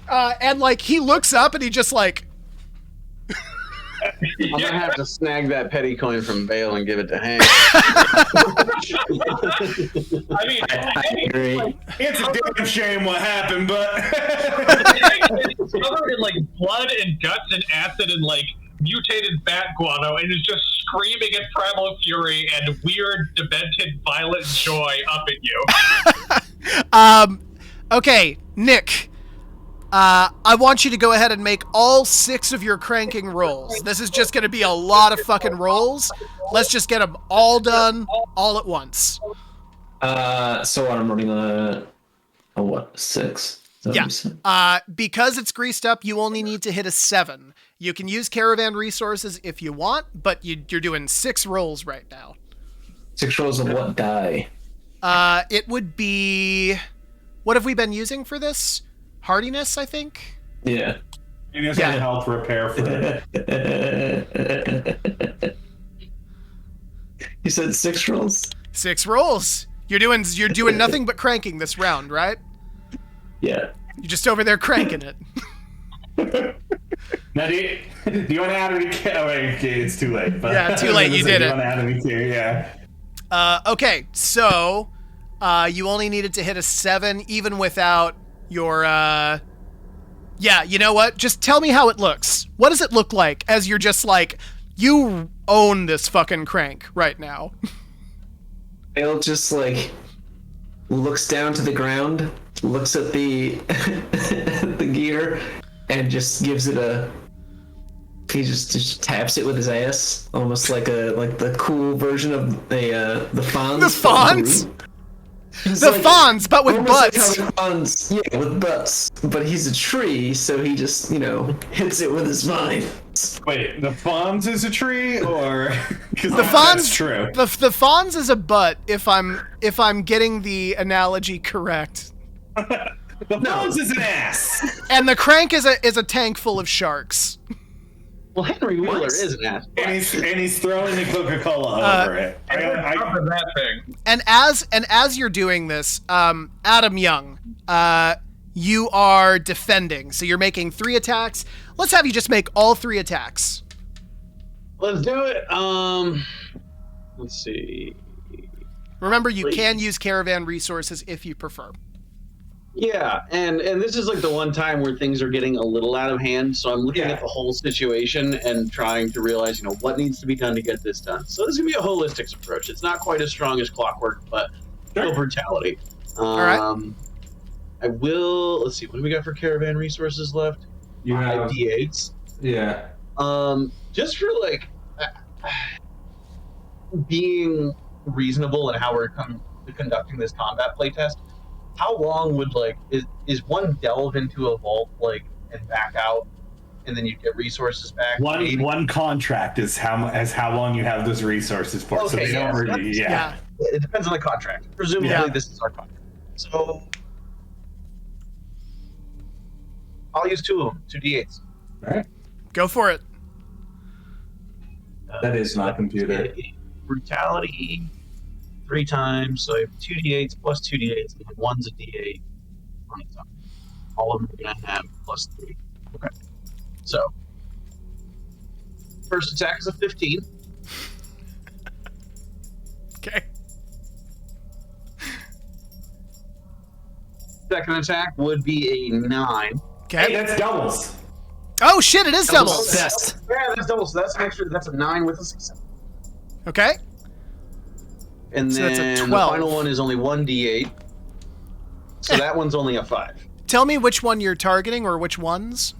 S4: And like he looks up and he just like,
S1: I'm gonna have to snag that petty coin from Bale and give it to Hank.
S2: I mean,
S3: I agree. It's a damn shame what happened, but
S2: Hank is covered in like blood and guts and acid and like mutated bat guano and is just screaming at primal fury and weird, demented, violent joy up at you.
S4: Okay, Nick. I want you to go ahead and make all 6 of your cranking rolls. This is just going to be a lot of fucking rolls. Let's just get them all done all at once.
S7: So I'm running a what? 6.
S4: Yeah. Because it's greased up, you only need to hit a 7. You can use caravan resources if you want, but you're doing 6 rolls right now.
S7: 6 rolls of what die?
S4: It would be... What have we been using for this? Hardiness, I think?
S7: Yeah.
S8: You need some health repair for it.
S7: You said 6 rolls?
S4: 6 rolls. You're doing nothing but cranking this round, right?
S7: Yeah.
S4: You're just over there cranking it.
S8: Now, do you want to add any? Oh, wait, okay, it's too late. But
S4: Yeah, too late. You did it.
S8: Do you want to add any too? Yeah.
S4: Okay, so you only needed to hit a 7, even without your. Yeah, you know what? Just tell me how it looks. What does it look like as you're just like, you own this fucking crank right now?
S7: Bale just like looks down to the ground, looks at the the gear, and just gives it a. He just taps it with his ass, almost like the cool version of the Fonz.
S4: The Fonz. The
S7: like,
S4: Fonz, but with butts.
S7: Like Fonz, yeah, with butts. But he's a tree, so he just hits it with his vine.
S8: Wait, the Fonz is a tree, or
S4: the Fonz?
S8: That's true.
S4: The Fonz is a butt. If I'm getting the analogy correct.
S8: The Fonz is an ass.
S4: And the crank is a tank full of sharks.
S1: Well, Henry Wheeler is an ass.
S8: And he's throwing the Coca-Cola over it.
S2: That thing.
S4: And as you're doing this, Adam Young, you are defending. So you're making 3 attacks. Let's have you just make all 3 attacks.
S1: Let's do it. Let's see.
S4: Remember, you can use caravan resources if you prefer.
S1: Yeah, and this is like the one time where things are getting a little out of hand. So I'm looking at the whole situation and trying to realize, what needs to be done to get this done. So this is gonna be a holistic approach. It's not quite as strong as clockwork, but no brutality.
S4: All right.
S1: I will. Let's see. What do we got for caravan resources left?
S8: You have
S1: D8s.
S8: Yeah.
S1: Just for like being reasonable in how we're conducting this combat playtest. How long would is one delve into a vault and back out, and then you get resources back?
S8: One contract is how long you have those resources for.
S1: Okay,
S8: so they don't really,
S1: It depends on the contract. Presumably, this is our contract. So I'll use 2 of them, 2 D8s.
S8: All right.
S4: Go for it.
S8: That is not computer.
S1: Brutality 3 times, so I have 2 D8s plus 2 D8s, and then 1's a D8 on its own. All of them are going to have plus 3. Okay. So, first attack is a 15.
S4: Okay.
S1: Second attack would be a 9.
S4: Okay.
S8: Hey, that's doubles.
S4: Oh shit! It is doubles.
S1: Yeah, that's double. So that's an extra. That's a 9 with a 6.
S4: Okay.
S1: And
S4: So
S1: then
S4: that's a
S1: the
S4: 12.
S1: final one is only 1 D8. So that one's only a 5.
S4: Tell me which one you're targeting, or which ones.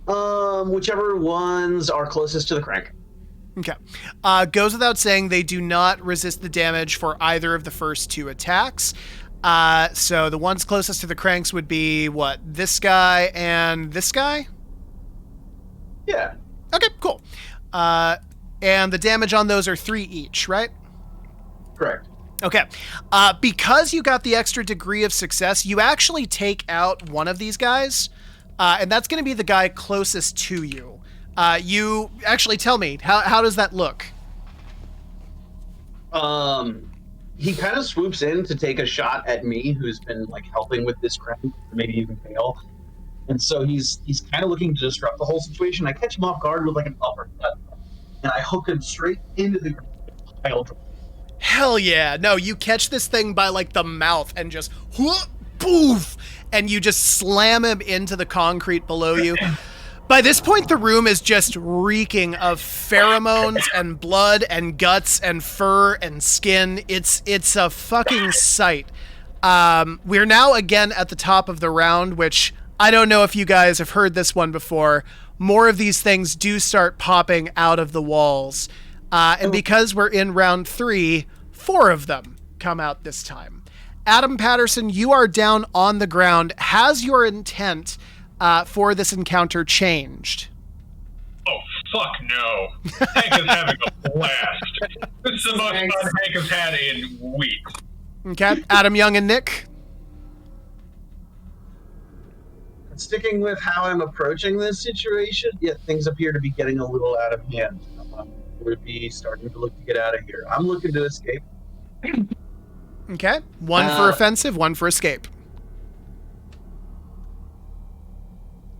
S1: Whichever ones are closest to the crank.
S4: Okay. Goes without saying they do not resist the damage for either of the first 2 attacks. So the ones closest to the cranks would be what? This guy and this guy?
S1: Yeah.
S4: Okay, cool. And the damage on those are 3 each, right?
S1: Correct.
S4: Okay. Because you got the extra degree of success, you actually take out one of these guys, and that's going to be the guy closest to you. You actually tell me, how does that look?
S1: He kind of swoops in to take a shot at me, who's been helping with this crank, maybe even fail. And so he's kind of looking to disrupt the whole situation. I catch him off guard with an uppercut, and I hook him straight into the pile driver.
S4: Hell yeah. No, you catch this thing by the mouth and just poof, and you just slam him into the concrete below you. By this point, the room is just reeking of pheromones and blood and guts and fur and skin. It's a fucking sight. We're now again at the top of the round, which I don't know if you guys have heard this one before. More of these things do start popping out of the walls. And because we're in round 3, 4 of them come out this time. Adam Patterson, you are down on the ground. Has your intent for this encounter changed?
S2: Oh, fuck no. Hank is having a blast. This is the most fun Hank has had in weeks.
S4: Okay. Adam Young and Nick?
S1: Sticking with how I'm approaching this situation, yet things appear to be getting a little out of hand. Would be starting to look to get out of here. I'm looking to escape.
S4: Okay. One for offensive, one for escape.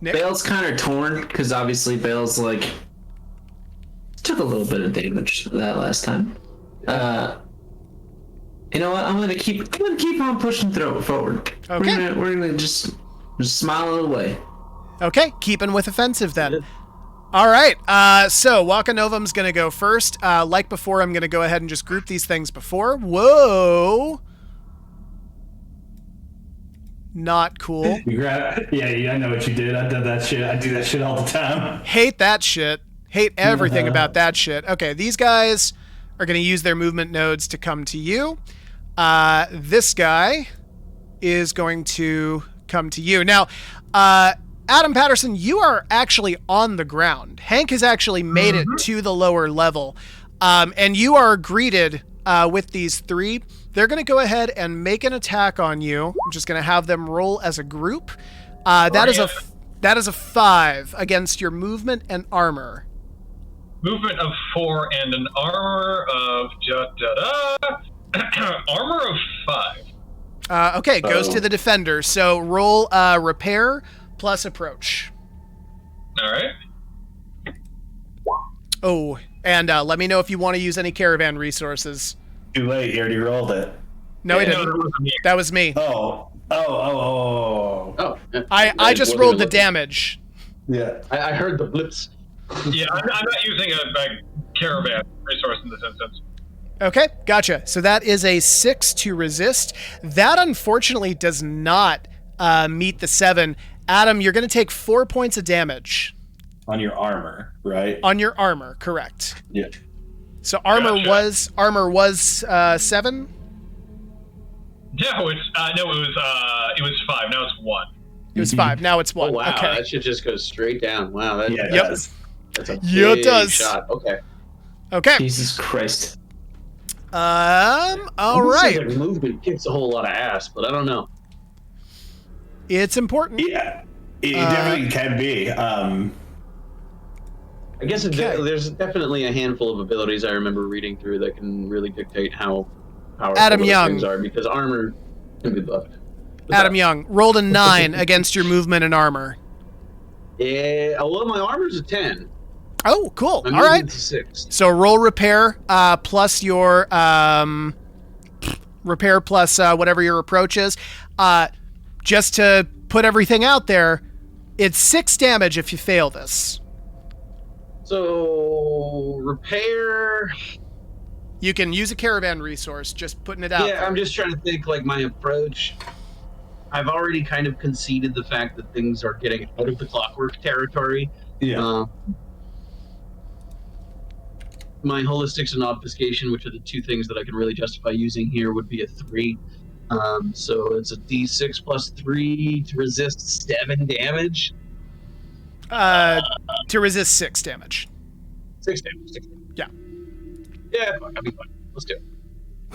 S4: Nick?
S7: Bale's kind of torn because obviously Bale's like took a little bit of damage that last time. You know what? I'm gonna keep on pushing forward.
S4: Okay.
S7: We're gonna just smile it away.
S4: Okay, keeping with offensive then. All right, so Wakanovum's going to go first. Like before, I'm going to go ahead and just group these things before. Whoa. Not cool.
S8: Yeah, I know what you did. I've done that shit. I do that shit all the time.
S4: Hate that shit. Hate everything about that shit. Okay, these guys are going to use their movement nodes to come to you. This guy is going to come to you. Now, Adam Patterson, you are actually on the ground. Hank has actually made it to the lower level. And you are greeted with these 3. They're going to go ahead and make an attack on you. I'm just going to have them roll as a group. That is a 5 against your movement and armor.
S2: Movement of 4 and an armor of armor of 5.
S4: Okay, goes to the defender. So roll repair plus approach.
S2: All right.
S4: Oh, and let me know if you want to use any caravan resources.
S3: Too late. He already rolled it.
S4: No, he didn't. That was me.
S3: Oh.
S4: I just rolled the damage.
S3: Yeah.
S1: I heard the blips.
S2: Yeah, I'm not using a caravan resource in this instance.
S4: Okay, gotcha. So that is a 6 to resist. That unfortunately does not meet the 7. Adam, you're going to take 4 points of damage.
S3: On your armor, right?
S4: On your armor, correct.
S3: Yeah.
S4: So armor
S2: Gotcha.
S4: was 7?
S2: No, it was 5. Now it's 1.
S4: It was 5. Now it's 1.
S1: Oh, wow.
S4: Okay.
S1: That shit just goes straight down. Wow. That,
S3: Yeah, it
S4: Yep.
S3: does.
S1: That's a
S4: Yeah, it
S1: big
S4: does.
S1: shot. Okay.
S4: Okay.
S7: Jesus Christ.
S4: All
S1: Almost
S4: right.
S1: seems like movement kicks a whole lot of ass, but I don't know.
S4: It's important.
S3: Yeah. It definitely can be.
S1: I guess
S4: Okay.
S1: there's definitely a handful of abilities I remember reading through that can really dictate how powerful
S4: Adam
S1: those
S4: Young.
S1: things are, because armor can be buffed.
S4: Adam Young rolled a 9 against your movement and armor.
S1: Yeah, well, my armor's a 10.
S4: Oh, cool.
S1: My
S4: All right.
S1: movement's a 6.
S4: So roll repair plus your repair plus whatever your approach is. Just to put everything out there, it's 6 damage if you fail this.
S1: So, repair...
S4: You can use a caravan resource, just putting it out
S1: Yeah,
S4: there.
S1: I'm just trying to think, like, my approach. I've already kind of conceded the fact that things are getting out of the clockwork territory.
S3: Yeah.
S1: My holistics and obfuscation, which are the 2 things that I can really justify using here, would be a 3. So it's a d6 plus 3 to resist 7 damage.
S4: To resist 6 damage.
S1: 6 damage. 6 damage.
S4: Yeah.
S1: Yeah, fuck, I'll be fine. Let's do it.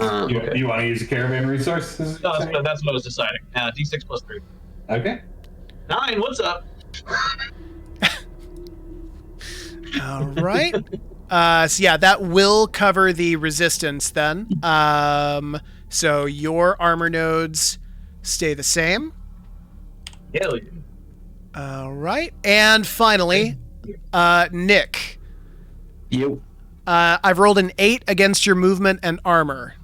S1: Okay.
S8: You want to use a caravan resource?
S1: No, that's what I was deciding. D6 plus 3.
S8: Okay.
S1: 9, what's up?
S4: All right. So yeah, that will cover the resistance then. So your armor nodes stay the same.
S1: Hell yeah.
S4: All right. And finally, Nick.
S7: You.
S4: I've rolled an 8 against your movement and armor.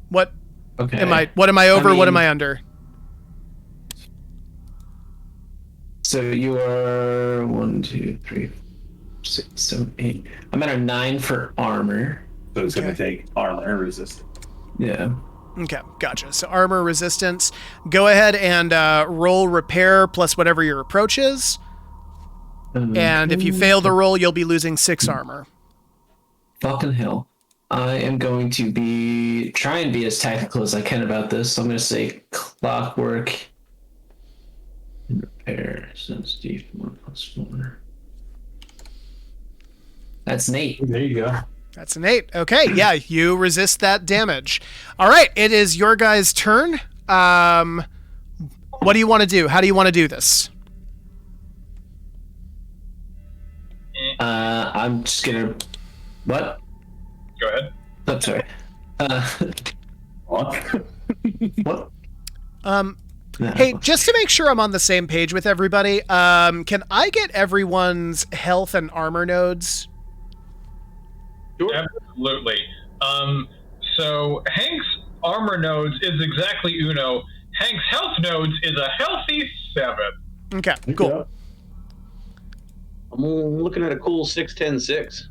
S4: What
S7: Okay.
S4: What am I over? What am
S7: mean-
S4: I under?
S7: So you are 1, 2, 3, 6, 7, 8. I'm at a 9 for armor.
S3: So it's going to take armor and resistance.
S7: Yeah.
S4: Okay, gotcha. So armor resistance. Go ahead and roll repair plus whatever your approach is. And if you fail the roll, you'll be losing 6 armor.
S7: Fucking hell. I am going to try and be as tactical as I can about this. So I'm going to say clockwork and repair. Since D4 plus 4. That's an 8.
S8: There you go.
S4: That's an 8. Okay, yeah, you resist that damage. All right, it is your guys' turn. What do you want to do? How do you want to do this?
S7: I'm just going to... What?
S2: Go ahead.
S7: I'm sorry.
S3: What?
S7: What?
S4: Hey, just to make sure I'm on the same page with everybody, can I get everyone's health and armor nodes?
S2: Absolutely. So Hank's armor nodes is exactly Uno. Hank's health nodes is a healthy 7.
S4: Okay, cool.
S1: I'm looking at a cool 6, 10, 6.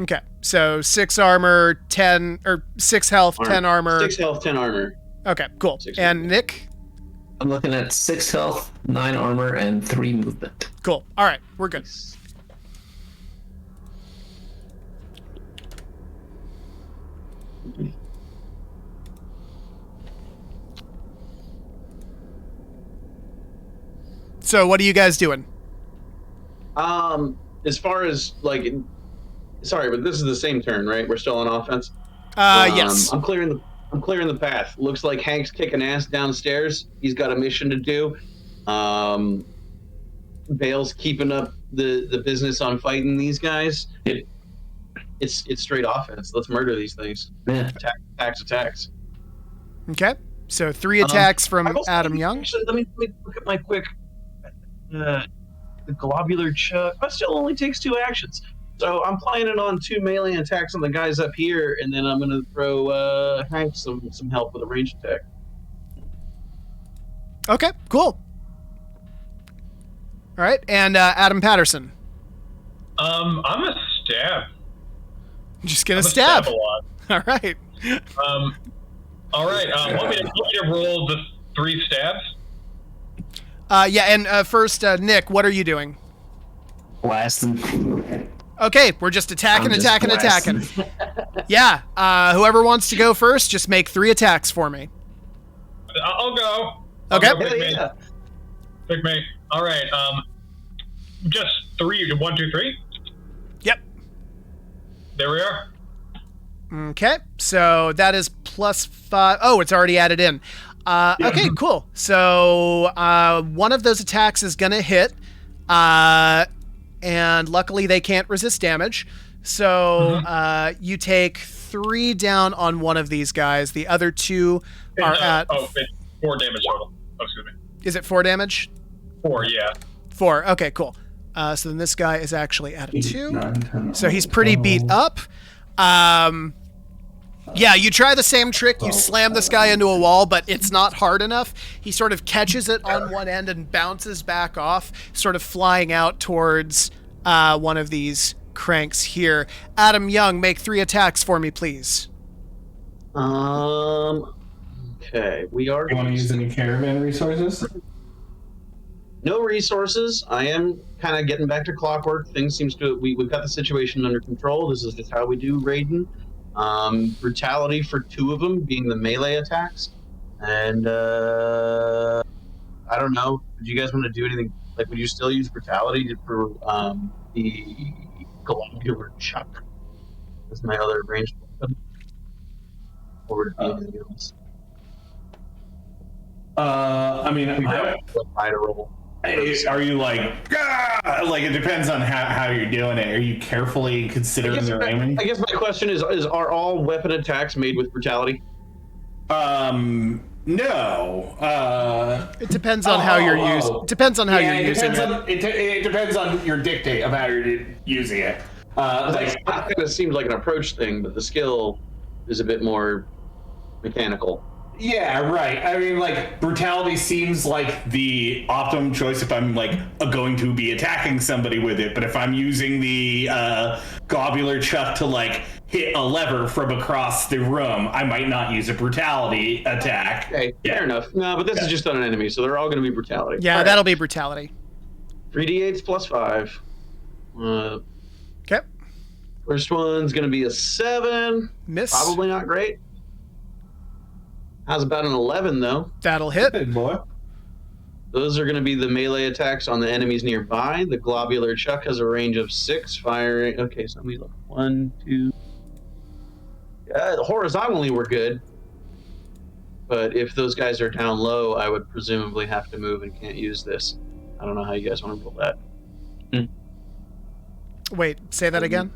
S4: Okay, so 6 armor, 10 or 6 health, 10 armor.
S1: 6 health, 10 armor.
S4: Okay, cool. And Nick?
S7: I'm looking at 6 health, 9 armor, and 3 movement.
S4: Cool. All right, we're good. So what are you guys doing?
S1: As far as like, sorry, but this is the same turn, right? We're still on offense.
S4: Yes.
S1: I'm clearing the path. Looks like Hank's kicking ass downstairs. He's got a mission to do. Bale's keeping up the business on fighting these guys. It's straight offense. Let's murder these things.
S7: Yeah.
S1: Attacks.
S4: Okay. So 3 attacks from Adam Young.
S1: Actually, let me look at my quick. The globular chuck. That still only takes 2 actions. So I'm planning on 2 melee attacks on the guys up here, and then I'm going to throw Hank some help with a ranged attack.
S4: Okay, cool. All right, and Adam Patterson.
S2: I'm a stab.
S4: Just gonna
S2: I'm a
S4: stab.
S2: a lot.
S4: All right.
S2: All right. Want me to roll the 3 stabs?
S4: Yeah, and first, Nick, what are you doing?
S7: Blasting.
S4: Okay, we're just attacking. Yeah, whoever wants to go first, just make 3 attacks for me.
S2: I'll go.
S4: Okay.
S2: Pick me. Pick me. All right. Just 3. 1, 2, 3.
S4: Yep.
S2: There we are.
S4: Okay, so that is +5. Oh, it's already added in. Okay, cool. So one of those attacks is gonna hit, and luckily they can't resist damage. So you take 3 down on one of these guys. The other 2 are at.
S2: It's 4 damage total. Oh, excuse me.
S4: Is it 4 damage?
S2: 4, yeah.
S4: 4. Okay, cool. So then this guy is actually at a 2.
S8: 9, 10,
S4: So he's pretty beat up. Yeah, you try the same trick. You slam this guy into a wall, but it's not hard enough. He sort of catches it on one end and bounces back off, sort of flying out towards one of these cranks here. Adam Young, make 3 attacks for me, please.
S1: Okay, we are.
S8: You want to use any caravan resources?
S1: No resources. I am kind of getting back to clockwork. Things seems to we've got the situation under control. This is just how we do raiding. Brutality for 2 of them being the melee attacks, and I don't know. Would you guys want to do anything? Like, would you still use brutality for the globular chuck? That's my other ranged weapon. Or would it be anything else?
S8: I mean,
S1: I roll.
S3: Are you like, "Gah!" Like, it depends on how you're doing it. Are you carefully considering their aiming?
S1: I guess my question is are all weapon attacks made with brutality?
S3: No.
S4: It depends on how you're using. Depends on how you're using it.
S3: It depends on your dictate of how you're using it.
S1: It kind of seems like an approach thing, but the skill is a bit more mechanical.
S8: Yeah, right. I mean, like, brutality seems like the optimum choice if I'm, like, going to be attacking somebody with it. But if I'm using the globular chuck to, like, hit a lever from across the room, I might not use a brutality attack.
S1: Okay, fair enough. No, but this is just on an enemy, so they're all going to be brutality.
S4: Yeah,
S1: All
S4: that'll be brutality.
S1: 3d8s plus 5.
S4: Okay.
S1: First one's going to be a 7.
S4: Miss.
S1: Probably not great. How's about an 11, though?
S4: That'll hit.
S8: Good boy.
S1: Those are going to be the melee attacks on the enemies nearby. The globular chuck has a range of 6 firing. Okay, so let me look. 1, 2. Horizontally, we're good. But if those guys are down low, I would presumably have to move and can't use this. I don't know how you guys want to roll that.
S4: Wait, say that again?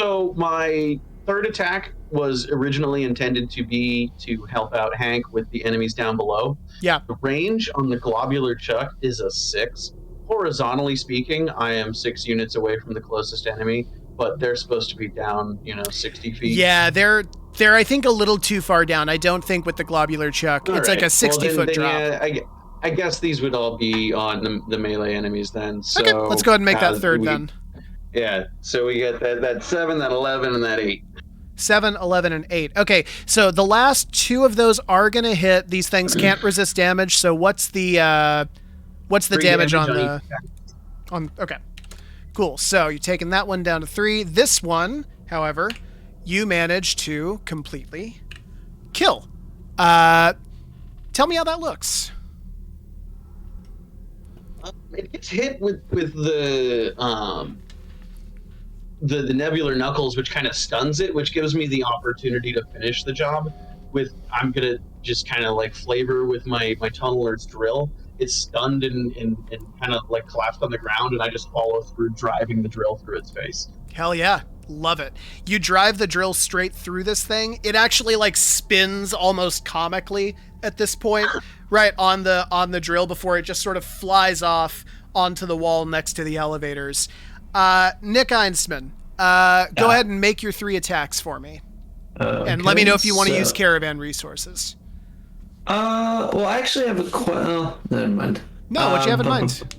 S1: So my third attack was originally intended to be to help out Hank with the enemies down below.
S4: Yeah.
S1: The range on the globular chuck is a 6. Horizontally speaking, I am 6 units away from the closest enemy, but they're supposed to be down, 60 feet.
S4: Yeah, they're I think a little too far down. I don't think with the globular chuck.
S1: All
S4: it's like a 60-foot drop.
S1: Yeah, I guess these would all be on the melee enemies then. So
S4: Okay, let's go ahead and make that third then.
S1: Yeah, so we get that 7, that 11, and that 8.
S4: 7, 11, and 8. Okay, so the last 2 of those are going to hit. These things can't resist damage, so what's the damage on the... Okay, cool. So you're taking that one down to 3. This one, however, you manage to completely kill. Tell me how that looks.
S1: It gets hit with the nebular knuckles, which kind of stuns it, which gives me the opportunity to finish the job with, I'm going to just kind of like flavor with my tunneler's drill. It's stunned and kind of like collapsed on the ground, and I just follow through, driving the drill through its face.
S4: Hell yeah. Love it. You drive the drill straight through this thing. It actually like spins almost comically at this point, right on the drill before it just sort of flies off onto the wall next to the elevators. Nick Einsman, go ahead and make your 3 attacks for me. And let me know if you want to use caravan resources.
S7: Well, I actually have never mind.
S4: No, what you have in mind?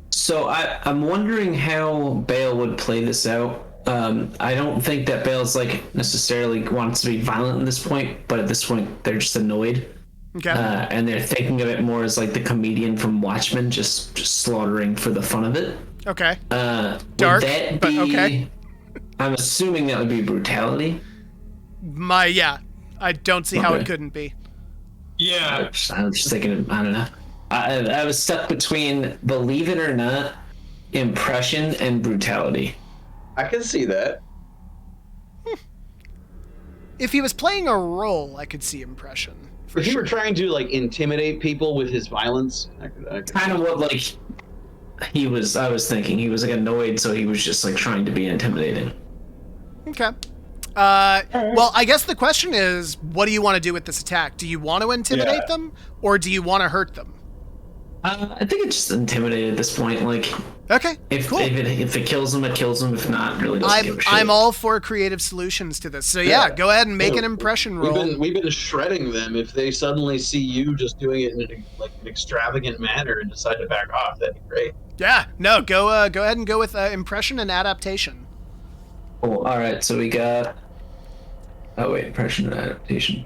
S7: So I'm wondering how Bale would play this out. I don't think that Bale's like necessarily wants to be violent at this point, but at this point they're just annoyed.
S4: Okay.
S7: And they're thinking of it more as like the comedian from Watchmen, just slaughtering for the fun of it.
S4: Okay.
S7: Dark,
S4: but okay.
S7: I'm assuming that would be brutality.
S4: I don't see how it couldn't be.
S2: Yeah.
S7: I was just thinking, I don't know. I was stuck between, believe it or not, impression and brutality.
S1: I can see that.
S4: If he was playing a role, I could see impression.
S1: If you were trying to like intimidate people with his violence, I could
S7: kind of what like I was thinking he was like annoyed, so he was just like trying to be intimidating.
S4: Okay. Well, I guess the question is, what do you want to do with this attack? Do you want to intimidate them, or do you want to hurt them?
S7: I think it's just intimidated at this point. Like,
S4: okay,
S7: if it kills them, it kills them. If not, really doesn't give a shit.
S4: I'm all for creative solutions to this. So yeah, go ahead and make an impression roll.
S1: We've been shredding them. If they suddenly see you just doing it in an extravagant manner and decide to back off, that'd be great.
S4: Yeah, no, go ahead and go with impression and adaptation.
S7: Cool. All right, so we got. Oh wait, impression and adaptation.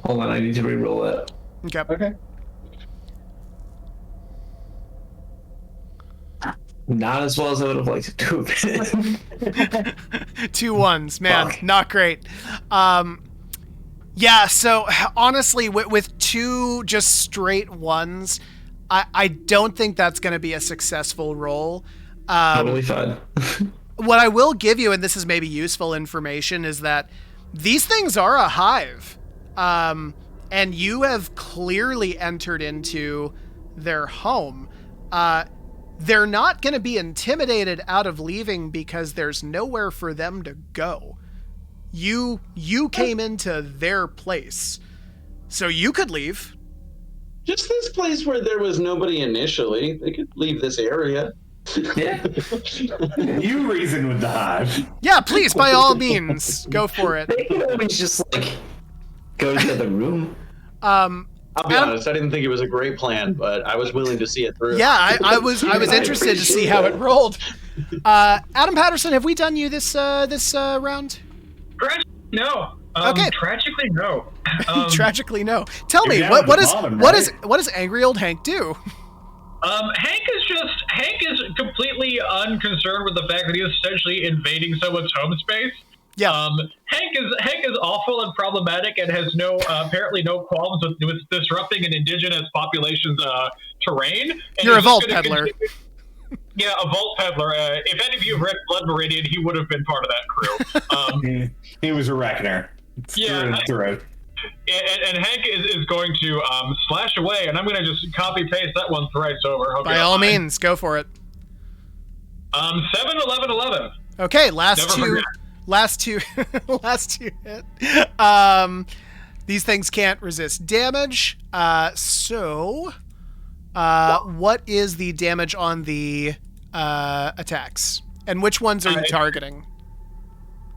S7: Hold on, I need to re-roll that.
S4: Okay.
S7: Not as well as I would have liked to have been.
S4: 2 1s, man. Fuck. Not great. Yeah, so honestly, with 2 just straight 1s, I don't think that's going to be a successful roll.
S7: Totally fine.
S4: What I will give you, and this is maybe useful information, is that these things are a hive. And you have clearly entered into their home. They're not going to be intimidated out of leaving because there's nowhere for them to go. You came into their place, so you could leave.
S1: Just this place where there was nobody initially. They could leave this area.
S8: Yeah. You reason with the hive.
S4: Yeah, please, by all means, go for it.
S7: They could always just like go to the other room.
S1: I'll be honest, I didn't think it was a great plan, but I was willing to see it through.
S4: Yeah, I was interested to see how it rolled. Adam Patterson, have we done you this round?
S2: No.
S4: Okay.
S2: Tragically, no.
S4: Tragically, no. Tell me,
S3: down
S4: what
S3: at the
S4: is
S3: bottom,
S4: what
S3: right?
S4: is what does angry old Hank do?
S2: Hank is completely unconcerned with the fact that he is essentially invading someone's home space.
S4: Yeah.
S2: Hank is awful and problematic and has apparently no qualms with disrupting an indigenous population's terrain. And
S4: You're a
S2: he's just
S4: vault
S2: gonna
S4: peddler.
S2: Yeah, a vault peddler. If any of you have read Blood Meridian, he would have been part of that crew.
S3: He was a reckoner.
S2: Yeah.
S3: Through.
S2: And Hank is going to slash away, and I'm going to just copy paste that one thrice over. Hope
S4: By
S2: you're
S4: all
S2: fine.
S4: means, go for it.
S2: 7, 11, 11.
S4: Okay, last
S2: Never
S4: two, last two hit. These things can't resist damage. So, what is the damage on the attacks, and which ones are you targeting?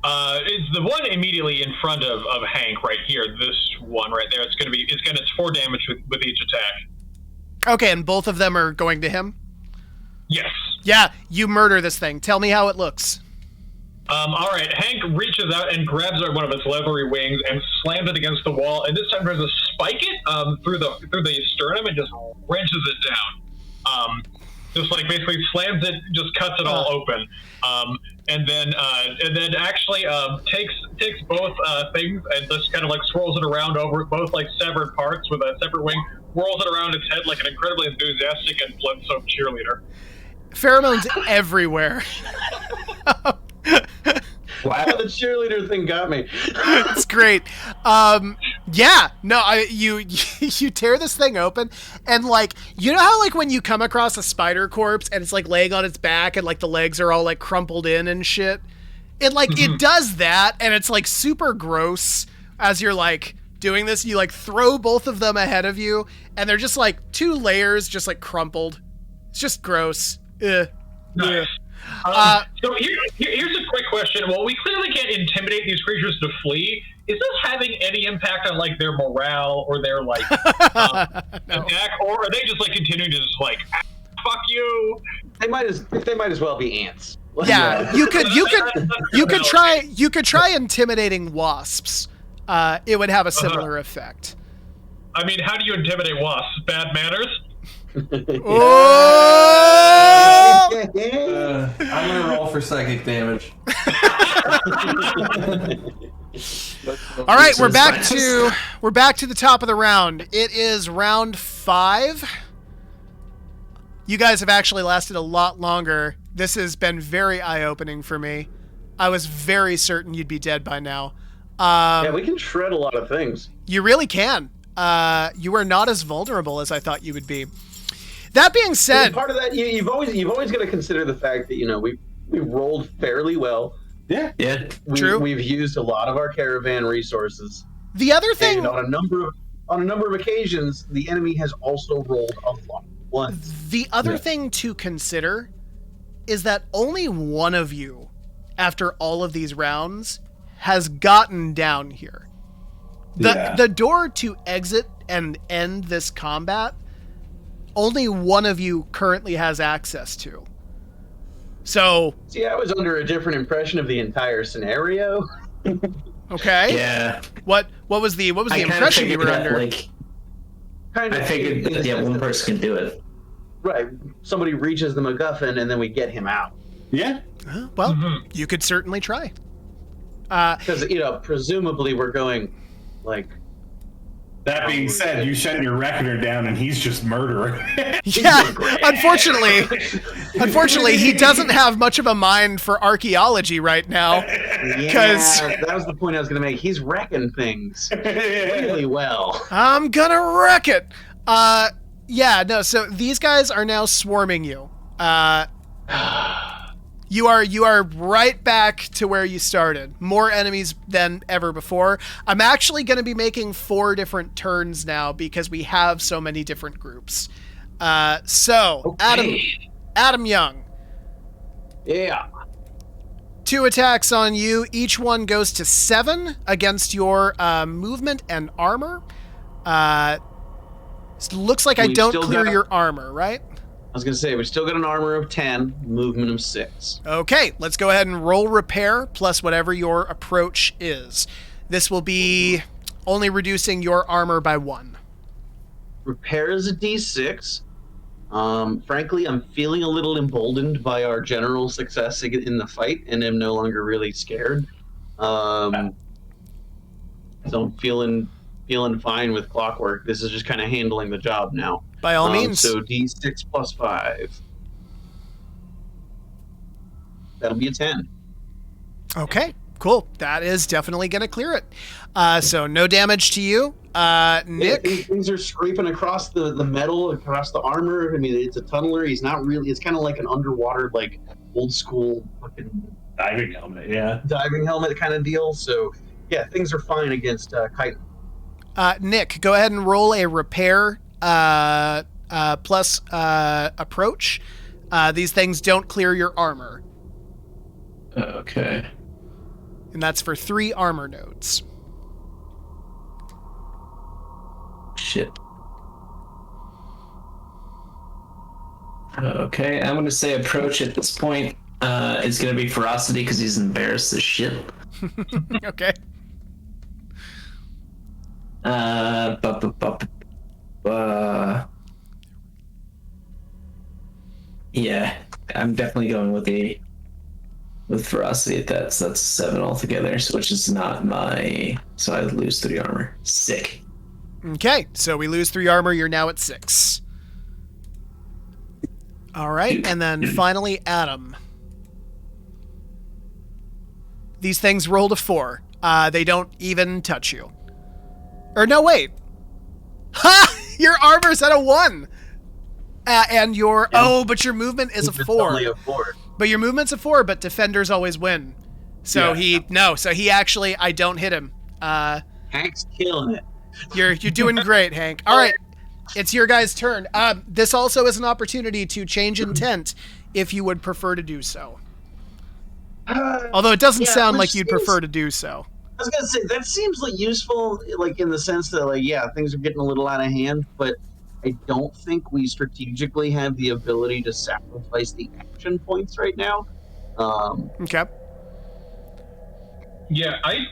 S2: It's the one immediately in front of Hank right here. This one right there. It's 4 damage with each attack.
S4: Okay, and both of them are going to him?
S2: Yes.
S4: Yeah, you murder this thing. Tell me how it looks.
S2: All right. Hank reaches out and grabs one of its leathery wings and slams it against the wall. And this time tries to spike it through the sternum and just wrenches it down. Just like basically slams it, just cuts it all open. And then actually takes both things and just kind of like swirls it around over both like severed parts with a separate wing, whirls it around its head like an incredibly enthusiastic and blood-soaked cheerleader.
S4: Pheromones everywhere.
S1: Wow, the cheerleader thing got me.
S4: It's great. Yeah, no, you tear this thing open, and like, you know how like when you come across a spider corpse and it's like laying on its back and like the legs are all like crumpled in and shit? It like it does that, and it's like super gross as you're like doing this. You like throw both of them ahead of you, and they're just like 2 layers just like crumpled. It's just gross. Ugh.
S2: Nice. So here's a quick question. Well, we clearly can't intimidate these creatures to flee. Is this having any impact on like their morale or their like attack, or are they just like continuing to just like fuck you?
S1: They might as well be ants.
S4: Yeah, you could try intimidating wasps. It would have a similar effect.
S2: I mean, how do you intimidate wasps? Bad manners?
S4: Oh!
S8: I'm gonna roll for psychic damage.
S4: All right, we're back to the top of the round. It is round 5. You guys have actually lasted a lot longer. This has been very eye-opening for me. I was very certain you'd be dead by now.
S1: Yeah, we can shred a lot of things.
S4: You really can. You are not as vulnerable as I thought you would be. That being said,
S1: part of that you've always got to consider the fact that we rolled fairly well.
S3: Yeah.
S4: True.
S1: We've used a lot of our caravan resources.
S4: The other thing,
S1: and on a number of occasions, the enemy has also rolled a lot of ones.
S4: The other thing to consider is that only one of you, after all of these rounds, has gotten down here. The door to exit and end this combat, only one of you currently has access to. So,
S1: see, I was under a different impression of the entire scenario.
S4: Okay.
S7: Yeah.
S4: What was the impression you were under?
S7: Like, I figured that one person can do it.
S1: Right. Somebody reaches the MacGuffin and then we get him out.
S3: Yeah.
S4: Well, you could certainly try.
S1: Because presumably we're going like.
S3: That being said, you shut your reckoner down and he's just murdering.
S4: Yeah, unfortunately, he doesn't have much of a mind for archaeology right now.
S1: Yeah, that was the point I was going to make. He's wrecking things really well.
S4: I'm gonna wreck it. So these guys are now swarming you. You are right back to where you started. More enemies than ever before. I'm actually going to be making 4 different turns now because we have so many different groups. Okay. Adam Young.
S1: Yeah.
S4: 2 attacks on you. Each one goes to 7 against your movement and armor. Looks like I
S1: We've
S4: don't
S1: still
S4: clear
S1: got-
S4: your armor, right?
S1: I was gonna say we still got an armor of 10, movement of 6.
S4: Okay, let's go ahead and roll repair plus whatever your approach is. This will be only reducing your armor by 1.
S1: Repair is a D6. Frankly, I'm feeling a little emboldened by our general success in the fight, and am no longer really scared. So I'm feeling fine with clockwork. This is just kind of handling the job now.
S4: By all means.
S1: So D6 plus 5. That'll be a 10.
S4: Okay, cool. That is definitely going to clear it. So no damage to you. Nick?
S1: Yeah, things are scraping across the metal, across the armor. I mean, it's a tunneler. He's not really... It's kind of like an underwater, like, old school fucking...
S3: Diving helmet, yeah.
S1: Diving helmet kind of deal. So, yeah, things are fine against Chitin.
S4: Nick, go ahead and roll a repair plus approach. These things don't clear your armor.
S7: Okay.
S4: And that's for 3 armor nodes.
S7: Shit. Okay, I'm gonna say approach at this point is gonna be ferocity because he's embarrassed as shit.
S4: Okay.
S7: Yeah, I'm definitely going with ferocity at that. So that's 7 altogether, so which is not my. So I lose 3 armor. Sick.
S4: Okay, so we lose 3 armor. You're now at 6. All right, and then finally, Adam. These things rolled a 4. They don't even touch you. Or no, wait. Ha! Your armor's at a 1. And your but your movement is a 4.
S1: Only a 4.
S4: But your movement's a 4, but defenders always win. So
S3: Yeah.
S4: he actually, I don't hit him.
S1: Hank's killing it.
S4: You're doing great, Hank. All right, it's your guys' turn. This also is an opportunity to change intent if you would prefer to do so. Although it doesn't sound like you'd prefer to do so.
S1: I was gonna say that seems like useful, like in the sense that, like, yeah, things are getting a little out of hand, but I don't think we strategically have the ability to sacrifice the action points right now.
S4: Okay.
S2: Yeah, I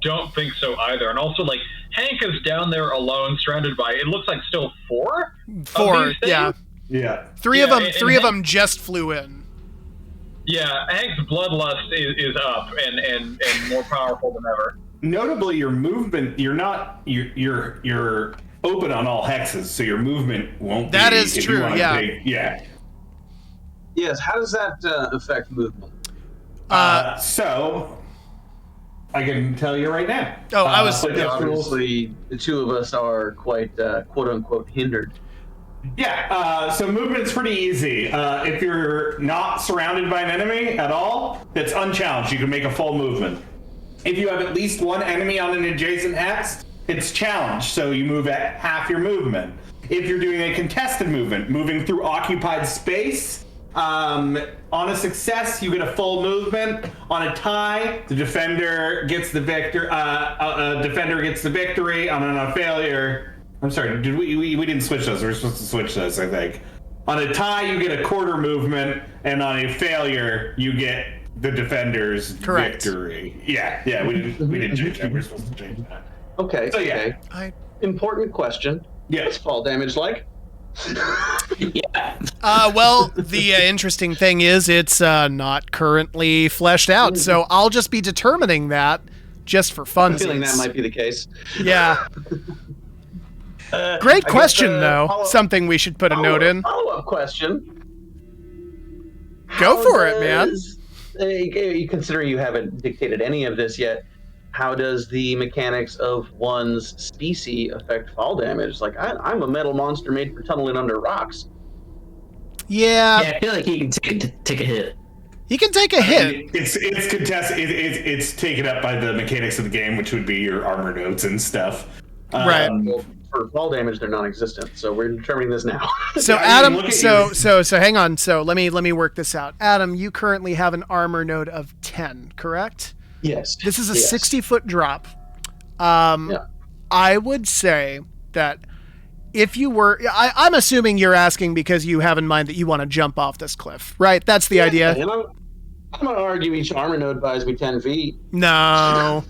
S2: don't think so either. And also, like, Hank is down there alone, surrounded by, it looks like still 4?
S4: 4, yeah.
S3: Yeah.
S4: Three of them just flew in.
S2: Yeah, Hank's bloodlust is up and more powerful than ever.
S3: Notably, your movement, you're open on all hexes, so your movement won't
S4: That
S3: be...
S4: is
S3: if
S4: true,
S3: you wanna
S4: yeah.
S3: yeah.
S1: Yes, how does that affect movement?
S8: So, I can tell you right now.
S4: Oh, I was...
S8: But just rules-
S1: Obviously, the two of us are quite, quote-unquote, hindered.
S8: Yeah, so movement's pretty easy. If you're not surrounded by an enemy at all, that's unchallenged. You can make a full movement. If you have at least one enemy on an adjacent hex, it's challenged, so you move at half your movement. If you're doing a contested movement, moving through occupied space, on a success, you get a full movement. On a tie, the defender gets the victory. Defender gets the victory. On a failure... I'm sorry, did we didn't switch those. We were supposed to switch those, I think. On a tie, you get a quarter movement, and on a failure, you get the defender's victory. Yeah, we didn't change that. We were supposed to change that.
S1: Okay,
S8: So, yeah.
S1: okay. Important question.
S8: Yes.
S1: What's fall damage like?
S7: Yeah.
S4: Well, the interesting thing is it's not currently fleshed out, so I'll just be determining that just for fun.
S1: I'm feeling that might be the case.
S4: Yeah. Great
S1: I
S4: question,
S1: guess,
S4: though. Something we should put a note in.
S1: Follow-up question.
S4: Go for it, man.
S1: You consider you haven't dictated any of this yet. How does the mechanics of one's species affect fall damage? Like, I'm a metal monster made for tunneling under rocks.
S4: Yeah.
S7: Yeah, I feel like he can take a hit.
S4: He can take a hit.
S3: It's contested. It's taken up by the mechanics of the game, which would be your armor notes and stuff.
S4: Right.
S1: Well, for fall damage, they're non-existent. So we're determining this now.
S4: So
S3: I mean,
S4: Adam,
S3: look at
S4: so hang on. So let me work this out. Adam, you currently have an armor node of 10, correct?
S1: Yes.
S4: This is a
S1: Yes.
S4: 60-foot drop.
S1: Yeah.
S4: I would say that if you were, I'm assuming you're asking because you have in mind that you want to jump off this cliff, right? That's the idea.
S1: And I'm going to argue each armor node buys me 10 feet.
S4: No,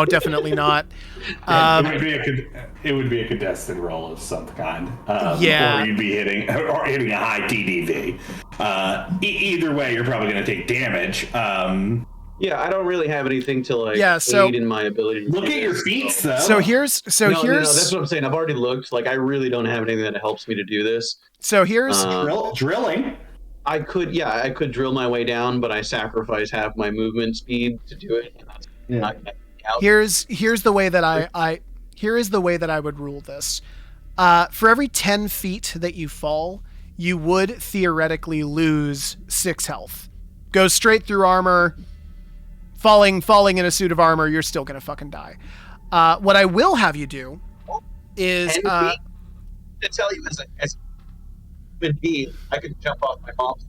S4: definitely not.
S3: It would be a contested roll of some kind.
S4: Yeah.
S3: Or you'd be hitting a high TDV. Either way, you're probably going to take damage.
S1: Yeah, I don't really have anything to aid in my ability.
S3: Look at your feet, though.
S4: So here's
S1: No, that's what I'm saying. I've already looked. Like, I really don't have anything that helps me to do this.
S4: So here's
S3: drilling.
S1: I could drill my way down, but I sacrifice half my movement speed to do it.
S4: here's the way that I would rule this. For every 10 feet that you fall, you would theoretically lose 6 health. Goes straight through armor. Falling in a suit of armor, you're still gonna fucking die. What I will have you do is
S1: to tell you as would be, I could jump off my mom's.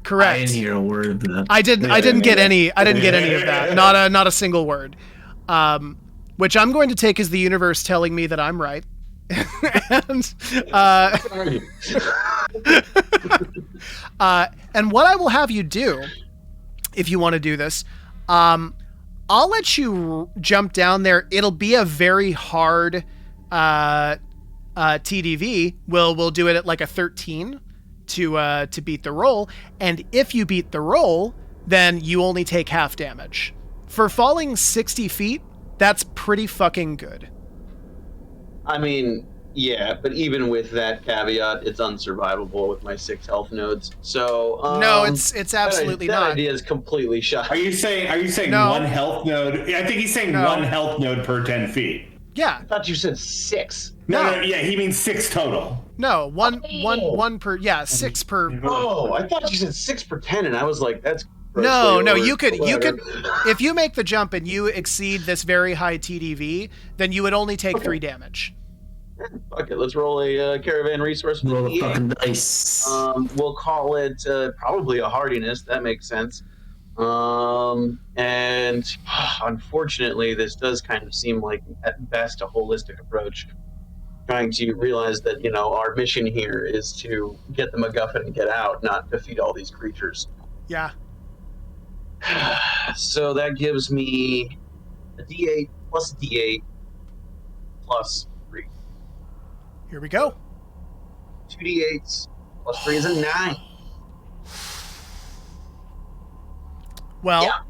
S4: correct.
S7: I didn't hear a word of that.
S4: I didn't get any of that. Not a single word. Which I'm going to take as the universe telling me that I'm right. And what I will have you do, if you want to do this, I'll let you jump down there. It'll be a very hard TDV. We'll do it at like a 13 to beat the roll, and if you beat the roll, then you only take half damage. For falling 60 feet, that's pretty fucking good.
S1: I mean, yeah, but even with that caveat, it's unsurvivable with my 6 health nodes. So
S4: no, it's absolutely
S1: that
S4: not.
S1: idea is completely shot.
S3: Are you saying
S4: No.
S3: 1 health node? I think he's saying
S4: No.
S3: 1 health node per 10 feet.
S4: Yeah.
S1: I thought you said 6.
S3: No, yeah, he means 6 total.
S4: No, one per. Yeah, 6 per.
S1: Oh, I thought you said 6 per 10, and I was like, that's
S4: No,
S1: grossly
S4: you could
S1: whatever.
S4: if you make the jump and you exceed this very high TDV, then you would only take 3 damage.
S1: Fuck it, let's roll a caravan resource.
S7: Roll the fucking dice.
S1: We'll call it probably a hardiness. That makes sense. And unfortunately, this does kind of seem like at best a holistic approach. Trying to realize that our mission here is to get the MacGuffin and get out, not defeat all these creatures.
S4: Yeah.
S1: So that gives me a D8 plus D8 plus 3.
S4: Here we go.
S1: 2 D8s plus 3 is a 9.
S4: Well,
S1: Yeah.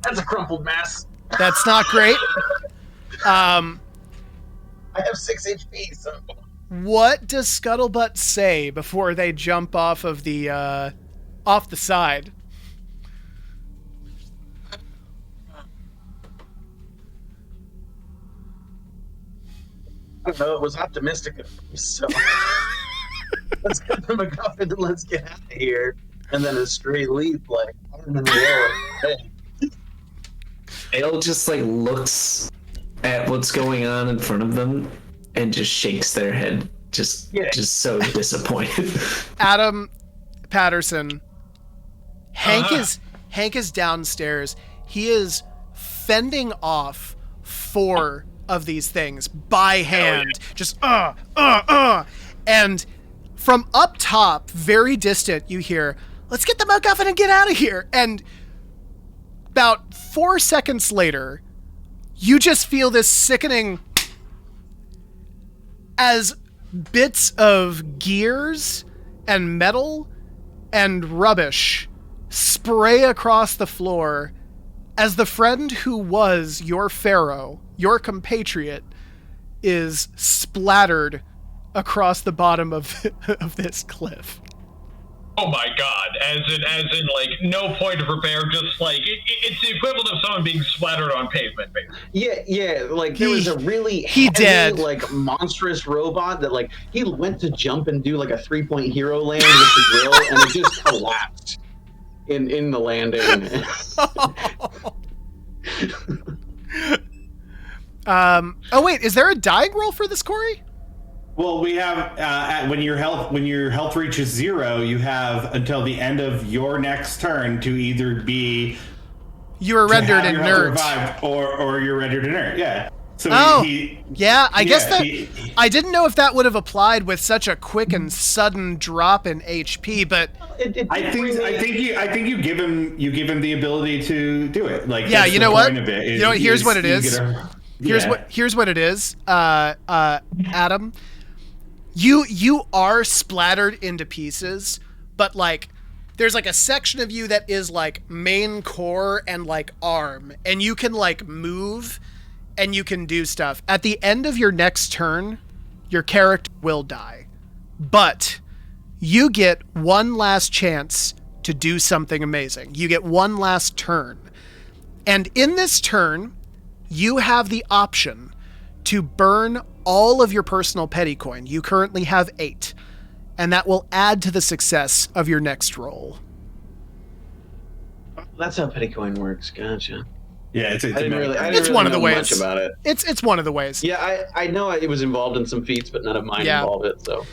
S1: That's a crumpled mess.
S4: that's not great.
S1: I have 6 HP, so
S4: What does Scuttlebutt say before they jump off of the side?
S1: I don't know. It was optimistic of me, so let's get the MacGuffin and let's get out of here. And then a straight leap, like arm in the air. Hey.
S7: Dale just like looks at what's going on in front of them and just shakes their head, just so disappointed.
S4: Adam Patterson. Hank is downstairs. He is fending off 4 of these things by hand. Just and from up top, very distant, you hear, "Let's get the MacGuffin and get out of here." And about 4 seconds later, you just feel this sickening as bits of gears and metal and rubbish spray across the floor as the friend who was your pharaoh, your compatriot, is splattered across the bottom of this cliff.
S2: Oh my god, as in like no point of repair, just like it's the equivalent of someone being splattered on pavement, basically.
S1: Yeah, like there was a really
S4: he dead.
S1: like monstrous robot that like he went to jump and do like a 3-point hero land with the drill and it just collapsed in the landing.
S4: Oh wait, is there a dying roll for this, Corey?
S3: Well, we have when your health reaches 0, you have until the end of your next turn to either be
S4: You were rendered inert,
S3: or you're rendered inert. Yeah. So
S4: I guess that I didn't know if that would have applied with such a quick and sudden drop in HP, but
S3: I think you give him the ability to do it. Like,
S4: yeah,
S3: you know what?
S4: Here's what it is. Here's what it is. Adam, you are splattered into pieces, but like there's like a section of you that is like main core and like arm, and you can like move and you can do stuff. At the end of your next turn, your character will die, but you get one last chance to do something amazing. You get one last turn, and in this turn you have the option to burn all of your personal petty coin. You currently have 8, and that will add to the success of your next roll.
S1: That's how petty coin works. Gotcha.
S3: Yeah, it's
S4: one of the ways.
S1: Much about it.
S4: It's one of the ways.
S1: Yeah, I know it was involved in some feats, but none of mine involved it. So.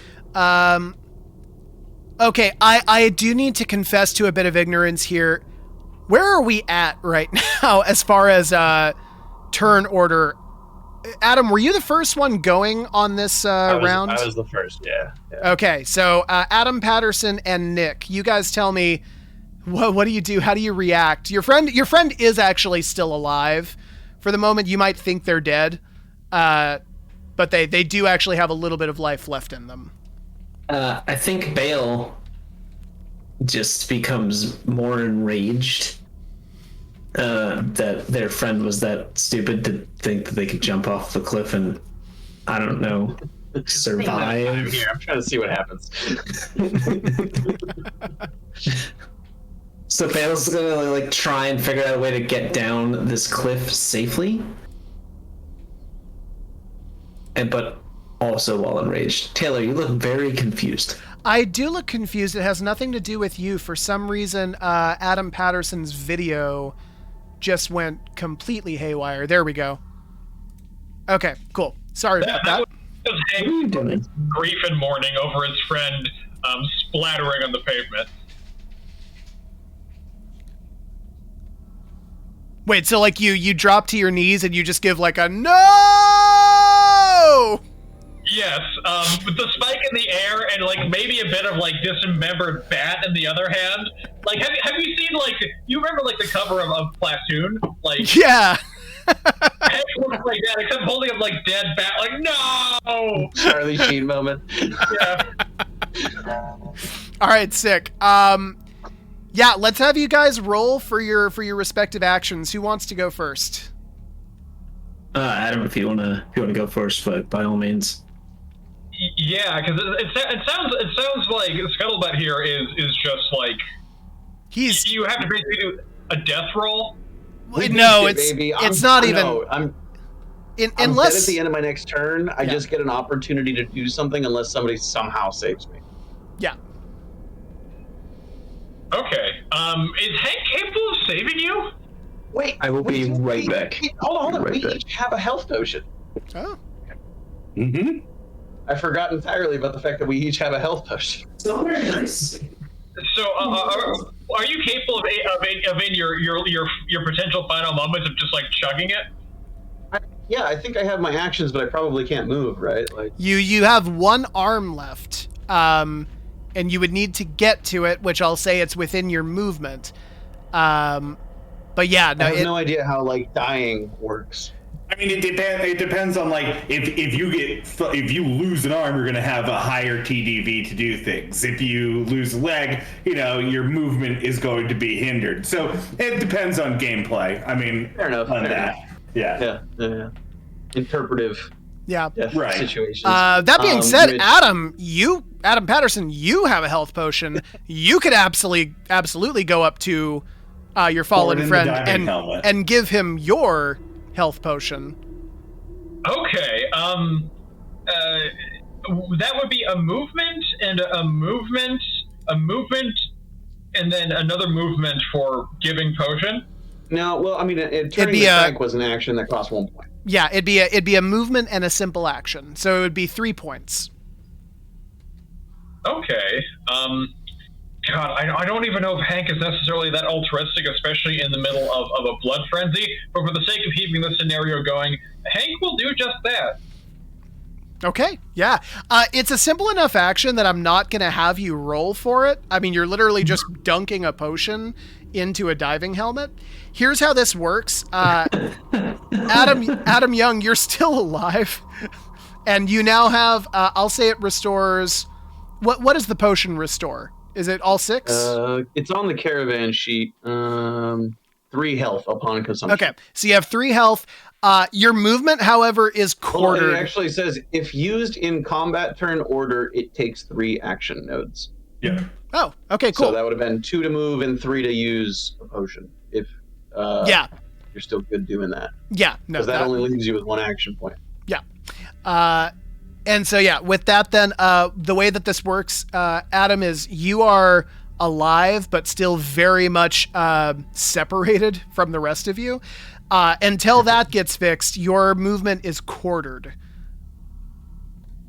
S4: Okay, I do need to confess to a bit of ignorance here. Where are we at right now as far as turn order? Adam, were you the first one going on this round?
S1: I was the first, yeah.
S4: Okay, so Adam, Patterson, and Nick, you guys tell me, what do you do? How do you react? Your friend is actually still alive. For the moment, you might think they're dead, but they do actually have a little bit of life left in them.
S7: I think Bale just becomes more enraged that their friend was that stupid to think that they could jump off the cliff and, I don't know, survive.
S1: I'm here. I'm trying to see what happens.
S7: So Bale's gonna like try and figure out a way to get down this cliff safely, but also while enraged. Taylor, you look very confused.
S4: I do look confused. It has nothing to do with you. For some reason, Adam Patterson's video just went completely haywire. There we go. Okay, cool. Sorry about that.
S2: Was Hank grief and mourning over his friend splattering on the pavement.
S4: Wait, so like you drop to your knees and you just give like a no?
S2: Yes, with the spike in the air and like maybe a bit of like dismembered bat in the other hand. Like, have you seen like you remember like the cover of Platoon? Like,
S4: yeah,
S2: Hank looks like that except holding up like dead bat. Like, no,
S1: Charlie Sheen moment.
S2: Yeah.
S4: All right, sick. Yeah, let's have you guys roll for your respective actions. Who wants to go first?
S7: Adam, if you wanna go first, but by all means.
S2: Yeah, because it sounds like Scuttlebutt here is just like you have to basically do a death roll.
S4: No, it's not even.
S1: I'm
S4: unless
S1: dead at the end of my next turn. I just get an opportunity to do something unless somebody somehow saves me.
S4: Yeah.
S2: Okay. Is Hank capable of saving you?
S1: Wait.
S7: I will be right back.
S1: Hold on. We each have a health potion.
S4: Oh.
S3: Mm-hmm.
S1: I forgot entirely about the fact that we each have a health potion.
S7: So very nice.
S2: So, are you capable of in your potential final moments of just like chugging it?
S1: Yeah, I think I have my actions, but I probably can't move, right? Like
S4: you have one arm left, and you would need to get to it, which I'll say it's within your movement. But yeah, no,
S1: I have no idea how like dying works.
S3: I mean, it depends on like if you lose an arm, you're gonna have a higher TDV to do things. If you lose a leg, your movement is going to be hindered. So it depends on gameplay. I mean,
S1: fair enough. Yeah. Interpretive.
S4: Yeah.
S3: Right.
S1: Situations.
S4: That being said, Adam Patterson, you have a health potion. You could absolutely go up to your fallen friend and give him your health potion.
S2: Okay. That would be a movement and a movement, and then another movement for giving potion.
S1: No, well, I mean, turning
S4: be
S1: the
S4: a-
S1: tank was an action that cost 1 point.
S4: Yeah, it'd be a movement and a simple action, so it would be 3 points.
S2: Okay. God, I don't even know if Hank is necessarily that altruistic, especially in the middle of a blood frenzy. But for the sake of keeping the scenario going, Hank will do just that.
S4: Okay, yeah. It's a simple enough action that I'm not going to have you roll for it. I mean, you're literally just dunking a potion into a diving helmet. Here's how this works. Adam Young, you're still alive. And you now have, I'll say it restores... What does the potion restore? Is it all 6?
S1: It's on the caravan sheet. 3 health upon consumption.
S4: Okay, so you have 3 health. Your movement, however, is quartered.
S1: Well, it actually says if used in combat turn order, it takes 3 action nodes.
S3: Yeah.
S4: Oh, okay, cool.
S1: So that would have been 2 to move and 3 to use a potion. If
S4: yeah,
S1: you're still good doing that.
S4: Yeah, no,
S1: because that only leaves you with 1 action point.
S4: Yeah. And so, yeah, with that then, the way that this works, Adam, is you are alive, but still very much separated from the rest of you. Until that gets fixed, your movement is quartered.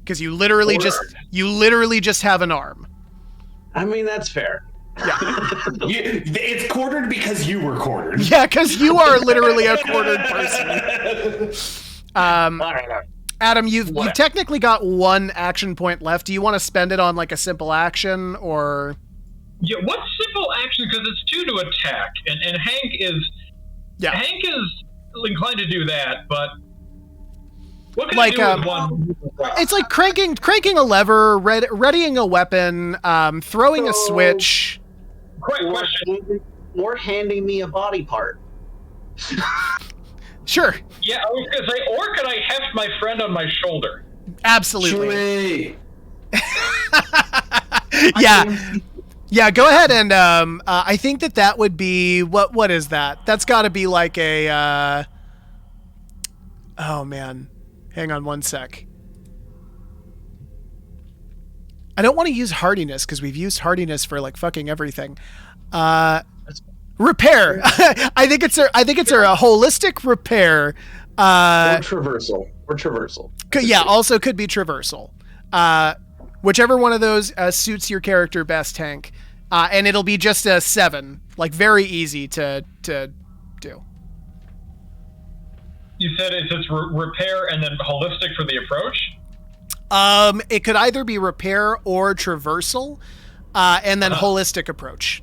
S4: Because you literally just have an arm.
S1: I mean, that's fair.
S4: Yeah.
S3: It's quartered because you were quartered.
S4: Yeah, because you are literally a quartered person.
S1: All right.
S4: Adam, you've technically got 1 action point left. Do you want to spend it on like a simple action or?
S2: Yeah, what simple action? Because it's 2 to attack, and Hank is inclined to do that, but what can I do with 1?
S4: It's like cranking a lever, readying a weapon, throwing a switch.
S2: Quick question.
S1: Or handing me a body part.
S4: Sure.
S2: Yeah, I was gonna say, or could I heft my friend on my shoulder?
S4: Absolutely. Yeah, go ahead and I think that would be what is that? That's got to be like a oh man. Hang on one sec. I don't want to use hardiness because we've used hardiness for like fucking everything. Repair. I think it's a holistic repair.
S1: Or traversal.
S4: Yeah, also could be traversal. Whichever one of those suits your character best, Hank. And it'll be just a 7, like very easy to do.
S2: You said it's repair and then holistic for the approach?
S4: It could either be repair or traversal, and then holistic approach.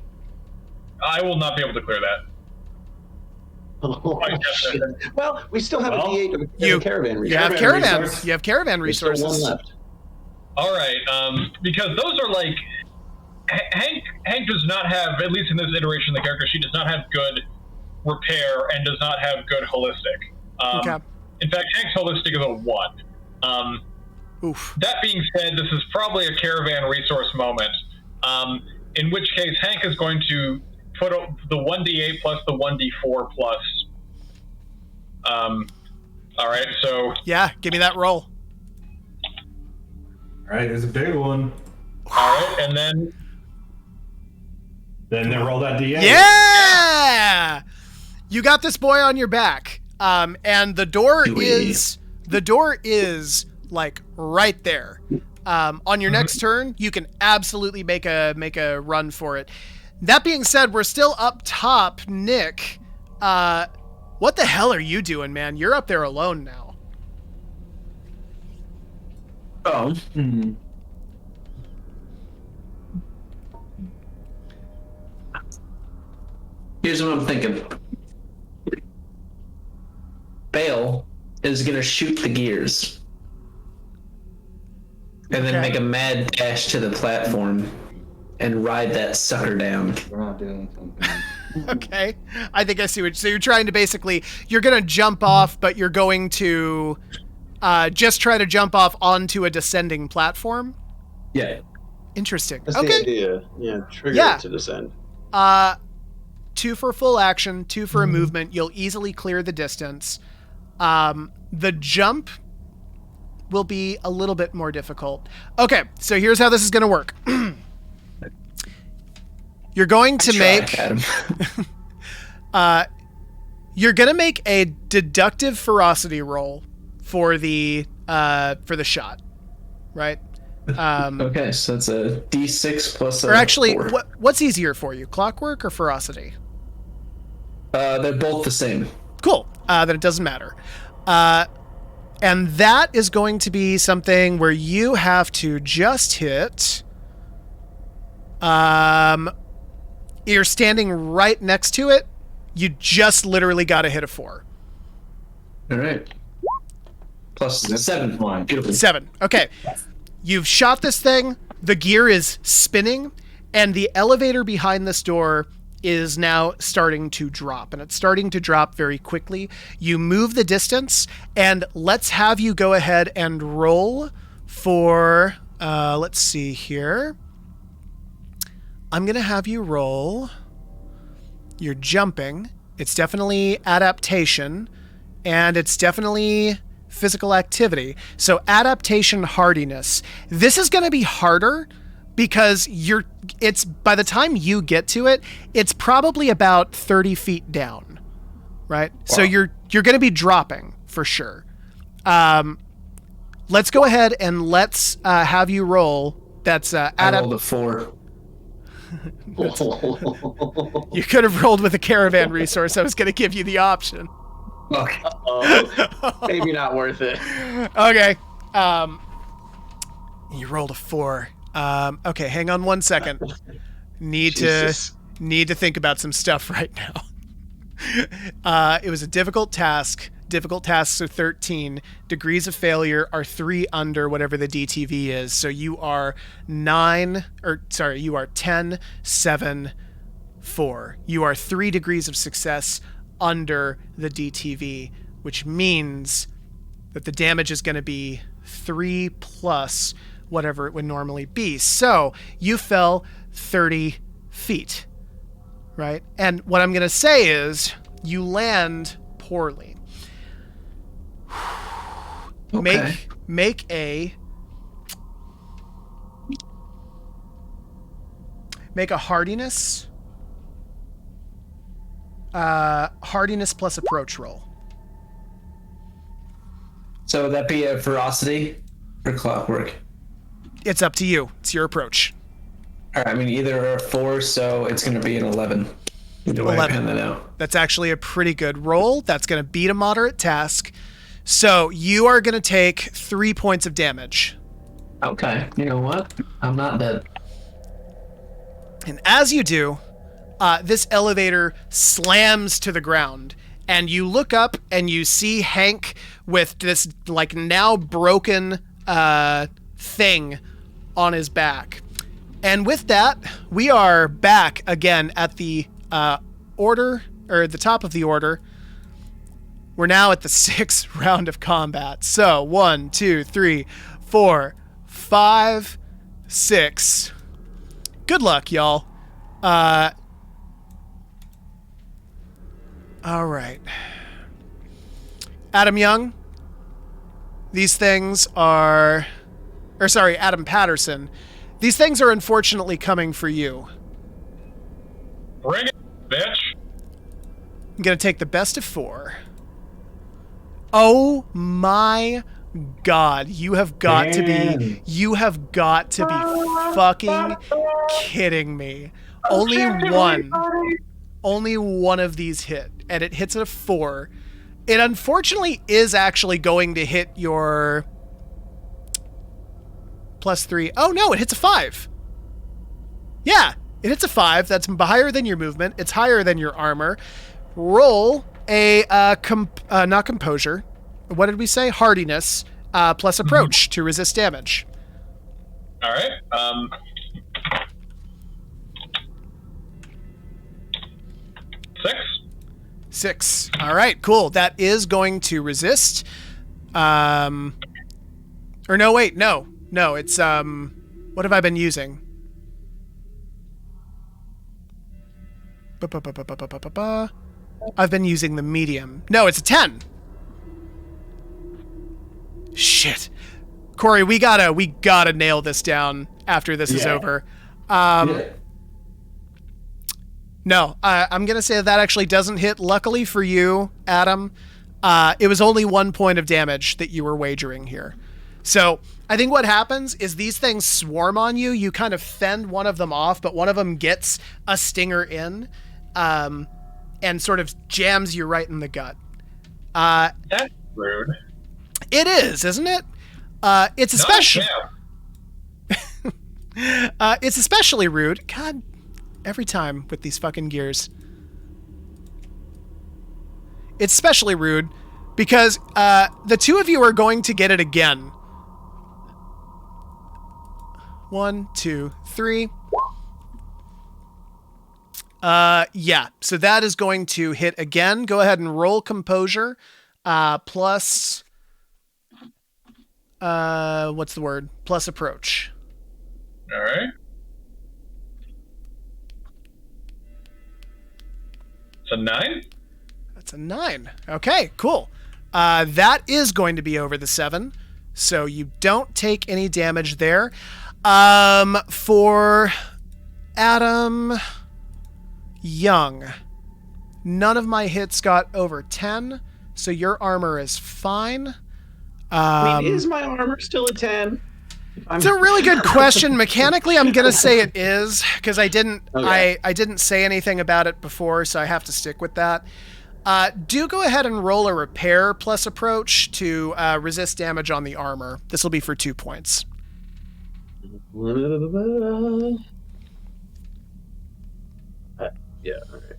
S2: I will not be able to clear that.
S1: Oh, shit. Well, we still have a D8 of caravan resources.
S4: You have caravan resources.
S1: There's still 1 left.
S2: All right, because those are like Hank does not have, at least in this iteration of the character, she does not have good repair and does not have good holistic.
S4: Okay.
S2: In fact, Hank's holistic is a 1.
S4: Oof.
S2: That being said, this is probably a caravan resource moment. In which case, Hank is going to put the 1d8 plus the 1d4 plus. All right, so
S4: yeah, give me that roll.
S8: All right, it's a big one.
S2: All right, and then
S8: roll that d8.
S4: Yeah, you got this boy on your back. And the door is like right there. On your next turn, you can absolutely make a run for it. That being said, we're still up top. Nick, what the hell are you doing, man? You're up there alone now.
S7: Oh. Here's what I'm thinking. Bale is going to shoot the gears. And then make a mad dash to the platform and ride that sucker down.
S9: We're not doing something.
S4: Okay. I think I see what. So you're trying to you're going to jump off, but you're going to just try to jump off onto a descending platform?
S7: Yeah.
S4: Interesting.
S1: That's
S4: okay.
S1: the idea. Yeah, trigger it to descend.
S4: 2 for full action, 2 for a movement. You'll easily clear the distance. The jump will be a little bit more difficult. Okay, so here's how this is going to work. You're going to make... You're gonna make a deductive ferocity roll for the shot, right?
S7: Okay, so that's a D6 plus a.
S4: Or actually,
S7: 4.
S4: what's easier for you, clockwork or ferocity?
S7: They're both the same.
S4: Cool. Then it doesn't matter. And that is going to be something where you have to just hit. You're standing right next to it. You just literally got to hit a 4.
S7: All right. Plus 7. Beautiful.
S4: 7. Okay. You've shot this thing. The gear is spinning, and the elevator behind this door is now starting to drop, and it's starting to drop very quickly. You move the distance, and let's have you go ahead and roll for, let's see here. I'm going to have you roll. You're jumping. It's definitely adaptation, and it's definitely physical activity. So adaptation hardiness. This is going to be harder because it's by the time you get to it, it's probably about 30 feet down, right? Wow. So you're going to be dropping for sure. Let's go ahead and let's have you roll. That's
S7: I rolled a 4.
S4: You could have rolled with a caravan resource. I was going to give you the option.
S7: Okay.
S1: Maybe not worth it.
S4: Okay. You rolled a 4. Okay, hang on 1 second. Need to think about some stuff right now. It was a difficult task. Difficult tasks are 13. Degrees of failure are 3 under whatever the DTV is. So you are 10, 7, 4. You are 3 degrees of success under the DTV, which means that the damage is going to be 3 plus whatever it would normally be. So you fell 30 feet, right? And what I'm going to say is you land poorly.
S7: Okay.
S4: Make a hardiness plus approach roll.
S7: So would that be a ferocity or clockwork?
S4: It's up to you. It's your approach.
S7: All right, I mean either a 4, so it's going to be an 11. Either way,
S4: 11.
S7: I pan that out.
S4: That's actually a pretty good roll. That's going to beat a moderate task. So you are going to take 3 points of damage.
S7: Okay, you know what? I'm not dead.
S4: And as you do, this elevator slams to the ground, and you look up and you see Hank with this like now broken thing on his back. And with that, we are back again at the order, or the top of the order. We're now at the 6th round of combat. So 1, 2, 3, 4, 5, 6. Good luck, y'all. All right. Adam Young, these things are... Or sorry, Adam Patterson. These things are unfortunately coming for you.
S2: Bring it, bitch.
S4: I'm going to take the best of 4. Oh my God. You have got to be fucking kidding me. Only one of these hit, and it hits at a 4. It unfortunately is actually going to hit your +3. Oh no, it hits a 5. Yeah, it hits a 5. That's higher than your movement. It's higher than your armor. Roll a not composure. What did we say? Hardiness plus approach to resist damage.
S2: All right.
S4: 6. All right, cool. That is going to resist. Or no, wait, no. It's what have I been using? I've been using the medium. No, it's a 10. Shit. Corey, we gotta nail this down after this is over. No, I'm going to say that actually doesn't hit. Luckily for you, Adam, it was only 1 point of damage that you were wagering here. So I think what happens is these things swarm on you. You kind of fend one of them off, but one of them gets a stinger in and sort of jams you right in the gut.
S2: That's rude.
S4: It is, isn't it? It's especially... it's especially rude. God, every time with these fucking gears. It's especially rude because the two of you are going to get it again. 1, 2, 3. Yeah, so that is going to hit again. Go ahead and roll composure. Plus... what's the word? Plus approach.
S2: All right. It's a 9?
S4: That's a 9. Okay, cool. That is going to be over the 7, so you don't take any damage there. For Adam Young, none of my hits got over 10, so your armor is fine.
S1: I mean, is my armor still a 10?
S4: It's a really good question. Mechanically, I'm gonna say it is because I didn't say anything about it before, so I have to stick with that. Do go ahead and roll a repair plus approach to resist damage on the armor. This will be for 2 points.
S1: Yeah, all right.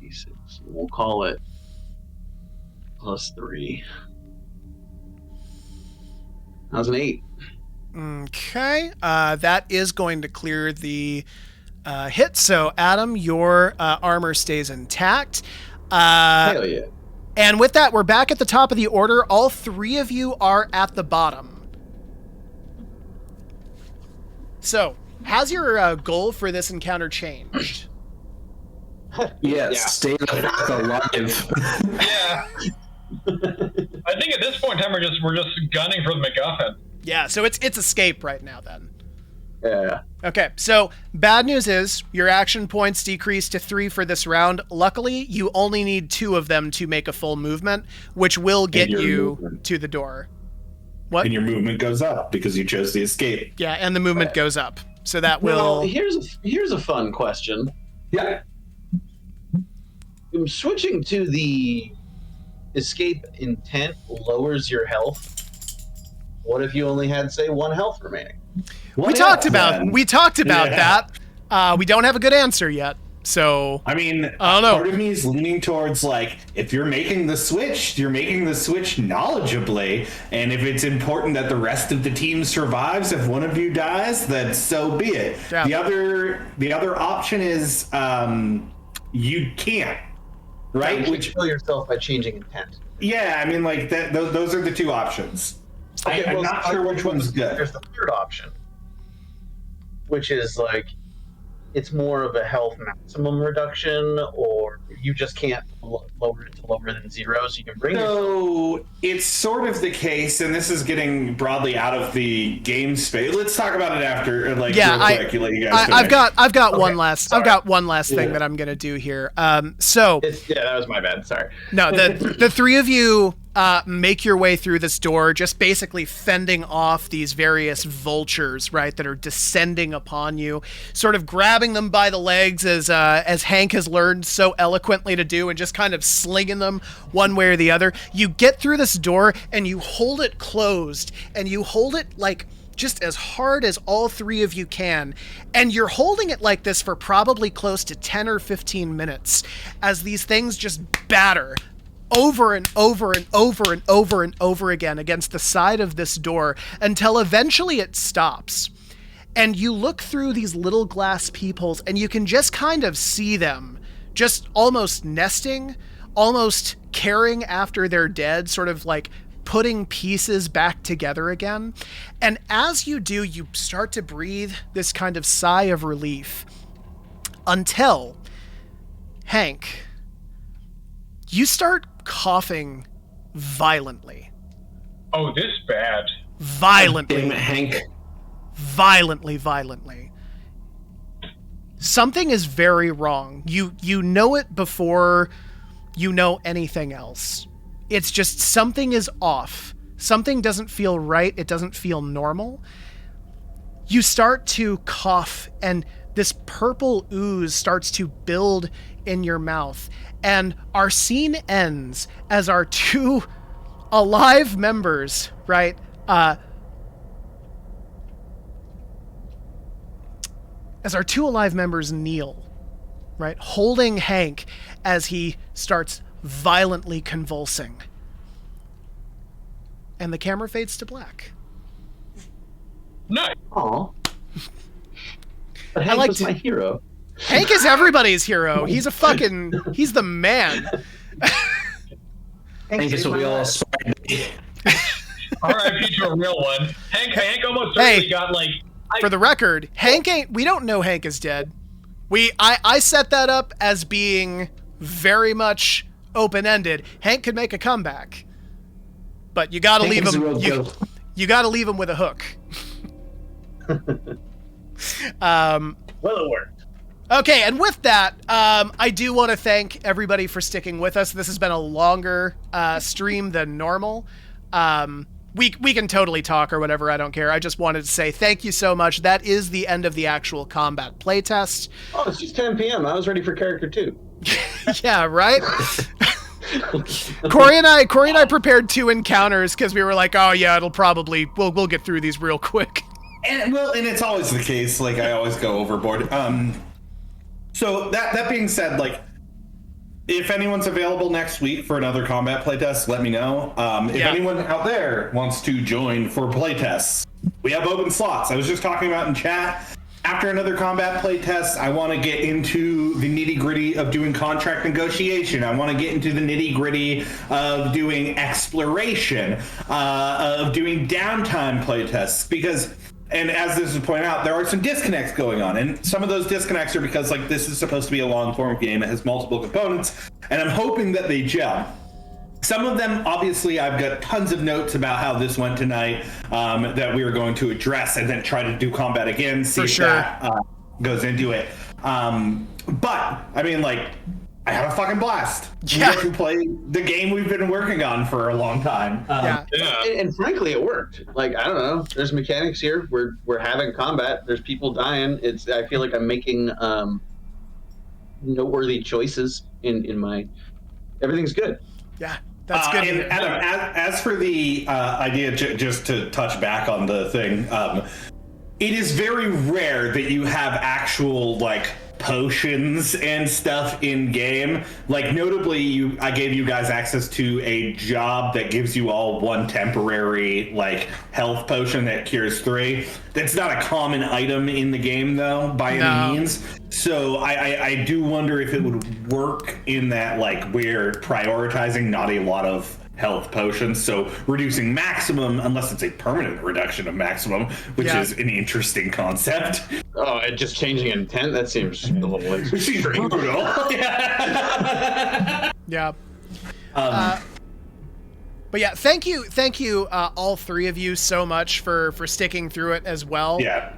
S1: D6. We'll call it plus 3. That was an 8.
S4: Okay, that is going to clear the hit. So, Adam, your armor stays intact.
S1: Hell yeah.
S4: And with that, we're back at the top of the order. All 3 of you are at the bottom. So, has your goal for this encounter changed?
S7: Yes, stay the fuck alive.
S2: Yeah. I think at this point in time we're just gunning for the MacGuffin.
S4: Yeah, so it's escape right now then.
S1: Yeah.
S4: Okay, so bad news is your action points decrease to 3 for this round. Luckily, you only need 2 of them to make a full movement, which will get you to the door. What?
S3: And your movement goes up because you chose the escape.
S4: Yeah, and the movement goes up. So that
S1: Well,
S4: will...
S1: here's a fun question.
S3: Yeah.
S1: Switching to the escape intent lowers your health. What if you only had, say, 1 health remaining?
S4: We talked about that. We don't have a good answer yet. So
S3: I mean,
S4: I don't know.
S3: Part of me is leaning towards like, if you're making the switch, you're making the switch knowledgeably, and if it's important that the rest of the team survives, if one of you dies, then so be it.
S4: Yeah.
S3: The other option is you can't, right?
S1: You kill yourself by changing intent.
S3: Yeah, I mean, like that. Those are the 2 options.
S1: Okay,
S3: I'm not sure which one's good.
S1: There's the third option, which is like it's more of a health maximum reduction, or you just can't lower it to lower than 0, so you can bring.
S3: So it's sort of the case, and this is getting broadly out of the game space. Let's talk about it after, like, real quick. You let you guys
S4: I've got
S1: Okay,
S4: one last.
S1: sorry.
S4: I've got one last thing that I'm gonna do here. So
S1: Yeah, that was my bad. Sorry.
S4: no, the 3 of you make your way through this door, just basically fending off these various vultures, right, that are descending upon you, sort of grabbing them by the legs as Hank has learned so eloquently to do, and just kind of slinging them one way or the other. You get through this door and you hold it closed, and you hold it like just as hard as all 3 of you can, and you're holding it like this for probably close to 10 or 15 minutes as these things just batter over and over and over and over and over again against the side of this door until eventually it stops. And you look through these little glass peepholes and you can just kind of see them just almost nesting, almost caring after they're dead, sort of like putting pieces back together again. And as you do, you start to breathe this kind of sigh of relief until, Hank, you start coughing violently.
S2: Oh, this bad.
S4: Violently.
S7: Damn it, Hank.
S4: Violently. something is very wrong. You know it before you know anything else. It's just something is off. Something doesn't feel right. It doesn't feel normal. You start to cough, and this purple ooze starts to build in your mouth. And our scene ends as our two alive members, right? As our two alive members kneel, right? Holding Hank as he starts violently convulsing. And the camera fades to black.
S2: Nice.
S1: Aw. But Hank was my hero.
S4: Hank is everybody's hero. He's he's the man.
S7: Hank is what we all aspire to be.
S2: R.I.P. to a real one. Hank almost certainly got like.
S4: For the record, we don't know Hank is dead. I set that up as being very much open-ended. Hank could make a comeback, but you gotta leave him. You gotta leave him with a hook.
S1: Well, it worked.
S4: Okay, and with that, I do want to thank everybody for sticking with us. This has been a longer stream than normal. We can totally talk or whatever, I don't care. I just wanted to say thank you so much. That is the end of the actual combat playtest.
S1: Oh, it's just 10 p.m. I was ready for character 2.
S4: Yeah, right? Corey and I prepared 2 encounters because we were like, oh yeah, it'll probably we'll get through these real quick.
S8: And it's always the case. Like, I always go overboard. So that being said, like, if anyone's available next week for another combat playtest, let me know. If anyone out there wants to join for playtests, we have open slots. I was just talking about in chat. After another combat playtest, I want to get into the nitty-gritty of doing contract negotiation. I want to get into the nitty-gritty of doing exploration, of doing downtime playtests, because... And as this is pointed out, there are some disconnects going on. And some of those disconnects are because, like, this is supposed to be a long-form game. It has multiple components. And I'm hoping that they gel. Some of them, obviously, I've got tons of notes about how this went tonight that we are going to address and then try to do combat again, see if that goes into it. But, I mean, like... I had a fucking blast.
S4: Yeah.
S8: We get to play the game we've been working on for a long time.
S1: And frankly, it worked. Like, I don't know. There's mechanics here. We're having combat. There's people dying. I feel like I'm making noteworthy choices in my. Everything's good.
S4: Yeah, that's good.
S8: And Adam, as for the idea, just to touch back on the thing, it is very rare that you have actual like potions and stuff in game. Like, notably, I gave you guys access to a job that gives you all one temporary like health potion that cures 3. That's not a common item in the game though, by any means. So I do wonder if it would work in that, like, we're prioritizing not a lot of health potions, so reducing maximum, unless it's a permanent reduction of maximum, which is an interesting concept.
S1: Oh, and just changing intent? That seems a little extreme.
S8: Brutal.
S4: Yeah. But yeah, thank you, all 3 of you so much for sticking through it as well.
S8: Yeah.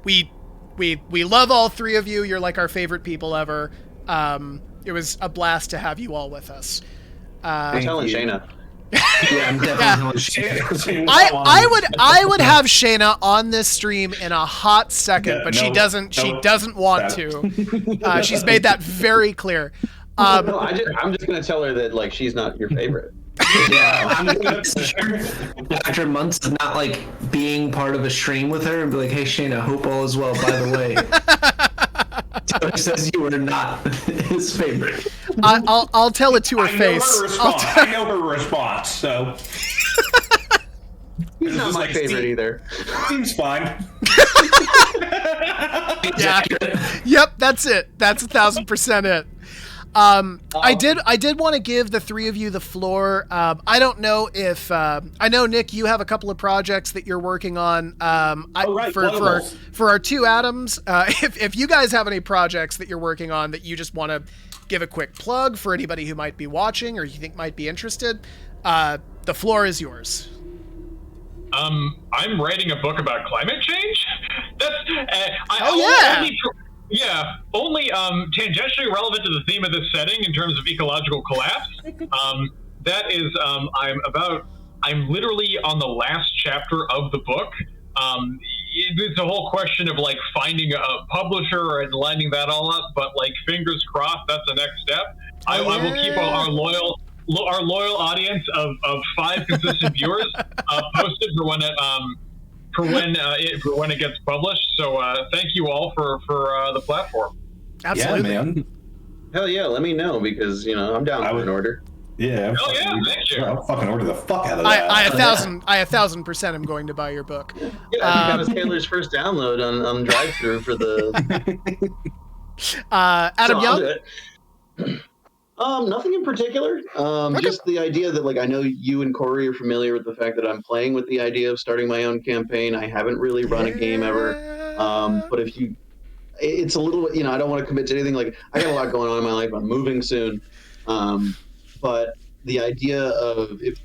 S4: We love all 3 of you. You're like our favorite people ever. It was a blast to have you all with us.
S1: I'm telling Shayna.
S7: Yeah, I'm definitely
S4: I would have Shayna on this stream in a hot second, but she doesn't want to. She's made that very clear.
S1: No, I'm just gonna tell her that, like, she's not your favorite.
S7: Yeah, after months of not like being part of a stream with her, and be like, "Hey Shayna, hope all is well. By the way, Taylor says you were not his favorite."
S4: I'll tell it to her face.
S8: I know her response, so
S1: He's not my favorite either.
S8: Seems fine.
S4: Yeah. Yep, that's it. That's 1,000% it. I did want to give the 3 of you the floor. I don't know if I know, Nick, you have a couple of projects that you're working on. For our 2 Adams, if you guys have any projects that you're working on that you just want to give a quick plug for anybody who might be watching or you think might be interested, the floor is yours.
S2: I'm writing a book about climate change. That's Yeah, only tangentially relevant to the theme of this setting in terms of ecological collapse. That is, I'm literally on the last chapter of the book. It's a whole question of like finding a publisher and lining that all up, but like fingers crossed, that's the next step. I will keep our loyal audience of 5 consistent viewers posted for when it gets published. So thank you all for the platform.
S4: Absolutely.
S3: Yeah, man.
S1: Hell yeah, let me know because I'm down for an order.
S3: Yeah.
S2: Oh yeah, thank you.
S3: I'll fucking order the fuck out of that.
S4: I 1,000% am going to buy your book.
S1: Yeah, I think that was Taylor's first download on drive-thru for the.
S4: Adam Young.
S1: Nothing in particular. Just the idea that like I know you and Corey are familiar with the fact that I'm playing with the idea of starting my own campaign. I haven't really run a game ever. But it's a little, I don't want to commit to anything. Like I got a lot going on in my life. I'm moving soon. But the idea of if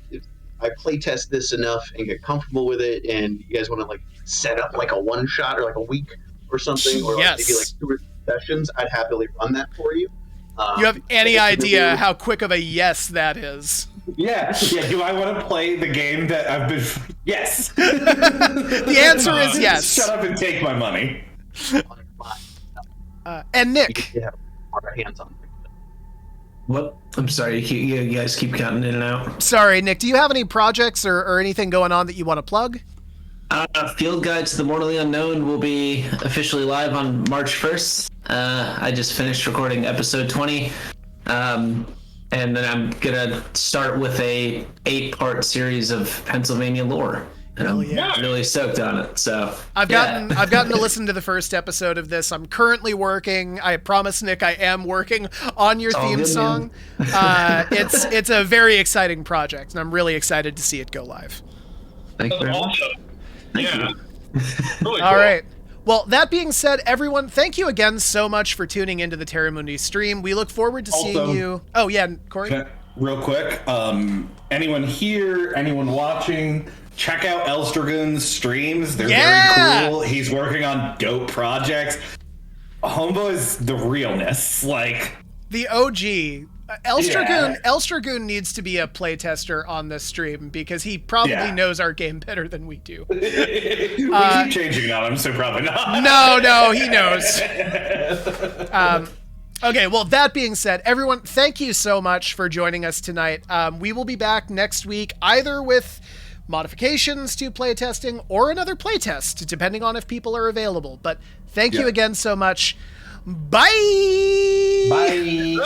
S1: I play test this enough and get comfortable with it, and you guys want to like set up like a one shot or like a week or something, or like maybe like 2 or 3 sessions, I'd happily run that for you.
S4: You have any idea how quick of a yes that is?
S3: Yeah. Do I want to play the game that I've been? Yes.
S4: The answer is yes.
S3: Shut up and take my money.
S4: And Nick.
S1: Yeah, our hands on.
S7: What? I'm sorry, you guys keep counting in and out.
S4: Sorry, Nick. Do you have any projects or anything going on that you want to plug?
S7: Field Guide to the Mortally Unknown will be officially live on March 1st. I just finished recording episode 20. And then I'm gonna start with a 8-part series of Pennsylvania lore. And I'm really stoked on it. So
S4: I've gotten to listen to the first episode of this. I'm currently working. I promise, Nick, I am working on your theme song. It's a very exciting project, and I'm really excited to see it go live.
S7: Thank you very much.
S2: Thank you. Really
S4: All
S2: cool.
S4: right. Well, that being said, everyone, thank you again so much for tuning into the Terramundi stream. We look forward to seeing you. Oh, yeah, Corey?
S3: Real quick, anyone here, anyone watching, check out Elstragoon's streams. They're very cool. He's working on dope projects. Hombo is the realness. Like,
S4: the OG. Elstragoon needs to be a playtester on this stream because he probably knows our game better than we do.
S3: We keep changing on him, so probably not.
S4: No, he knows. Okay, well, that being said, everyone, thank you so much for joining us tonight. We will be back next week, either with modifications to playtesting or another playtest, depending on if people are available. But thank you again so much. Bye!
S3: Bye!